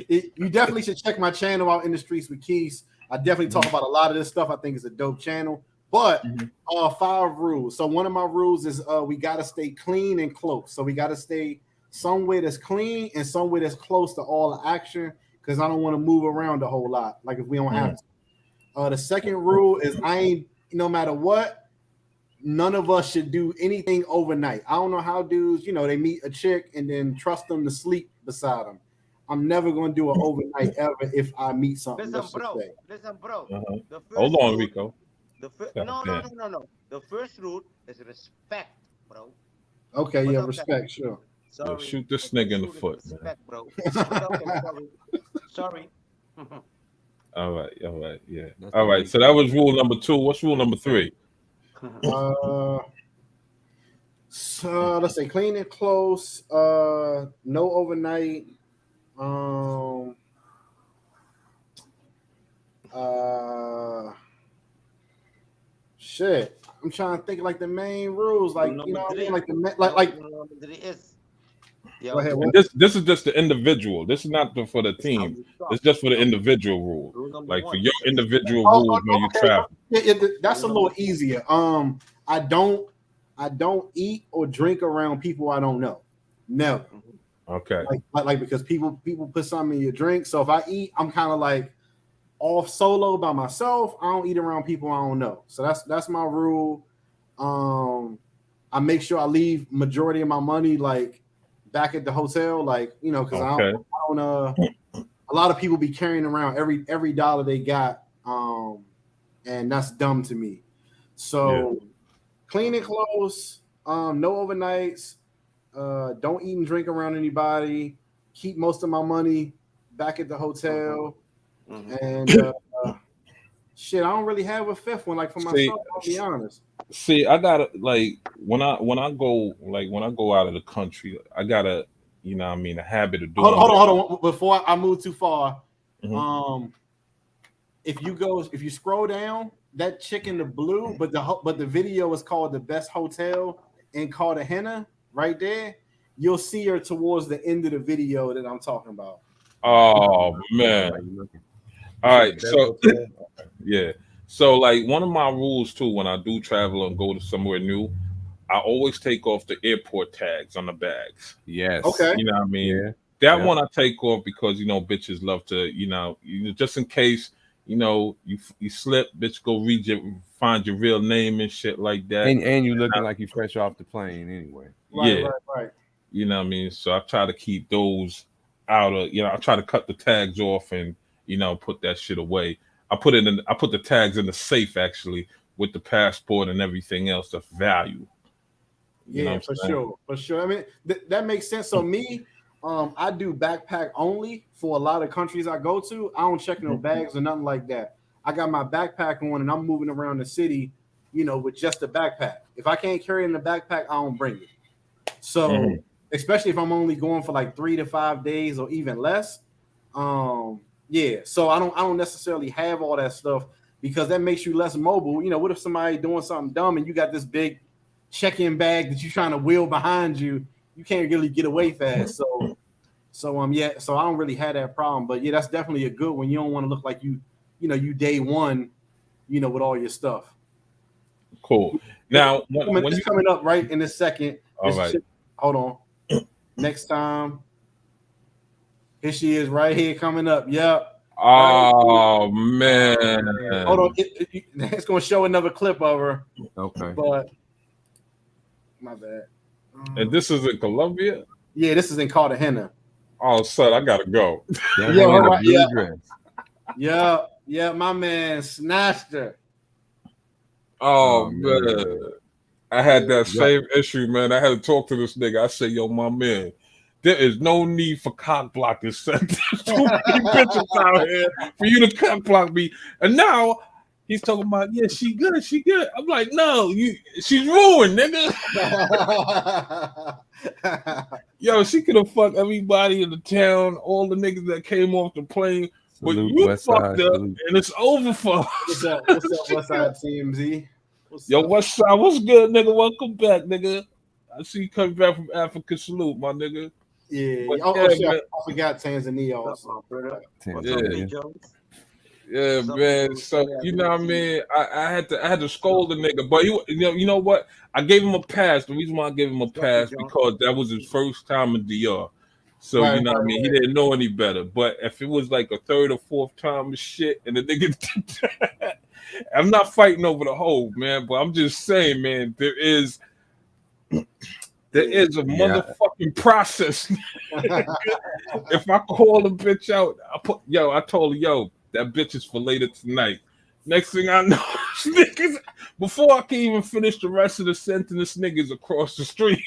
You definitely should check my channel out, In the Streets with Quis. I definitely talk about a lot of this stuff. I think it's a dope channel. But 5 rules. So one of my rules is we gotta stay clean and close. So we gotta stay somewhere that's clean and somewhere that's close to all the action, because I don't want to move around a whole lot. Like, if we don't have to. The second rule is no matter what, none of us should do anything overnight. I don't know how dudes, they meet a chick and then trust them to sleep beside them. I'm never going to do an overnight ever if I meet something. Listen, bro. Hold on, Rico. No. The first rule is respect, bro. Okay, respect, sure. Sorry. shoot this nigga in the foot, man. Respect, bro. Sorry. Sorry. All right, yeah. That's All the right, big so that was rule number 2. What's rule number 3? So let's say clean and close. No overnight. Shit. I'm trying to think like the main rules, like you know what I mean, like Yeah. Go ahead. And this is just the individual. This is not for the team. It's just for the individual rule. Like for your individual rules when you travel. That's a little easier. I don't eat or drink around people I don't know. Never. Okay. Like because people put something in your drink. So if I eat, I'm kind of like off solo by myself. I don't eat around people I don't know. So that's my rule. I make sure I leave majority of my money like back at the hotel, like you know, because I don't a lot of people be carrying around every dollar they got, and that's dumb to me. So clean and close, no overnights, don't eat and drink around anybody, keep most of my money back at the hotel, and shit, I don't really have a fifth one like for myself. I'll be honest. See, I gotta like when I go out of the country, I gotta, you know what I mean, a habit of doing. Hold on. Before I move too far, if you scroll down, that chick in the blue, but the video is called The Best Hotel in Cartagena, right there. You'll see her towards the end of the video that I'm talking about. Oh man. All right, so yeah. So like one of my rules too, when I do travel and go to somewhere new, I always take off the airport tags on the bags. Yes. Okay. You know what I mean? Yeah. That one I take off because you know bitches love to, just in case, you slip, bitch, go find your real name and shit like that. And you looking like you fresh off the plane anyway. Right. You know what I mean? So I try to keep those out of, I try to cut the tags off and, put that shit away. I put the tags in the safe actually with the passport and everything else of value. For sure. I mean, that makes sense. So me, I do backpack only for a lot of countries I go to. I don't check no bags or nothing like that. I got my backpack on and I'm moving around the city, with just a backpack. If I can't carry it in the backpack, I don't bring it. So especially if I'm only going for like 3 to 5 days or even less. So I don't necessarily have all that stuff because that makes you less mobile. What if somebody doing something dumb and you got this big check-in bag that you're trying to wheel behind you? You can't really get away fast. So I don't really have that problem. But yeah, that's definitely a good one. You don't want to look like you day one, with all your stuff. Cool. Now when it's coming up right in a second. All right. Hold on. Next time. Here she is right here coming up. Yep. Oh man. Hold on. It's gonna show another clip of her. Okay. But my bad. And this is in Colombia? Yeah, this is in Cartagena. Oh, son, I gotta go. Yeah, my man snatched her. Oh man. I had that same issue, man. I had to talk to this nigga. I said, yo, my man, there is no need for cock blockers, son. There's too many bitches out here for you to cock block me. And now he's talking about, yeah, she good. I'm like, no, she's ruined, nigga. Yo, she could have fucked everybody in the town, all the niggas that came off the plane. But you fucked up, and it's over for us. What's up, Westside TMZ? Yo, Westside, what's good, nigga? Welcome back, nigga. I see you coming back from Africa. Salute, my nigga. Yeah. I forgot Tanzania also. Yeah, man. So you know what I mean. I had to scold the nigga, but you know what? I gave him a pass. The reason why I gave him a pass because that was his first time in DR. So what I mean, he didn't know any better. But if it was like a third or fourth time and shit, and the nigga did that, I'm not fighting over the hole, man. But I'm just saying, man, there is a motherfucking process. If I call a bitch out, I told her, that bitch is for later tonight. Next thing I know, niggas, before I can even finish the rest of the sentence, niggas across the street.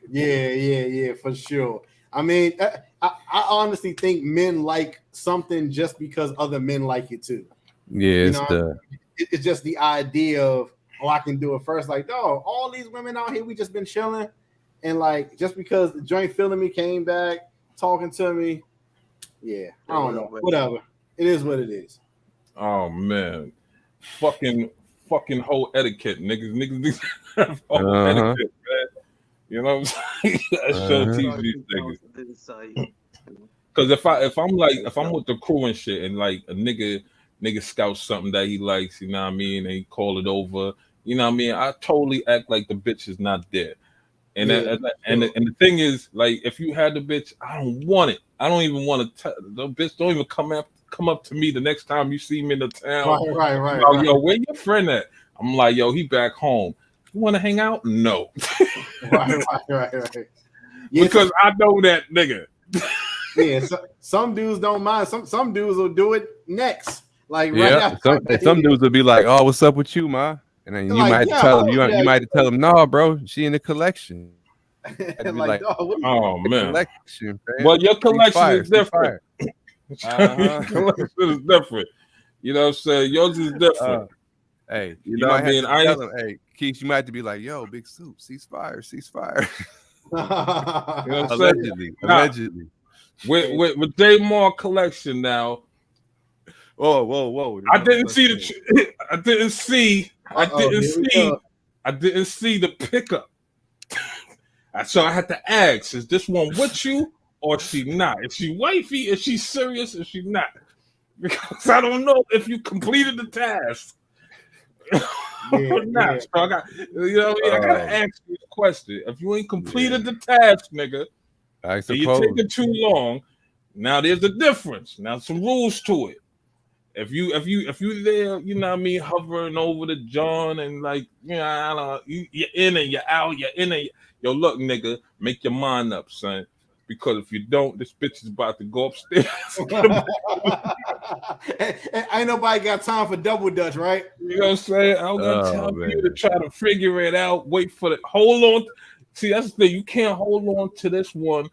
Yeah, for sure. I mean, I honestly think men like something just because other men like it too. Yeah, You it's know, it's just the idea of, oh, I can do it first. Like, dog, all these women out here, we just been chilling, and like, just because the joint feeling me came back, talking to me, yeah, I don't know, whatever. It is what it is. Oh man, fucking whole etiquette, niggas have whole etiquette, man. You know what I'm saying? I should teach these niggas. Because if I'm with the crew and shit, and like a nigga scouts something that he likes, you know what I mean, and he call it over, you know what I mean, I totally act like the bitch is not there. And the thing is, like, if you had the bitch, I don't want it. I don't even want to. The bitch don't even come up to me the next time you see me in the town. Right. Yo, where your friend at? I'm like, yo, he back home. You want to hang out? No. right. Yeah, because I know that nigga. Yeah, some dudes don't mind. Some dudes will do it next. Like right after. Some dudes will be like, "Oh, what's up with you, ma?" And then you like, might tell them, you might tell them, "No, bro, she in the collection." I'd be like, oh man, collection, fam. Well, your collection is different. Collection is different. You know what I'm saying? Yours is different. Hey, you know what I mean? Tell them, hey, Quis, you might have to be like, "Yo, Big Soup, ceasefire." You know what I'm allegedly. With J Moore collection now. Whoa! I didn't see the pickup. So I had to ask: is this one with you or is she not? Is she wifey? Is she serious? Is she not? Because I don't know if you completed the task or not. So I got, I gotta ask you a question. If you ain't completed the task, nigga, I suppose you're taking too long. Now there's a difference. Now some rules to it. If you there, you know what I mean, hovering over the John and like, I don't know, you're in and you're out, you're in and yo, look, nigga, make your mind up, son. Because if you don't, this bitch is about to go upstairs. Ain't nobody got time for double dutch, right? You know what I'm saying? I'm gonna tell you to try to figure it out. Wait for it. Hold on. See, that's the thing. You can't hold on to this one.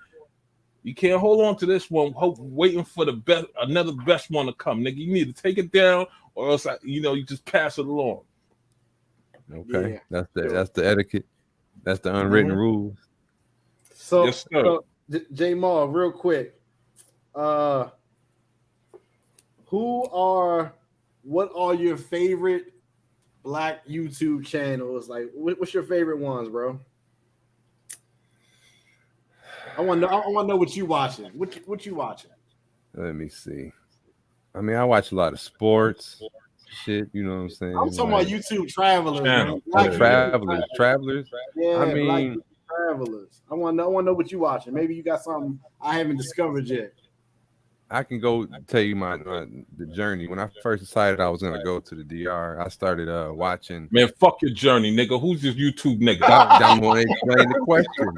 You can't hold on to this one, waiting for another best one to come, nigga. You need to take it down, or else you just pass it along. Okay, yeah, that's the etiquette. That's the unwritten rules. So, yes, J Maul, real quick, what are your favorite Black YouTube channels? Like, what's your favorite ones, bro? I want to know what you watching. What you watching? Let me see. I mean, I watch a lot of sports shit. You know what I'm saying? I'm talking about YouTube travelers. Travelers. Yeah, I mean, travelers. I want to know what you watching. Maybe you got something I haven't discovered yet. I can go tell you the journey. When I first decided I was gonna go to the DR, I started watching. Man, fuck your journey, nigga. Who's this YouTube nigga? I'm gonna explain the question.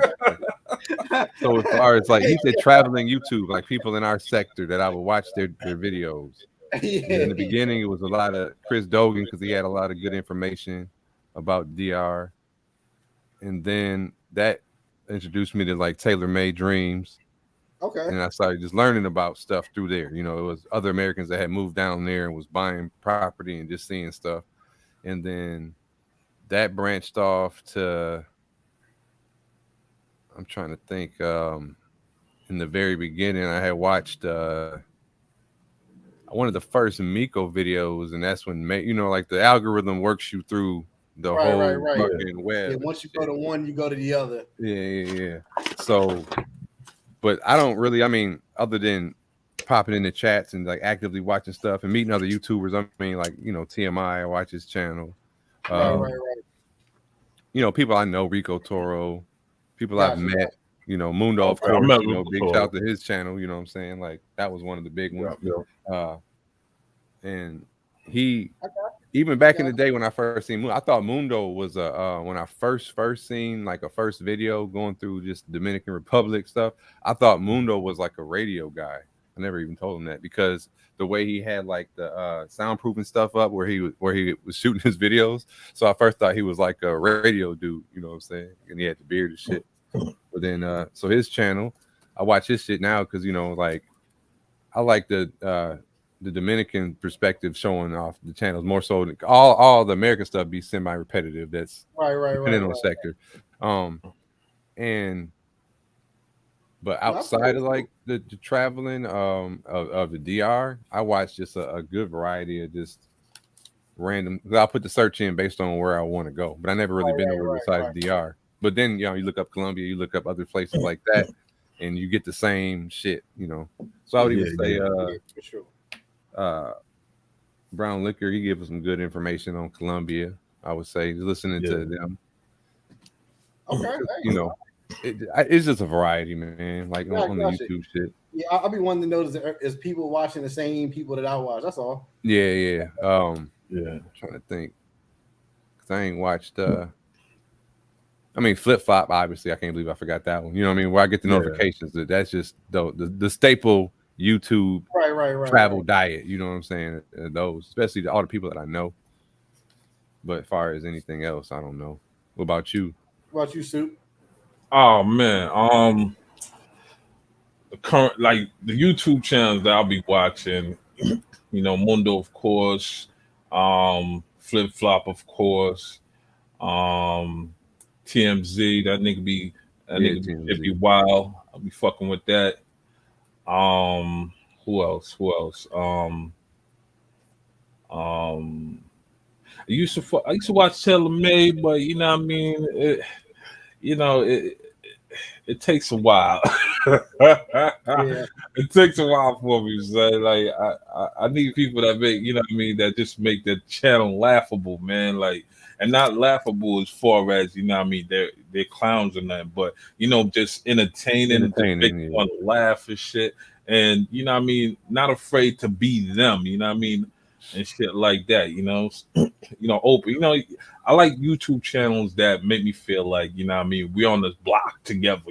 So as far as like he said, traveling YouTube, like people in our sector that I would watch their videos. In the beginning, it was a lot of Chris Dogan because he had a lot of good information about DR, and then that introduced me to like Tailor Made Dreams. Okay. And I started just learning about stuff through there. You know, it was other Americans that had moved down there and was buying property and just seeing stuff. And then that branched off to, I'm trying to think, in the very beginning, I had watched one of the first Miko videos, and that's when, like the algorithm works you through the whole fucking web. Yeah, once you go to one, you go to the other. Yeah. So, but I don't really, I mean, other than popping in the chats and like actively watching stuff and meeting other YouTubers, I mean, like, TMI, I watch his channel. Right. People I know, Rico Toro, people I've met, Mundo, of course, big shout out to his channel, you know what I'm saying? Like, that was one of the big ones. Yeah. And he, even back in the day when I first seen Mundo, I thought Mundo was when I first seen like a first video going through just Dominican Republic stuff, I thought Mundo was like a radio guy. I never even told him that because the way he had like the soundproofing stuff up where he was shooting his videos. So I first thought he was like a radio dude, you know what I'm saying? And he had the beard and shit. But then, so his channel, I watch his shit now because like I like the Dominican perspective showing off the channels more so than all the American stuff be semi-repetitive. That's right. depending on the sector. And but outside of like the traveling of the DR, I watch just a good variety of just random. I'll put the search in based on where I want to go, but I never really been nowhere besides DR. But then you look up Colombia, you look up other places like that, and you get the same shit. So I would even say for sure. Brown Liquor, he gives us some good information on Colombia. I would say listening to them. Okay, it's just a variety, man. Like on the YouTube shit. Yeah, I'll be wanting to know is people watching the same people that I watch. That's all. Yeah. I'm trying to think because I ain't watched. Flip Flop. Obviously, I can't believe I forgot that one. You know what I mean? Where I get the notifications that's just the staple YouTube travel diet. You know what I'm saying? Those, especially all the people that I know. But as far as anything else, I don't know. What about you? What about you, Soup? Oh man, the current like the YouTube channels that I'll be watching, Mundo of course, Flip Flop of course, TMZ. That nigga be wild. I'll be fucking with that. Who else? I used to watch Taylor Made, but you know what I mean. It takes a while. It takes a while for me. So like I need people that make that just make the channel laughable, man. Like and not laughable as far as they're clowns and that, but just entertaining to make one laugh and shit. And not afraid to be them. And shit like that. Open. I like YouTube channels that make me feel like, we're on this block together,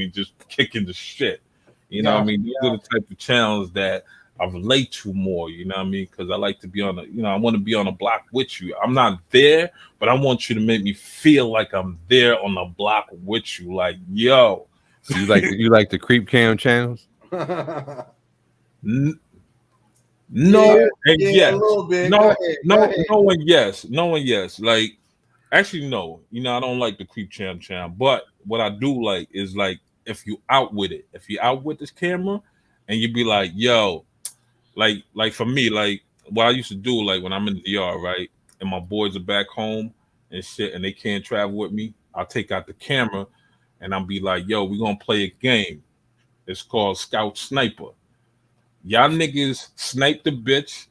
just kicking the shit. These are the type of channels that I relate to more, because I like to be on I want to be on a block with you. I'm not there, but I want you to make me feel like I'm there on the block with you. Like, yo. So you like the creep cam channels? No and yes. A little bit. No and yes. No and yes. Like actually no. I don't like the creep channel. But what I do like is like if you out with it, if you out with this camera and you be like, yo, like for me, like what I used to do, like when I'm in the DR, right? And my boys are back home and shit and they can't travel with me, I'll take out the camera and I'll be like, yo, we're gonna play a game. It's called Scout Sniper. Y'all niggas snipe the bitch.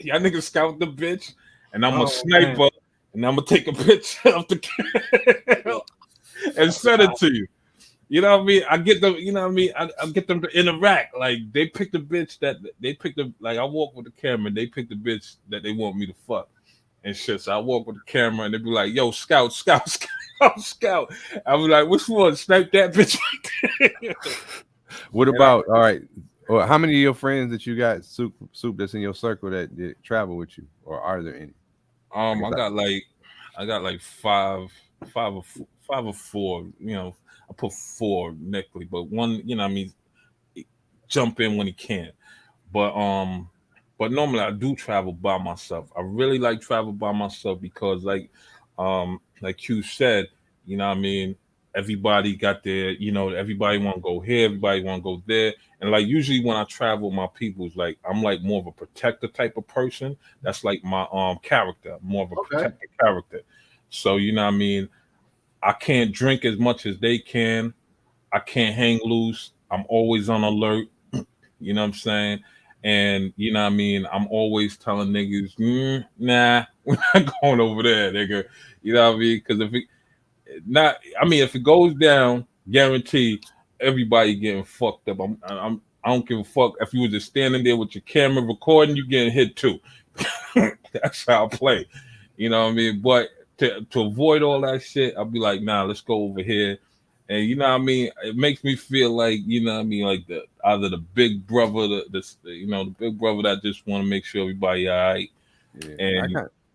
Y'all niggas scout the bitch, and I'm a sniper, man. And I'm gonna take a picture of the camera and send it to you. You know what I mean? I get them. You know what I mean? I get them to interact. Like they pick the bitch that they pick the. Like I walk with the camera, and they pick the bitch that they want me to fuck and shit. So I walk with the camera, and they be like, "Yo, scout." I be like, "Which one? Snipe that bitch right there." What about all right? Well, how many of your friends that you got soup that's in your circle that travel with you, or are there any? I got like five or four. I put four necessarily, but one, jump in when he can. But normally I do travel by myself. I really like travel by myself because like Q said, everybody got their, everybody want to go here, everybody want to go there. And like usually when I travel with my people's like I'm like more of a protector type of person. That's like my character, more of a protector character. So I can't drink as much as they can. I can't hang loose. I'm always on alert. You know what I'm saying? And I'm always telling niggas, nah, we're not going over there, nigga. You know what I mean? Because if it goes down, guarantee everybody getting fucked up. I don't give a fuck if you were just standing there with your camera recording, you getting hit too. That's how I play. You know what I mean? But to avoid all that shit, I'll be like, nah, let's go over here. And you know what I mean? It makes me feel like, like either the big brother, the big brother that just want to make sure everybody all right. Yeah,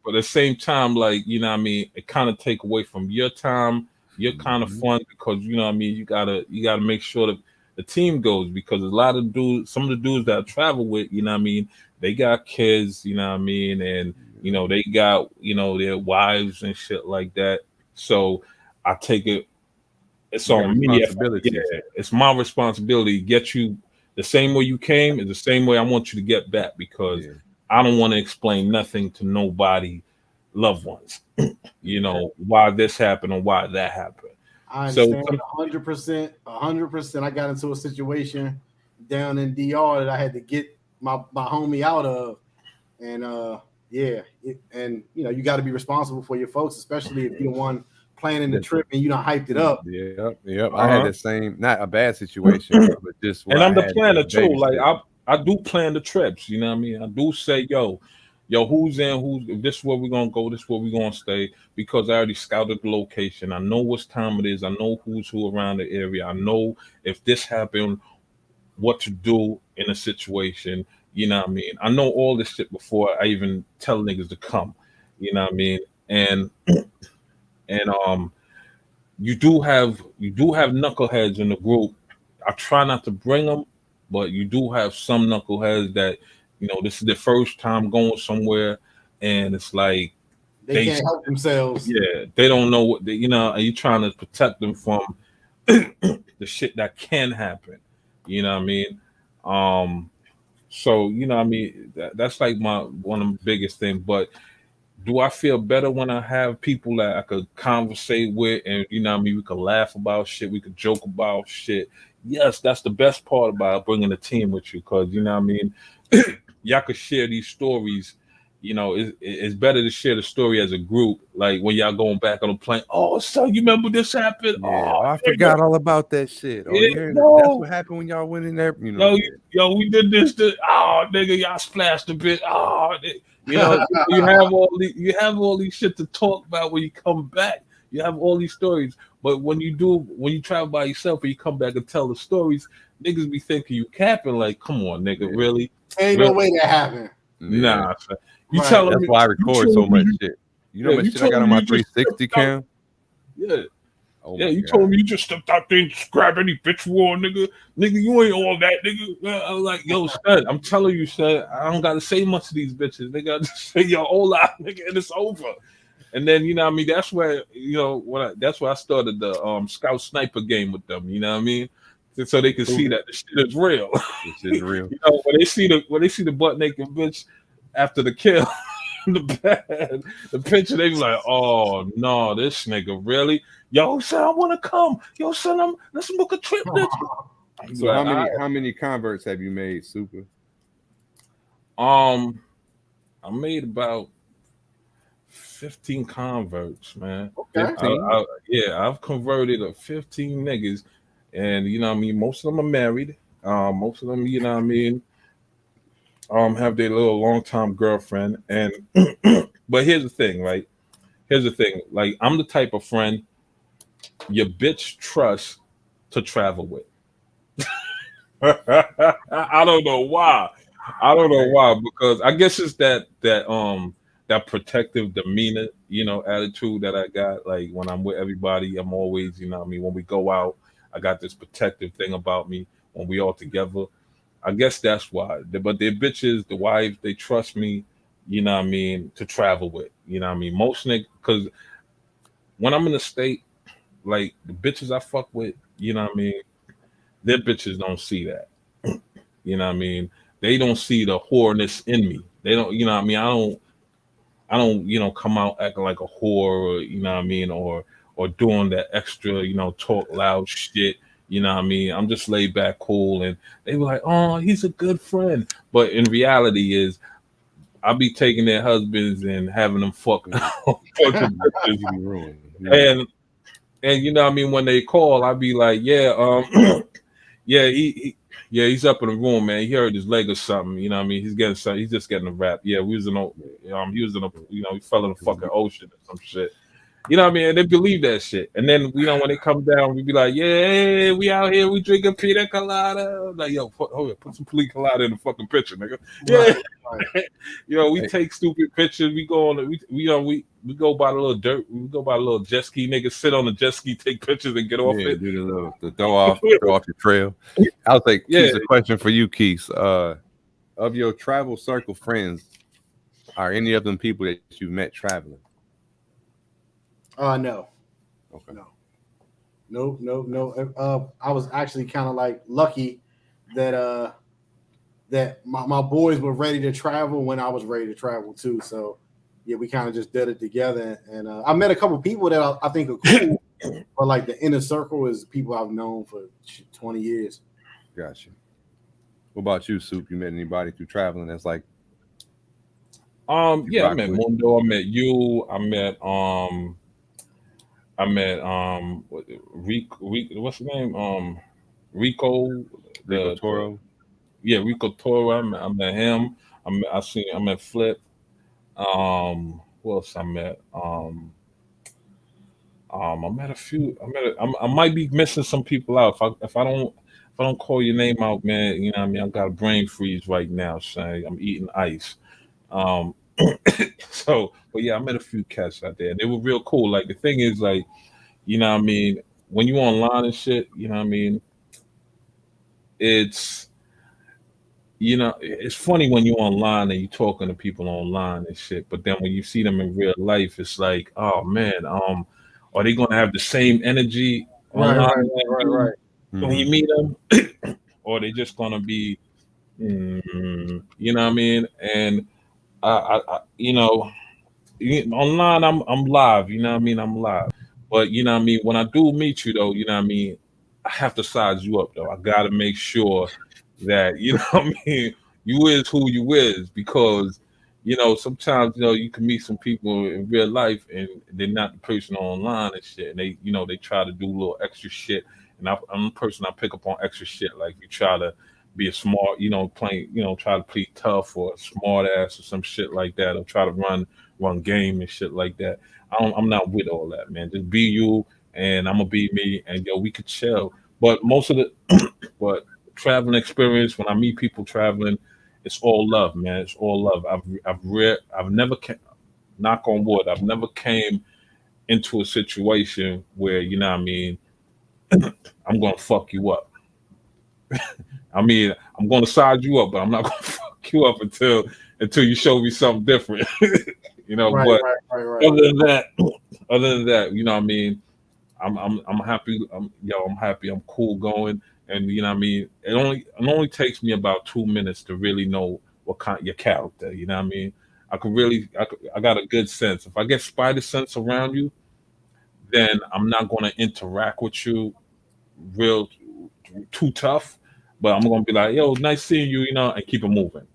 but at the same time, like, it kind of take away from your time you're kind of fun because you know what I mean. You gotta make sure that the team goes because a lot of dudes, some of the dudes that I travel with, you know what I mean, they got kids, you know what I mean, and you know they got their wives and shit like that. So I take it. It's You got on me. responsibilities. Yeah, it's my responsibility to get you the same way you came is the same way I want you to get back because I don't want to explain nothing to nobody, loved ones. You know why this happened and why that happened. I So understand 100%. 100%. I got into a situation down in DR that I had to get my homie out of, and and you got to be responsible for your folks, especially if you're the one planning the trip and you don't hyped it up. Yep. I had the same, not a bad situation, but just and I'm the planner too. Like babysit. I do plan the trips. You know what I mean? I do say, yo, who's in? Who's this? Is where we're gonna go? This is where we're gonna stay because I already scouted the location. I know what time it is. I know who's who around the area. I know if this happened, what to do in a situation. You know what I mean? I know all this shit before I even tell niggas to come. You know what I mean? And you do have knuckleheads in the group. I try not to bring them, but you do have some knuckleheads that this is their first time going somewhere, and it's like they can't help themselves. Yeah, they don't know what and you're trying to protect them from the shit that can happen. You know what I mean? So I mean that's like one of the biggest things, but. Do I feel better when I have people that I could conversate with and what I mean we could laugh about shit, we could joke about shit? Yes, that's the best part about bringing a team with you because what I mean y'all could share these stories. It's better to share the story as a group. Like when y'all going back on the plane, oh son, you remember this happened? Yeah, I forgot all about that shit. That's what happened when y'all went in there. Yo, we did this. Oh nigga, y'all splashed a bit. Oh you have all these shit to talk about when you come back. You have all these stories, but when you travel by yourself and you come back and tell the stories, niggas be thinking you capping. Like, come on, nigga, really? Ain't no way that happened. Nah, you tell them. That's why I record so much shit. You know how much shit I got on my 360 cam. Yeah. Oh yeah, you told me you just stepped out there and just grab any bitch war, nigga. Nigga, you ain't all that, nigga. I'm like, yo, son, I'm telling you, son, I don't gotta say much to these bitches. They gotta just say yo, hola, nigga, and it's over. And then what I mean, that's where that's where I started the scout sniper game with them. You know what I mean? So they can see that the shit is real. This is real. When they see the butt naked bitch after the kill. The picture, they be like, oh no, this nigga really, yo son, I want to come, yo son, let's book a trip. So like, how many converts have you made, Super? I made about 15 converts, man. Okay. I've converted 15 niggas, and what I mean, most of them are married. Most of them, what I mean, have their little long-time girlfriend, and but here's the thing, right? Like I'm the type of friend your bitch trusts to travel with. I don't know why because I guess it's that protective demeanor, attitude that I got. Like when I'm with everybody, I'm always, what I mean, when we go out, I got this protective thing about me when we all together. I guess that's why. But their bitches, the wives, they trust me, what I mean, to travel with. What I mean? Most niggas, because when I'm in the state, like the bitches I fuck with, what I mean, their bitches don't see that. What I mean? They don't see the whoreness in me. They don't, what I mean? I don't, come out acting like a whore, or, what I mean, or doing that extra, talk loud shit. What I mean? I'm just laid back, cool, and they were like, "Oh, he's a good friend." But in reality, is I be taking their husbands and having them fuck and what I mean, when they call, I be like, "Yeah, yeah, he's up in the room, man. He hurt his leg or something. What I mean? He's getting something. He's just getting a wrap. Yeah, he fell in the fucking ocean or some shit." What I mean? And they believe that shit. And then, when they come down, we be like, yeah, we out here, we drinking pina colada. I'm like, yo, put some pina colada in the fucking picture, nigga. Yeah. We take stupid pictures. We go on, we go by the little dirt. We go by the little jet ski. Niggas sit on the jet ski, take pictures, and get off Yeah, it. do the throw off your trail. I'll say, Yeah. Keith, a question for you, Keith. Of your travel circle friends, are any of them people that you met traveling? No. Okay. No. I was actually kind of like lucky that that my boys were ready to travel when I was ready to travel too. So yeah, we kind of just did it together. And I met a couple people that I think are cool, but like the inner circle is people I've known for 20 years. Gotcha. What about you, Soup? You met anybody through traveling that's like Yeah, I rock met with? Mundo. I met you. I met Rico. What's his name? Rico. Rico The Toro? yeah, Rico Toro. I met him. I met Flip. Who else I met? I met a few. I might be missing some people out. If I don't call your name out, man, you know what I mean. I got a brain freeze right now, saying I'm eating ice. Um, so, but yeah, I met a few cats out there, and they were real cool. Like the thing is, like, you know what I mean, when you online and shit, you know what I mean, it's it's funny when you're online and you're talking to people online and shit, but then when you see them in real life, it's like, oh man, are they gonna have the same energy Right. online when you Mhm. meet them, or are they just gonna be, you know what I mean? And online I'm live, you know what I mean? I'm live. But you know what I mean, when I do meet you though, you know what I mean, I have to size you up though. I gotta make sure that, you know what I mean, you is who you is, because sometimes you can meet some people in real life and they're not the person online and shit, and they try to do a little extra shit, and I'm the person I pick up on extra shit, like you try to be a smart, try to play tough or a smart ass or some shit like that, or try to run game and shit like that. I'm not with all that, man. Just be you, and I'm gonna be me, and we could chill. But most of the but traveling experience, when I meet people traveling, it's all love, man. It's all love. I've never knock on wood, I've never came into a situation where what I mean, I'm gonna fuck you up. I mean, I'm gonna size you up, but I'm not gonna fuck you up until you show me something different. Right. But Right. other than that, what I mean, I'm happy. I'm happy. I'm cool going, and what I mean, it only takes me about 2 minutes to really know what kind your character. You know what I mean? I got a good sense. If I get spider sense around you, then I'm not going to interact with you real too tough. But I'm going to be like, yo, nice seeing you, and keep it moving.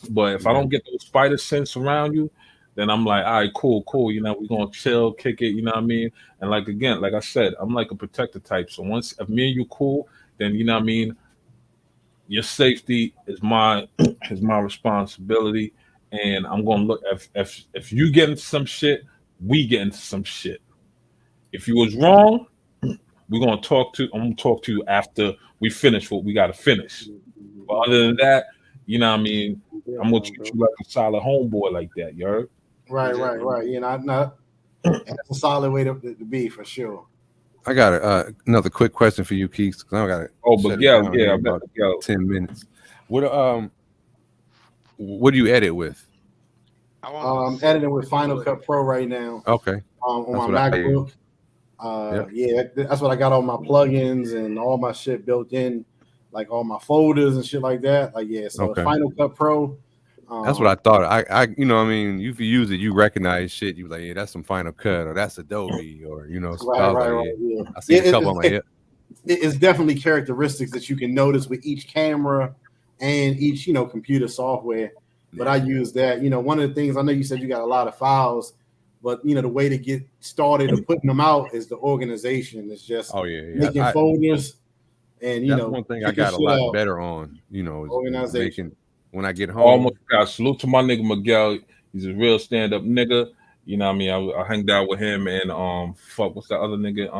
But if I don't get those spider sense around you, then I'm like, all right, cool. We're gonna chill, kick it, you know what I mean? And like again, like I said, I'm like a protector type. So once if me and you cool, then you know what I mean, your safety is my is my responsibility. And I'm gonna look if you get into some shit, we get into some shit. If you was wrong, I'm gonna talk to you after we finish what we gotta finish. But other than that, you know what I mean, I'm gonna treat you like a solid homeboy like that, you heard? Right. That's a solid way to be for sure. I got another quick question for you, Keith, because I got to Oh, shut but it down here I in bet about Miguel. 10 minutes. What do you edit with? Editing with Final Cut Pro right now. Okay. On That's my what I use. MacBook. Yeah, that's what I got all my plugins and all my shit built in, like all my folders and shit like that. Like so Okay. Final Cut Pro. That's what I thought. I what I mean, if you use it, you recognize shit. You like, yeah, that's some Final Cut, or that's Adobe, or So I was like, yeah. I see a couple. I'm like, it's definitely characteristics that you can notice with each camera and each computer software. But I use that. One of the things, I know you said you got a lot of files, but the way to get started or putting them out is the organization. It's just making folders, and that's one thing I got a lot better on. Is organization. making when I get home. Almost got salute to my nigga Miguel. He's a real stand up nigga. You know what I mean? I hanged out with him and what's the other nigga?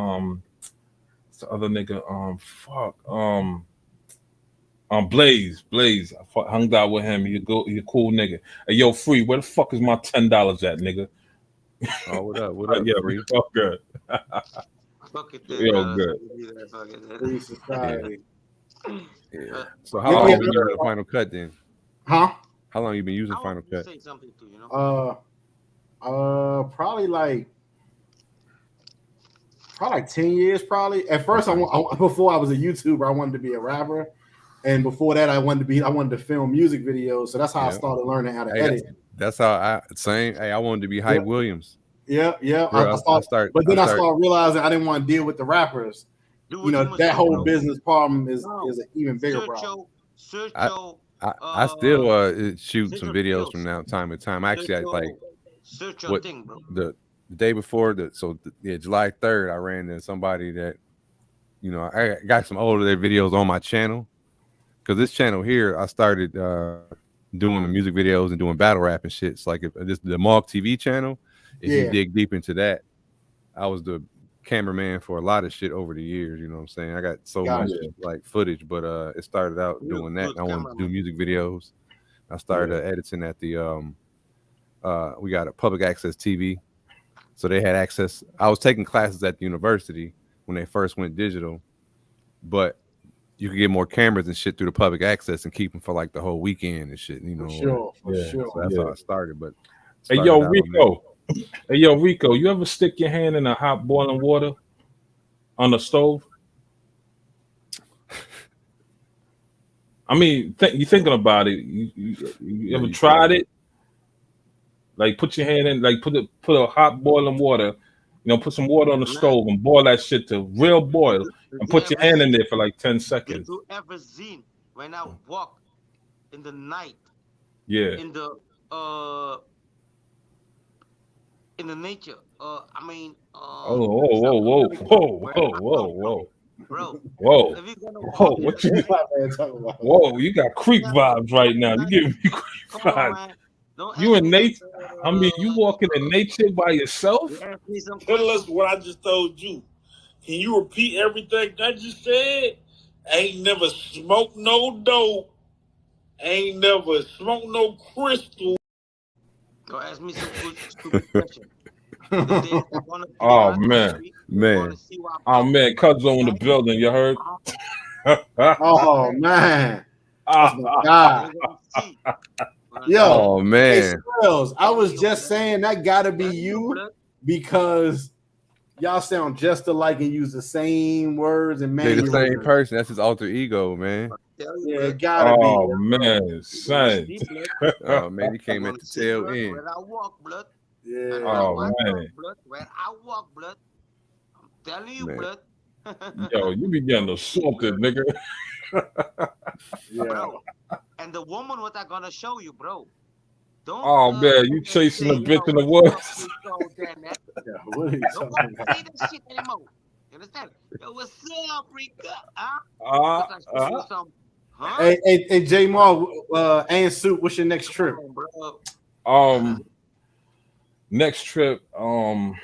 Blaze. I hung out with him. He a cool nigga. Hey, yo, Free, where the fuck is my $10 at, nigga? Oh, what up? What up, Yeah, Free? we all good. Fuck it, Yo, good. fuck it. Free society. Yeah. So how long Yeah, you been using Final Cut then? Huh? How long you been using I Final want to Cut? say something too, you know. Probably like 10 years. Probably at first, before I was a YouTuber, I wanted to be a rapper, and before that, I wanted to film music videos. So that's how I started learning how to edit. That's how I wanted to be Hype Williams. Yeah. Bro, I started realizing I didn't want to deal with the rappers. That whole business problem is an even bigger problem. I still shoot some videos from time to time. Actually, search your thing, bro. The day before July 3rd, I ran into somebody that I got some older videos on my channel, because this channel here I started doing the music videos and doing battle rap and shit. It's like the Mog TV channel. If you dig deep into that, I was the cameraman for a lot of shit over the years. You know what I'm saying? I got so much like footage, but it started out doing that. I wanted to do music videos. I started editing at the we got a public access TV, so they had access. I was taking classes at the university when they first went digital, but you could get more cameras and shit through the public access and keep them for like the whole weekend and shit. For sure. So that's how I started. But hey, yo, Rico, you ever stick your hand in a hot boiling water on the stove? I mean, you thinking about it? You ever tried it? Like, put your hand in, like, put a hot boiling water, put some water on the stove and boil that shit to real boil, and put your hand in there for like 10 seconds. Did you ever seen when I walk in the night? Yeah. In the nature. I mean. Whoa. Bro. Whoa. What you? Whoa, you got creep vibes right now. You giving me creep vibes. You in nature? I mean, you walking in nature by yourself? Tell us what I just told you. Can you repeat everything I just said? Ain't never smoked no dope. Ain't never smoked no crystal. Don't ask me some stupid question. Oh man. Oh man, cuz on the building, you heard? Oh man. God. Yo, oh man. Hey, I was just saying that gotta be you, because y'all sound just alike and use the same words and They're the same person. That's his alter ego, man. Yeah, it gotta be. Oh man, son. Oh man, he came at the tail end. Where I walk, blood. Yeah. Oh man. Blood. Where I walk, blood. I'm telling you, blood. Yo, you be getting assaulted, nigga. Yeah. Bro. And the woman, what I gonna show you, bro. Don't man, you chasing a bitch in the woods. What are you talking about? Say that shit anymore. You understand? Yo, what's up, Rika? Hey, J Mar, and Soup, what's your next trip? Next trip, all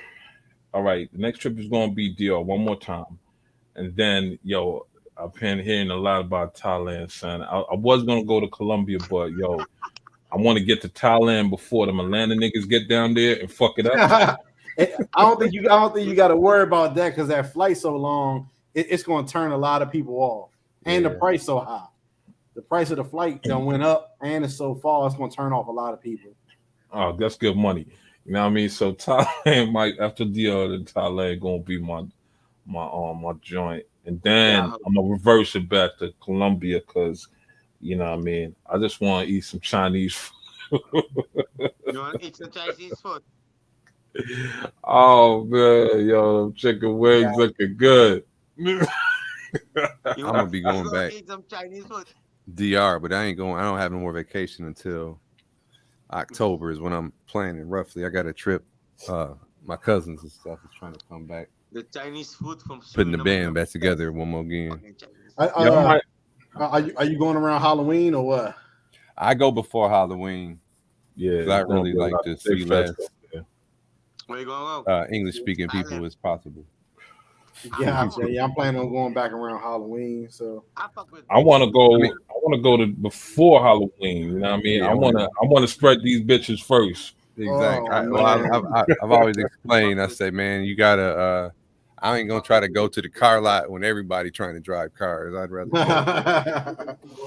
right. The next trip is gonna be DR one more time, and then I've been hearing a lot about Thailand, son. I was gonna go to Colombia, but I want to get to Thailand before the Atlanta niggas get down there and fuck it up. I don't think you got to worry about that, because that flight so long, it's going to turn a lot of people off, and the price so high. The price of the flight done went up, and it's so far, it's going to turn off a lot of people. Oh, that's good money. You know what I mean? So Thailand might, after DR, then Thailand gonna be my joint, and then I'm gonna reverse it back to Colombia, because you know what I mean, I just want to eat some Chinese food. You want to eat some Chinese food? Oh man, chicken wings looking good. I'm gonna be going back eat some Chinese food? DR, but I don't have no more vacation until October is when I'm planning roughly. I got a trip. My cousins and stuff is trying to come back. The Chinese food from putting the band back together one more again. Are you going around Halloween or what? I go before Halloween. Yeah, I really like to see less Where you going to go? English speaking people as possible. Yeah, I'm planning on going back around Halloween. So I want to go. I want to go to before Halloween. You know what I mean? I want to spread these bitches first. Exactly. Oh, man. I've always explained. I say, man, you gotta. I ain't gonna try to go to the car lot when everybody trying to drive cars. I'd rather.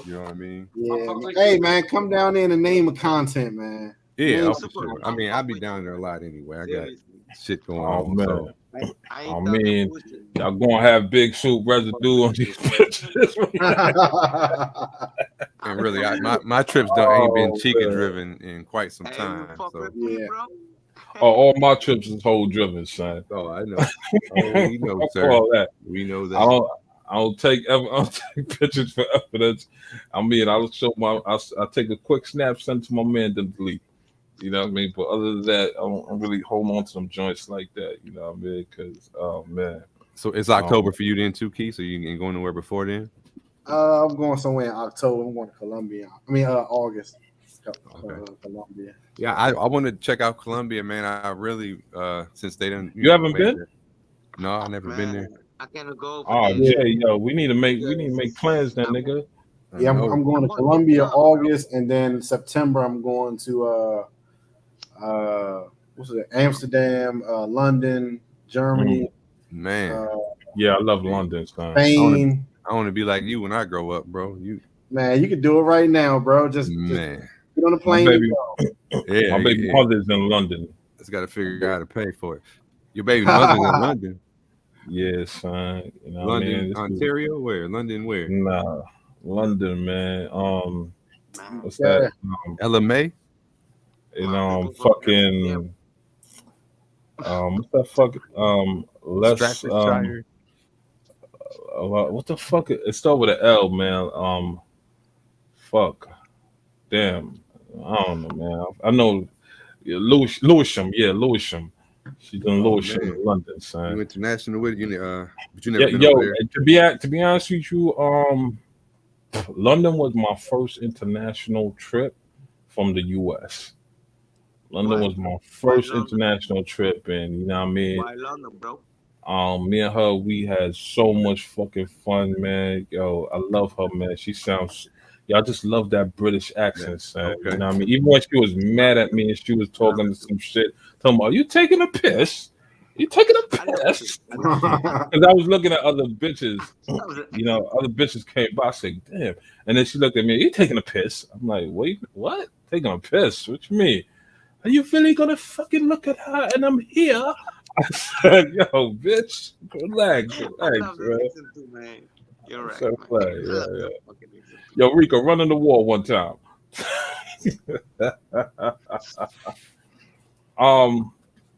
You know what I mean? Yeah. Hey, man, come down there in the name of content, man. Yeah, Name for sure. I mean, I be down there a lot anyway. I got shit going Oh on. man. So. I mean, y'all gonna have big soup residue on these pictures. And really, my trips ain't been Chica driven in quite some time. So yeah. All my trips is whole driven, son. Oh, I know. Oh, we know, sir. All that. We know that. I don't take pictures for evidence. I mean, I'll take a quick snap, send it to my man, then delete. You know what I mean? But other than that, I don't really hold on to them joints like that. You know what I mean? Because oh man. So it's October for you then too, Quis? So you ain't going nowhere before then? I'm going somewhere in October. I'm going to Colombia. I mean, August. Okay. Colombia. Yeah, I want to check out Colombia, man. I really since they didn't. You haven't been? There. No, I never been there. I can't go. Oh, Jay, yo, we need to make plans then, nigga. Yeah, I'm going to Colombia August, and then September I'm going to what's it? Amsterdam, London, Germany. Man, yeah, I love London, son. Spain. I want to be like you when I grow up, bro. You can do it right now, bro. Just get on the plane. My baby mother's in London. Just got to figure out how to pay for it. Your baby mother's in London. Yeah, son. You know London, what I mean? Ontario, where? London, where? Nah, London, man. What's that? LMA? And fucking what's that fucking less what the fuck? It started with an L, man. Fuck. Damn. I don't know, man. I know Lewisham. Yeah, Lewisham. She's in Lewisham in London, son. You international with you, but you never been yo, over there. To be honest with you, London was my first international trip from the US. London was my first international trip, and you know what I mean? Why London, bro? Me and her, we had so much fucking fun, man. Yo, I love her, man. She sounds, I just love that British accent, son. You know what I mean? Even when she was mad at me and she was talking some shit, talking about, you taking a piss? You taking a piss? Because I was looking at other bitches, you know, other bitches came by, I said, damn. And then she looked at me, you taking a piss? I'm like, wait, what? Taking a piss? What you mean? Are you really gonna fucking look at her and I'm here? I said, yo, bitch, relax, man. You're right. Yeah. Yo, Rico, run in the wall one time.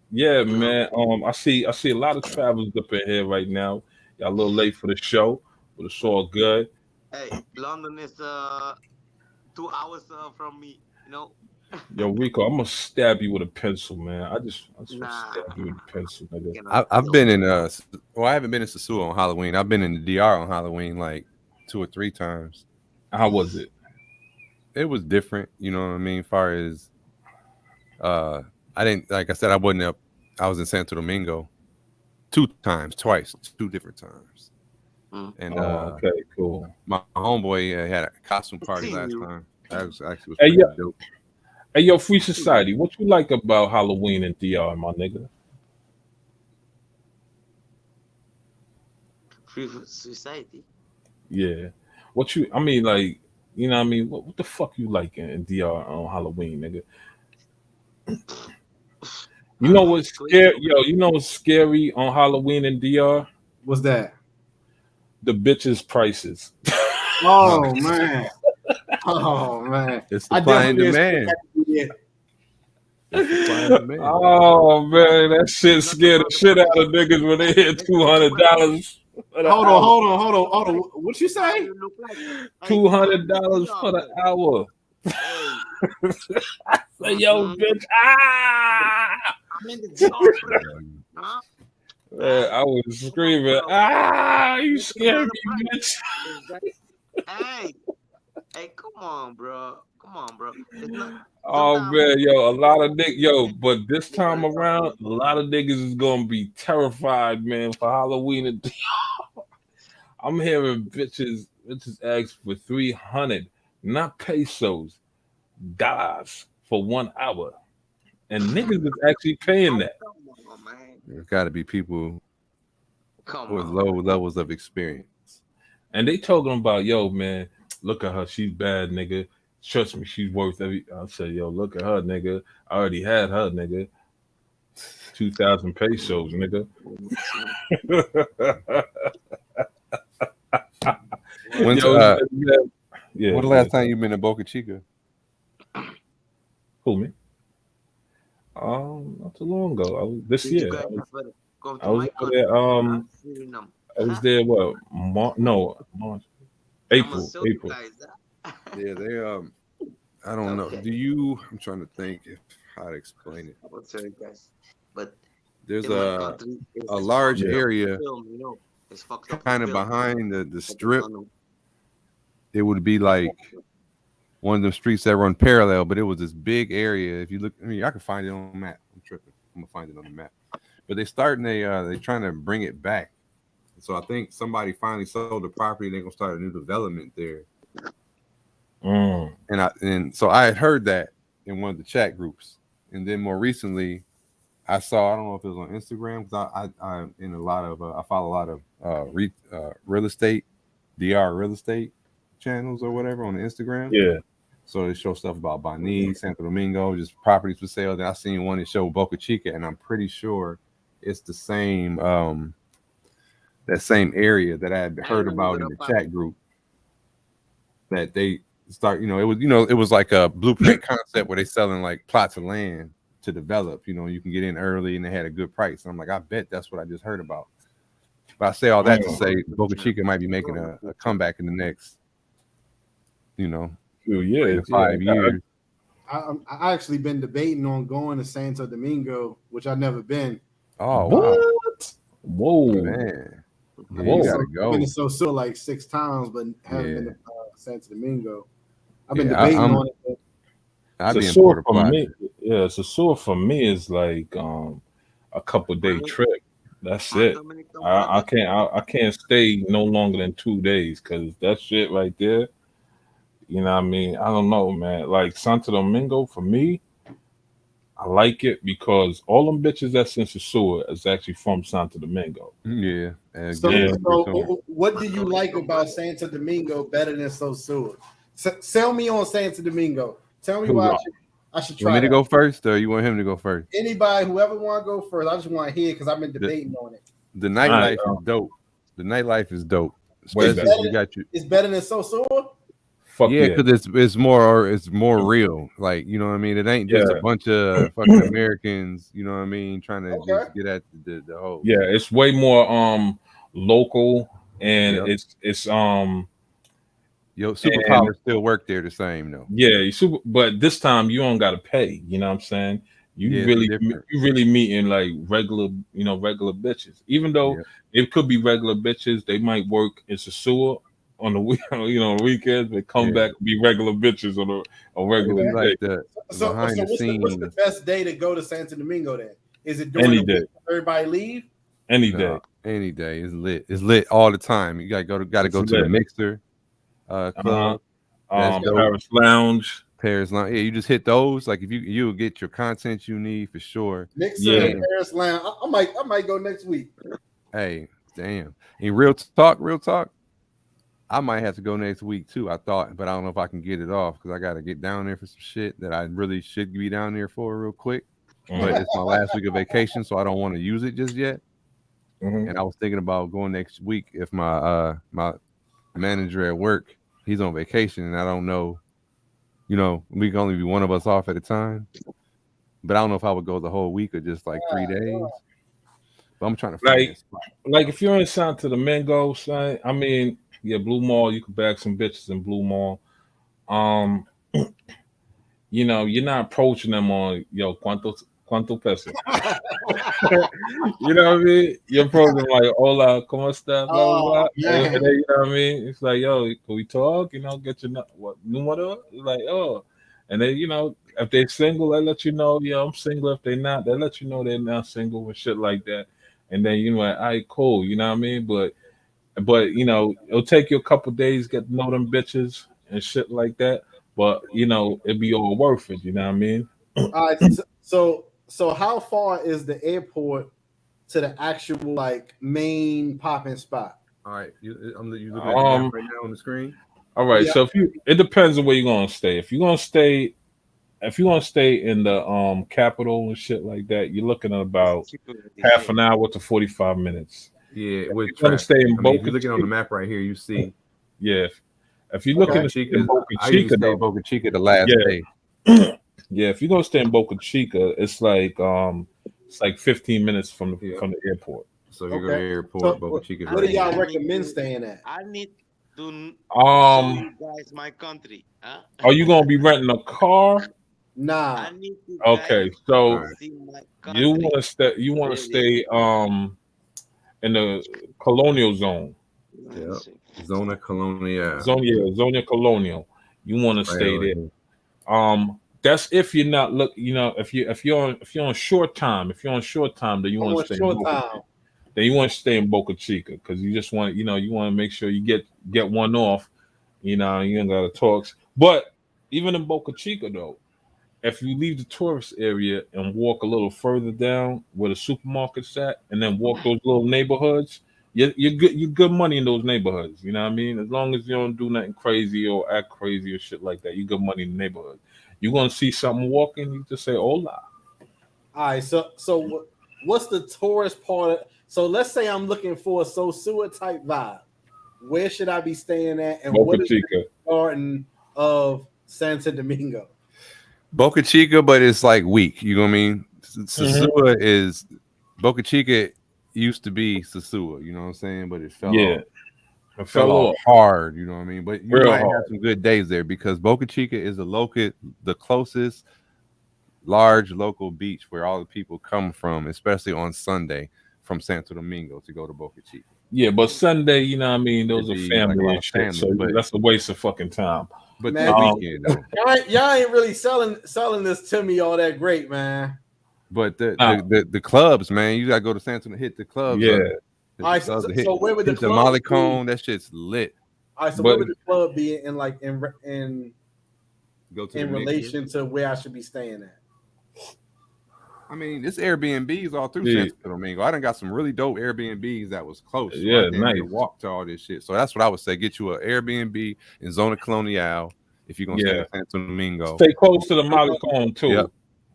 Yeah, man. I see a lot of travelers up in here right now. Y'all a little late for the show, but it's all good. Hey, London is 2 hours from me, you know. Yo, Rico, I'm gonna stab you with a pencil, man. I just want to stab you with a pencil, nigga. I've been in I haven't been in Sasua on Halloween. I've been in the DR on Halloween like 2 or 3 times. How was it? It was different, you know what I mean. As far as I didn't, like I said, I wasn't up. I was in Santo Domingo 2 different times. And okay, cool. My homeboy had a costume party last time. That was actually pretty dope. Hey, yo, Free Society, what you like about Halloween in DR, my nigga? Free Society? Yeah. I mean, like, you know what I mean? What the fuck you like in DR on Halloween, nigga? You know what's scary? Yo, you know what's scary on Halloween in DR? What's that? The bitches' prices. Oh, man. Oh man, it's supply and demand. Oh man, that shit scared the shit out of niggas when they hit $200. Hold on. What you say? $200 for the hour. Say, yo, bitch! I'm in the job. Man, I was screaming, you scared me, bitch. Hey, come on, bro. Oh man, yo, a lot of niggas, but this time around, a lot of niggas is gonna be terrified, man, for Halloween. And I'm hearing bitches ask for 300, not pesos, dollars for 1 hour, and niggas is actually paying that. Come on, man. There's got to be people Come with on. low levels of experience. And they talking about, yo, man, look at her, she's bad, nigga. Trust me, she's worth every. I said, yo, look at her, nigga. I already had her, nigga. 2,000 pesos, nigga. When's, Yo, when the last time you been to Boca Chica? Who, me? Not too long ago. This Did year. you guys ever go to I was my over there. country? Suriname. I was there. What? March, I'ma April. show you April. guys that. Yeah, they I don't know. Okay. Do you? I'm trying to think how to explain it. I will show you guys. But There's in my a country, it's large fucked up area film, you know. It's fucked up kind of film. behind the But strip. no, no. It would be like one of them streets that run parallel, but it was this big area. If you look, I mean, I can find it on the map. I'm tripping. I'm gonna find it on the map. But they trying to bring it back. So I think somebody finally sold the property. They're gonna start a new development there. And so I had heard that in one of the chat groups, and then more recently, I saw, I don't know if it was on Instagram, because I in a lot of I follow a lot of real estate, DR real estate channels or whatever on Instagram. Yeah. So they show stuff about Bani, Santo Domingo, just properties for sale. Then I seen one that showed Boca Chica, and I'm pretty sure it's the same that same area that I had heard about in the chat group. That they start, it was like a blueprint concept where they selling like plots of land to develop. You can get in early, and they had a good price. And I'm like, I bet that's what I just heard about. But I say all that to say Boca Chica might be making a comeback in the next, 5 years. I actually been debating on going to Santo Domingo, which I've never been. Oh, wow. Whoa, man. Yeah, Whoa. you gotta I've go. been to So like 6 times, but haven't been to Santo Domingo. I've been Yeah, debating on it. I'd be in sore Puerto for Plata. me. Yeah, it's a sore for me is like a couple day trip. That's it. I can't stay no longer than 2 days because that shit right there. You know what I mean? I don't know, man. Like Santo Domingo for me, I like it because all them bitches that's in Sosua is actually from Santo Domingo. Yeah. So what do you like about Santo Domingo better than Sosua? Sell me on Santo Domingo. Tell me why I should try. You want me to go first, or you want him to go first? Anybody, whoever want to go first, I just want to hear because I've been debating on it. The nightlife is dope. The nightlife is dope. Especially if you got you. It's better than Sosua. Yeah, because it's more real. Like, you know what I mean? It ain't just a bunch of fucking Americans, you know what I mean, trying to just get at the whole. Yeah, it's way more local, and it's your superpowers still work there the same though. Yeah, but this time you don't gotta pay. You know what I'm saying? You really meeting like regular bitches. Even though it could be regular bitches, they might work in Sosua on the weekends. They come back and be regular bitches on a regular day. Like so what's the best day to go to Santo Domingo then? Is it during any day? Everybody leave? Any day. Any day. It's lit. It's lit all the time. You gotta go to the Mixer club. Paris Lounge. Paris Lounge. Yeah, you just hit those. Like if you'll get your content you need for sure. Mixer and Paris Lounge. I might go next week. Hey, damn. And real talk. I might have to go next week too. I thought, but I don't know if I can get it off because I got to get down there for some shit that I really should be down there for real quick. But it's my last week of vacation, so I don't want to use it just yet. And I was thinking about going next week if my my manager at work, he's on vacation, and I don't know, we can only be one of us off at a time. But I don't know if I would go the whole week or just like 3 days. But I'm trying to find like if you're in Santo Domingo, son, I mean. Yeah, Blue Mall, you can bag some bitches in Blue Mall. You're not approaching them on, cuánto peso. You know what I mean? You're approaching them like, hola, ¿cómo está? Blah, blah. And then, you know what I mean? It's like, yo, can we talk? Get your número? Like, oh. And then, if they're single, they let you know, I'm single. If they're not, they let you know they're not single and shit like that. And then, like, all right, cool. You know what I mean? But it'll take you a couple days to get to know them bitches and shit like that. But it'd be all worth it. You know what I mean? All right. So how far is the airport to the actual like main popping spot? All right, you looking at the map right now on the screen. All right, Yeah. so it depends on where you're gonna stay. If you're gonna stay in the capital and shit like that, you're looking at about half an hour to 45 minutes. Yeah, with You're gonna stay in if Boca you're looking on the Chica. map right here, you see. Yeah, if you're looking Boca to stay Chica. in Boca I usually Chica, stay in though, Boca Chica the last Yeah. day. yeah, if you're gonna stay in Boca Chica, it's like 15 minutes from the airport. So if you go to Okay. the airport, So Boca Chica. Where do right y'all here. recommend staying at? I need to show Um, you guys my country. Huh? are you gonna be renting a car? Nah. I need to Okay, guys so All right. see my you country. want to stay. You want to stay in the colonial zone. Yep. Zona Colonial. Zona colonial. You want to stay there. That's if you're not if you're on short time. If you're on short time, then you want to stay in short Boca time. Chica. Then you want to stay in Boca Chica because you just want you want to make sure you get one off. You ain't got to talks. But even in Boca Chica though, if you leave the tourist area and walk a little further down where the supermarket's at, and then walk those little neighborhoods, you're good money in those neighborhoods. You know what I mean? As long as you don't do nothing crazy or act crazy or shit like that, you good money in the neighborhood. You're gonna see something walking, you just say hola. All right. So what's the tourist part? So let's say I'm looking for a Sosua type vibe. Where should I be staying at? And Boca what is Chica. the garden of Santo Domingo? Boca Chica, but it's like weak. You know what I mean? Sosua is Boca Chica used to be Sosua. You know what I'm saying? But it fell off. It fell off hard. You know what I mean? But you Real might hard. have some good days there because Boca Chica is the closest large local beach where all the people come from, especially on Sunday from Santo Domingo to go to Boca Chica. Yeah, but Sunday, you know what I mean? Those It'd are be like a family lot and of shit. family, So but- that's a waste of fucking time. But Man, the weekend though. Y'all ain't really selling this to me all that great, man. But the clubs, man, you gotta go to Santo to hit the clubs. Yeah. All right, so where would the hit the clubs Molly be? Cone? That shit's lit. All right, so But- where would the club be in Go to in the relation to where I should be staying at? I mean, it's Airbnbs all through Yeah. Santo Domingo. I done got some really dope Airbnbs that was close. Yeah, damn near nice. walk to all this shit. So that's what I would say. Get you an Airbnb in Zona Colonial if you're gonna stay in Santo Domingo. Stay close to the Molly Cone too.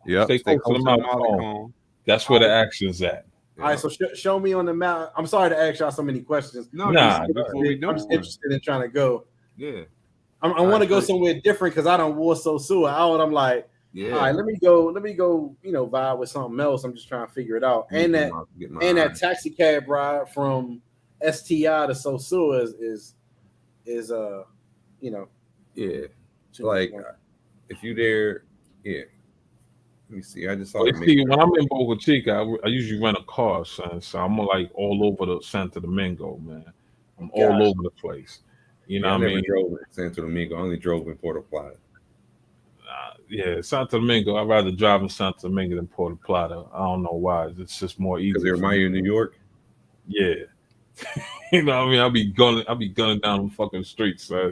Yep. Stay close to the Molly Cone. That's where the action's at. All right, so show me on the map. I'm sorry to ask y'all so many questions. No, Nah, that's what we I'm doing. just interested in trying to go. Yeah. I want to go somewhere different because I don't war Sosua out. I'm like, Yeah. all right, let me go, vibe with something else. I'm just trying to figure it out. And that taxi cab ride from STI to Sosua is Yeah. Like if you there, yeah. Let me see. I just saw. Well, see, when I'm in Boca Chica, I usually rent a car, son. So I'm like all over the Santo Domingo, man. I'm all over the place. You know I what I never mean? drove in Santo Domingo. I only drove in Puerto Plata. Yeah, Santo Domingo. I'd rather drive in Santo Domingo than Puerto Plata. I don't know why. It's just more easy. Because they remind you of New York? Yeah. You know what I mean? I'll be gunning down the fucking streets, so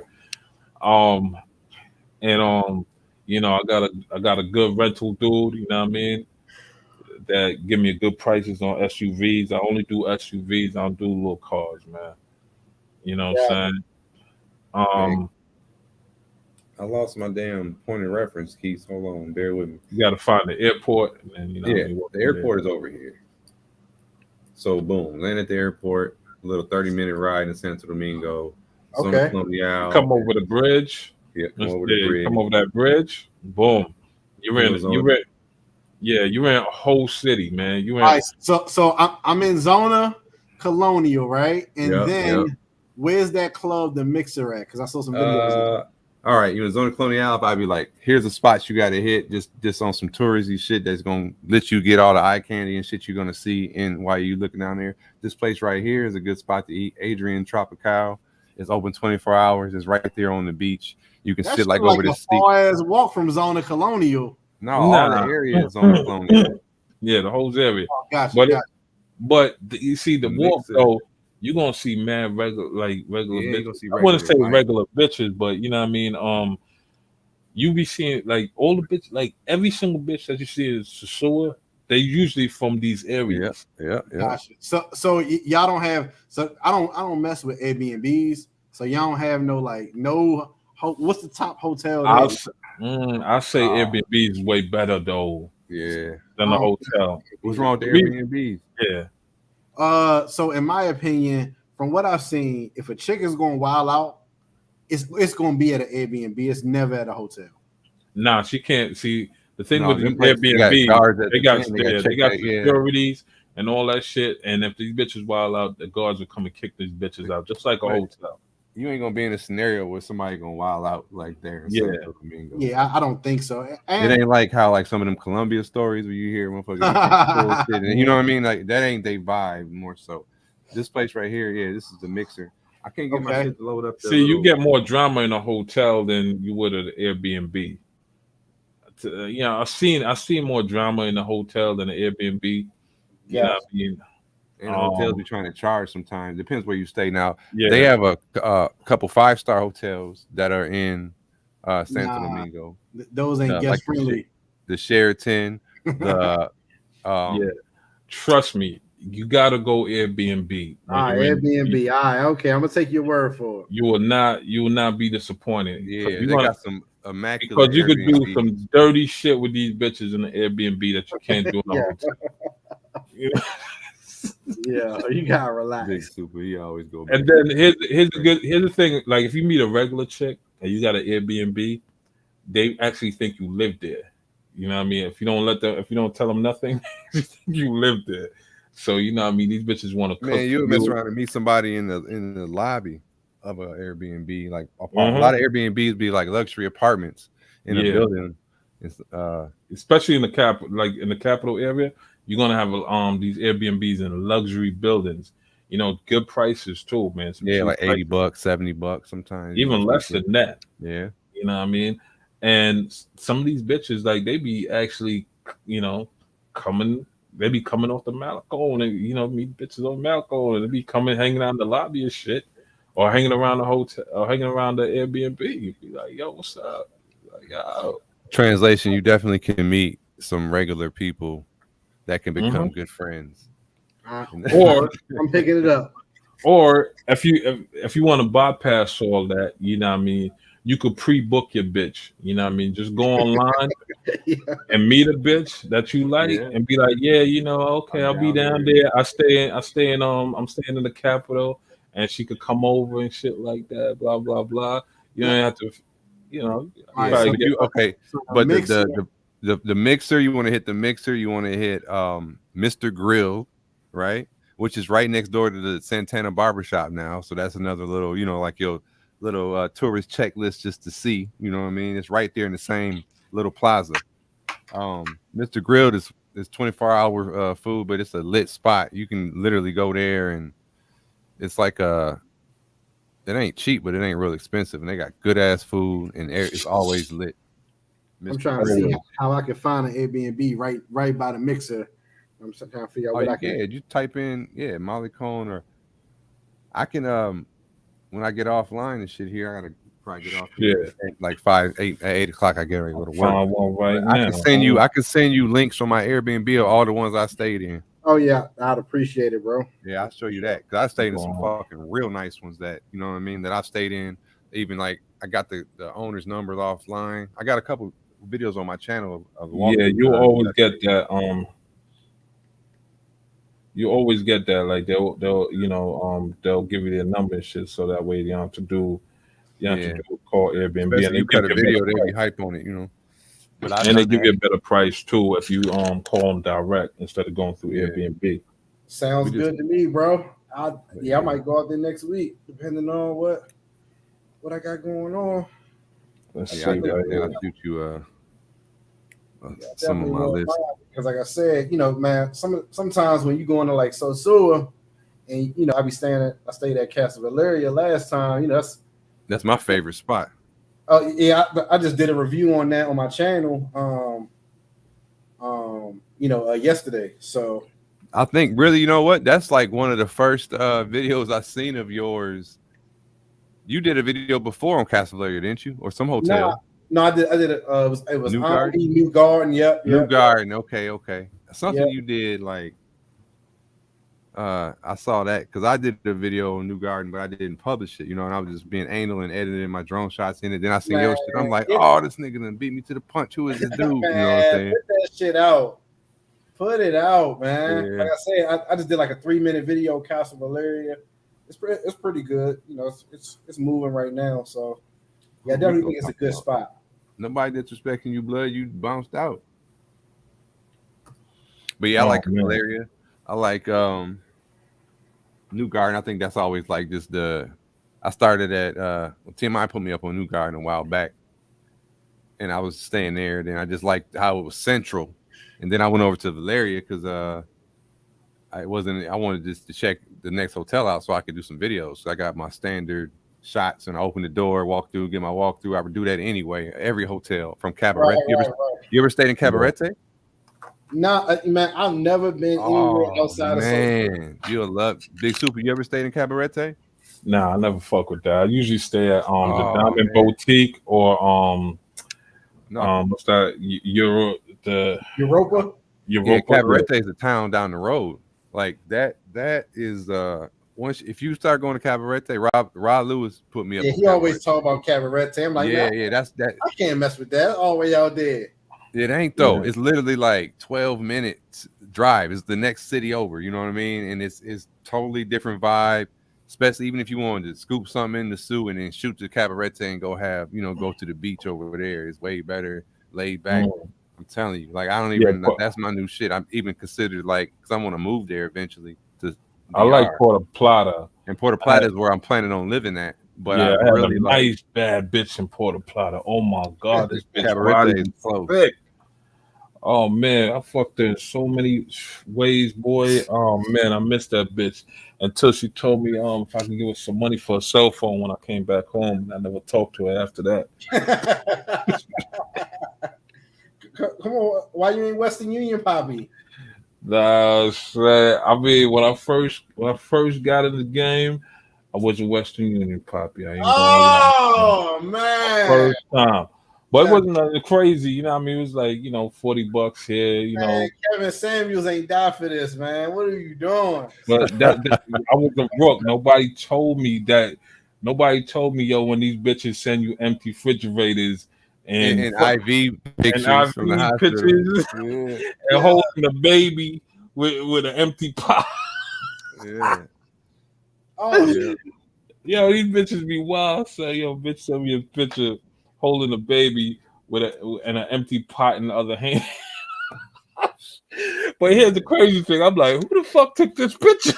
I got a good rental dude, you know what I mean? That give me good prices on SUVs. I only do SUVs, I don't do little cars, man. You know what I'm saying? I lost my damn point of reference, Keith. Hold on, bear with me. You gotta find the airport and the airport is over here. So boom, land at the airport, a little 30-minute ride in Santo Domingo. Okay. Come over the bridge. Yeah, come over the bridge. Come over that bridge. Boom. You're in a whole city, man. All right, so I'm in Zona Colonial, right? And where's that club, the Mixer at? Because I saw some videos. All right, you in Zona Colonial, I'd be like, here's a spot you got to hit just on some touristy shit that's going to let you get all the eye candy and shit you're going to see in while you looking down there. This place right here is a good spot to eat. Adrian Tropical. It's open 24 hours. It's right there on the beach. You can sit like over the steep. Far-ass walk from Zona Colonial. No, all the area is Zona Colonial. Yeah, the whole area. Oh, gotcha. But you see the walk though, you're gonna see mad regular bitches. I wouldn't say regular bitches, but you know what I mean. you be seeing like all the bitch, like every single bitch that you see is Sasua. They usually from these areas. Yeah. Gotcha. So y'all don't have. So I don't mess with Airbnbs. So y'all don't have no like no. What's the top hotel I'll there? I say Airbnb is way better though Yeah. than the hotel. What's wrong with the Airbnbs? Yeah. So in my opinion, from what I've seen, if a chick is going wild out, it's going to be at an Airbnb. It's never at a hotel. Nah, she can't see the thing No, with them these places got Airbnb. guards at They the got thing, they gotta check they got that, yeah. securities and all that shit. And if these bitches wild out, the guards will come and kick these bitches out, just like a Right. hotel. You ain't gonna be in a scenario where somebody gonna wild out like there. In Yeah. Santo Domingo. Yeah, I don't think so. And It ain't like how like some of them Colombia stories where you hear motherfuckers bullshit, and you know what I mean. Like that ain't they vibe more so. This place right here, yeah, this is the mixer. I can't get my Okay. shit to load up. See, you get more drama in a hotel than you would at an Airbnb. You know, I've seen more drama in a hotel than an Airbnb. You know what I mean? And hotels be trying to charge sometimes. Depends where you stay. Now Yeah. they have a couple 5-star hotels that are in Santo Domingo. Those ain't guest friendly. The Sheraton, the yeah. Trust me, you gotta go Airbnb. Airbnb. All right, okay. I'm gonna take your word for it. You will not be disappointed. Yeah, they got some immaculate. Because you could do some dirty shit with these bitches in the Airbnb that you can't do in a hotel. Yeah, you gotta relax. Big super, he always go. And then here's the thing. Like if you meet a regular chick and you got an Airbnb, they actually think you live there. You know what I mean? If you don't tell them nothing, you live there. So you know what I mean? These bitches want to cook. Man, you would mess around and meet somebody in the lobby of an Airbnb. Like a lot of Airbnbs be like luxury apartments in a building. It's, especially in the capital area, you're gonna have these Airbnbs in luxury buildings. You know, good prices too, man. Like $80, $70 sometimes. Even less than that. Yeah. You know what I mean? And some of these bitches, like they be actually, you know, they be coming off the Malco and you know, meet bitches on Malco and they be hanging out in the lobby and shit, or hanging around the hotel or hanging around the Airbnb. You be like, yo, what's up? Like, yo. Translation, you definitely can meet some regular people that can become good friends. Or I'm picking it up. Or if you want to bypass all that, you know what I mean, you could pre-book your bitch. You know what I mean? Just go online and meet a bitch that you like and be like, yeah, you know, okay, I'll be down there. I'm staying in the capital and she could come over and shit like that, blah, blah, blah. You don't have to, you know. But the mixer, you want to hit the mixer, you want to hit Mr. Grill, right? Which is right next door to the Santana Barbershop now. So that's another little, you know, like your little tourist checklist just to see, you know what I mean? It's right there in the same little plaza. Mr. Grilled is 24-hour food, but it's a lit spot. You can literally go there and it's like it ain't cheap, but it ain't real expensive, and they got good ass food and it's always lit. I'm trying to see how I can find an Airbnb right by the mixer. I'm trying to figure out what I can. Yeah, you type in Molly Cone, or I can when I get offline and shit here, I gotta probably get off at like 8 o'clock. I get ready to go to work. I can send you links from my Airbnb of all the ones I stayed in. Oh yeah, I'd appreciate it, bro. Yeah, I'll show you that because I stayed in some fucking real nice ones that you know what I mean that I stayed in. Even like I got the owner's numbers offline. I got a couple videos on my channel of you always get that. You always get that. Like they'll you know they'll give you their number and shit so that way you don't have to do call Airbnb. Especially and they you cut a video, they price. be hype on it, you know. But and they give you a better price too if you call them direct instead of going through Airbnb. Sounds good to me, bro. I might go out there next week, depending on what I got going on. Let's see. I'll shoot you some of my list. Because like I said, you know, man, sometimes when you go into like Sosua, and you know, I stayed at Casa Valeria last time, you know, that's my favorite spot. Oh yeah, I just did a review on that on my channel, yesterday. So I think really, you know what? That's like one of the first videos I've seen of yours. You did a video before on Casa Valeria, didn't you? Or some hotel? No, I did it. It was New Omni, Garden? New Garden. Yep. New Garden. Okay. Something Yep. you did like. I saw that because I did a video on New Garden, but I didn't publish it, and I was just being anal and editing my drone shots in it. Then I seen your shit. I'm like, oh, this nigga done beat me to the punch. Who is this dude? You know what I'm saying? Put that shit out. Put it out, man. Yeah. Like I said, I just did like a 3-minute video, Castle Valeria. It's pretty good. It's moving right now. So yeah, I definitely think it's a good spot. Nobody disrespecting you, blood. You bounced out. But yeah, I like Valeria. I like New Garden. I think that's always like just I started at Tim I put me up on New Garden a while back, and I was staying there. Then I just liked how it was central, and then I went over to Valeria because I wanted just to check the next hotel out so I could do some videos. So I got my standard shots and I opened the door, walk through, get my walkthrough. I would do that anyway. Every hotel from Cabaret. You ever stayed in Cabaret? Nah, man, I've never been anywhere outside of man. You'll love Big Super. You ever stayed in Cabaret? Nah, I never fuck with that. I usually stay at the Diamond Boutique or what's that? Europa. Yeah, Cabaret is a town down the road. Like that is once if you start going to Cabaret, Rod Lewis put me up. Yeah, he always talk about Cabaret. I'm like, that's that. I can't mess with that. All the way out there. It ain't though. Yeah. It's literally like 12 minutes drive. It's the next city over. You know what I mean? And it's totally different vibe. Especially even if you wanted to scoop something in the Sioux and then shoot to Cabaret and go to the beach over there. It's way better, laid back. I'm telling you, like I don't even. That's my new shit. I'm even considered like because I want to move there eventually. I like Puerto Plata, and Puerto Plata is where I'm planning on living at. But yeah, I really a nice bad bitch in Puerto Plata. Oh my god, this bitch Cabaret is so thick. Oh man, I fucked her in so many ways, boy. Oh man, I missed that bitch until she told me if I can give her some money for a cell phone when I came back home. I never talked to her after that. Come on, why you in Western Union, Poppy? Nah, I mean when I first got in the game, I was in Western Union, Poppy. I ain't man, first time. But it wasn't nothing crazy, you know what I mean? It was like, $40 here, man, Kevin Samuels ain't died for this, man. What are you doing? But I was a rook. Nobody told me, yo, when these bitches send you empty refrigerators and IV pictures from the hospital. And holding the baby with an empty pot. Yeah. Oh, yeah. Yo, these bitches be wild. So, bitch, send me a picture holding a baby and an empty pot in the other hand. But here's the crazy thing. I'm like, who the fuck took this picture?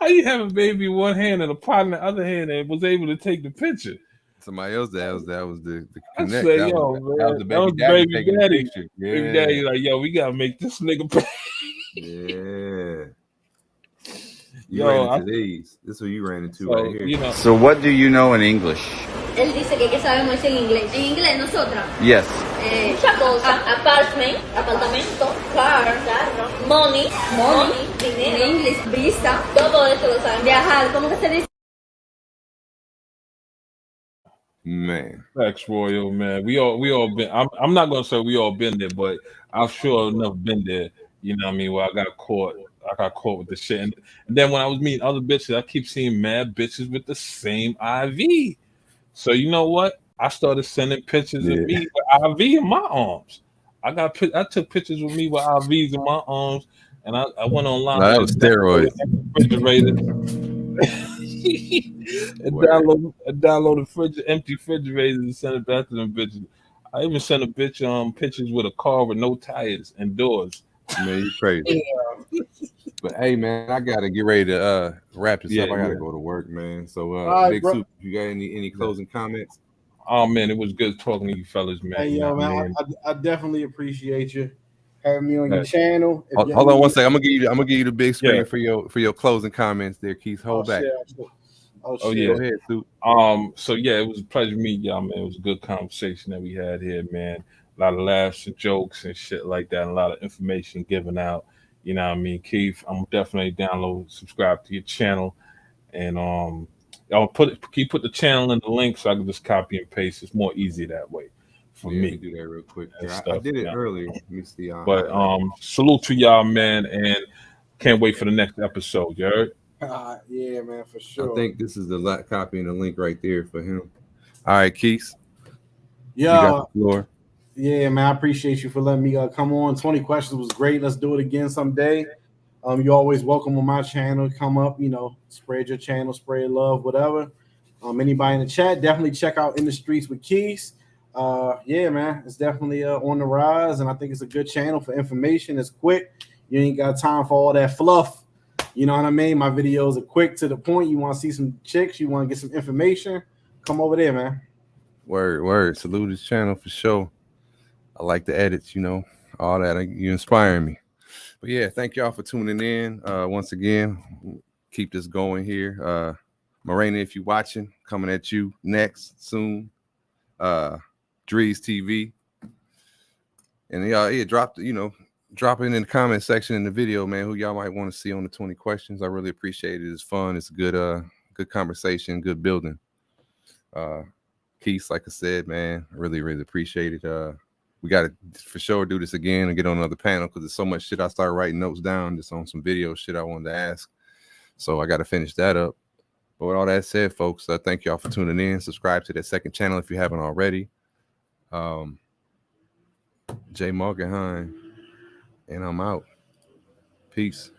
How you have a baby in one hand and a pot in the other hand and was able to take the picture? Somebody else that was the connect. I say, that was the baby daddy taking the picture. Yeah. Baby daddy like, yo, we gotta make this nigga pay. Yeah. You ran into these. This is what you ran into right here. So what do you know in English? Él dice que sabemos en inglés. En inglés nosotras. Yes. Muchas cosas. Apartamento, car, carro, money, dinero, en inglés, visa, todo eso lo saben. Viajar, ¿cómo que se dice? Man, Facts, Royal, man. We all been. I'm not gonna say we all been there, but I've sure enough been there. You know what I mean? Where I got caught with the shit, and then when I was meeting other bitches, I keep seeing mad bitches with the same IV. So you know what? I started sending pictures of me with IV in my arms. I took pictures with me with IVs in my arms, and I went online. No, that was steroids. and downloaded empty refrigerators and sent it back to them bitches. I even sent a bitch pictures with a car with no tires and doors. Man, you crazy. But hey, man, I gotta get ready to wrap this up. I gotta go to work, man. So, Big Soup, you got any closing comments? Oh man, it was good talking to you fellas, man. Hey, yo, man, I definitely appreciate you having me on your channel. Hold on one second. I'm gonna give you the big screen for your closing comments there, Keith. Hold back. Oh yeah. Go ahead, Soup. So yeah, it was a pleasure meeting y'all, man. It was a good conversation that we had here, man. A lot of laughs and jokes and shit like that, and a lot of information given out. You know what I mean, Keith? I'm definitely subscribe to your channel, and I'll put the channel in the link so I can just copy and paste. It's more easy that way for Yeah, me. we do that real quick. and I stuff, did it yeah. earlier. Let me see. But salute to y'all, man, and can't wait for the next episode. You heard? Yeah, man, for I sure. think this is the copy and the link right there for him. All right, Quis. Yeah, you got the floor. Yeah, man, I appreciate you for letting me come on. 20 questions was great. Let's do it again someday. You're always welcome on my channel. Come up, spread your channel, spread love, whatever. Anybody in the chat, definitely check out In the Streets with Quis. Yeah, man, it's definitely on the rise, and I think it's a good channel for information. It's quick. You ain't got time for all that fluff. You know what I mean? My videos are quick to the point. You want to see some chicks, you want to get some information, come over there, man. Word. Salute his channel for sure. I like the edits, all that. You inspiring me. But yeah, thank y'all for tuning in. Once again, keep this going here. Morena, if you're watching, coming at you next soon. Drees TV. And y'all, drop it in the comment section in the video, man, who y'all might want to see on the 20 questions. I really appreciate it. It's fun. It's a good conversation, good building. Quis, like I said, man, I really, really appreciate it. We got to for sure do this again and get on another panel because there's so much shit. I started writing notes down just on some video shit I wanted to ask. So I got to finish that up. But with all that said, folks, thank y'all for tuning in. Subscribe to that second channel if you haven't already. Jay Morgenheim, and I'm out. Peace.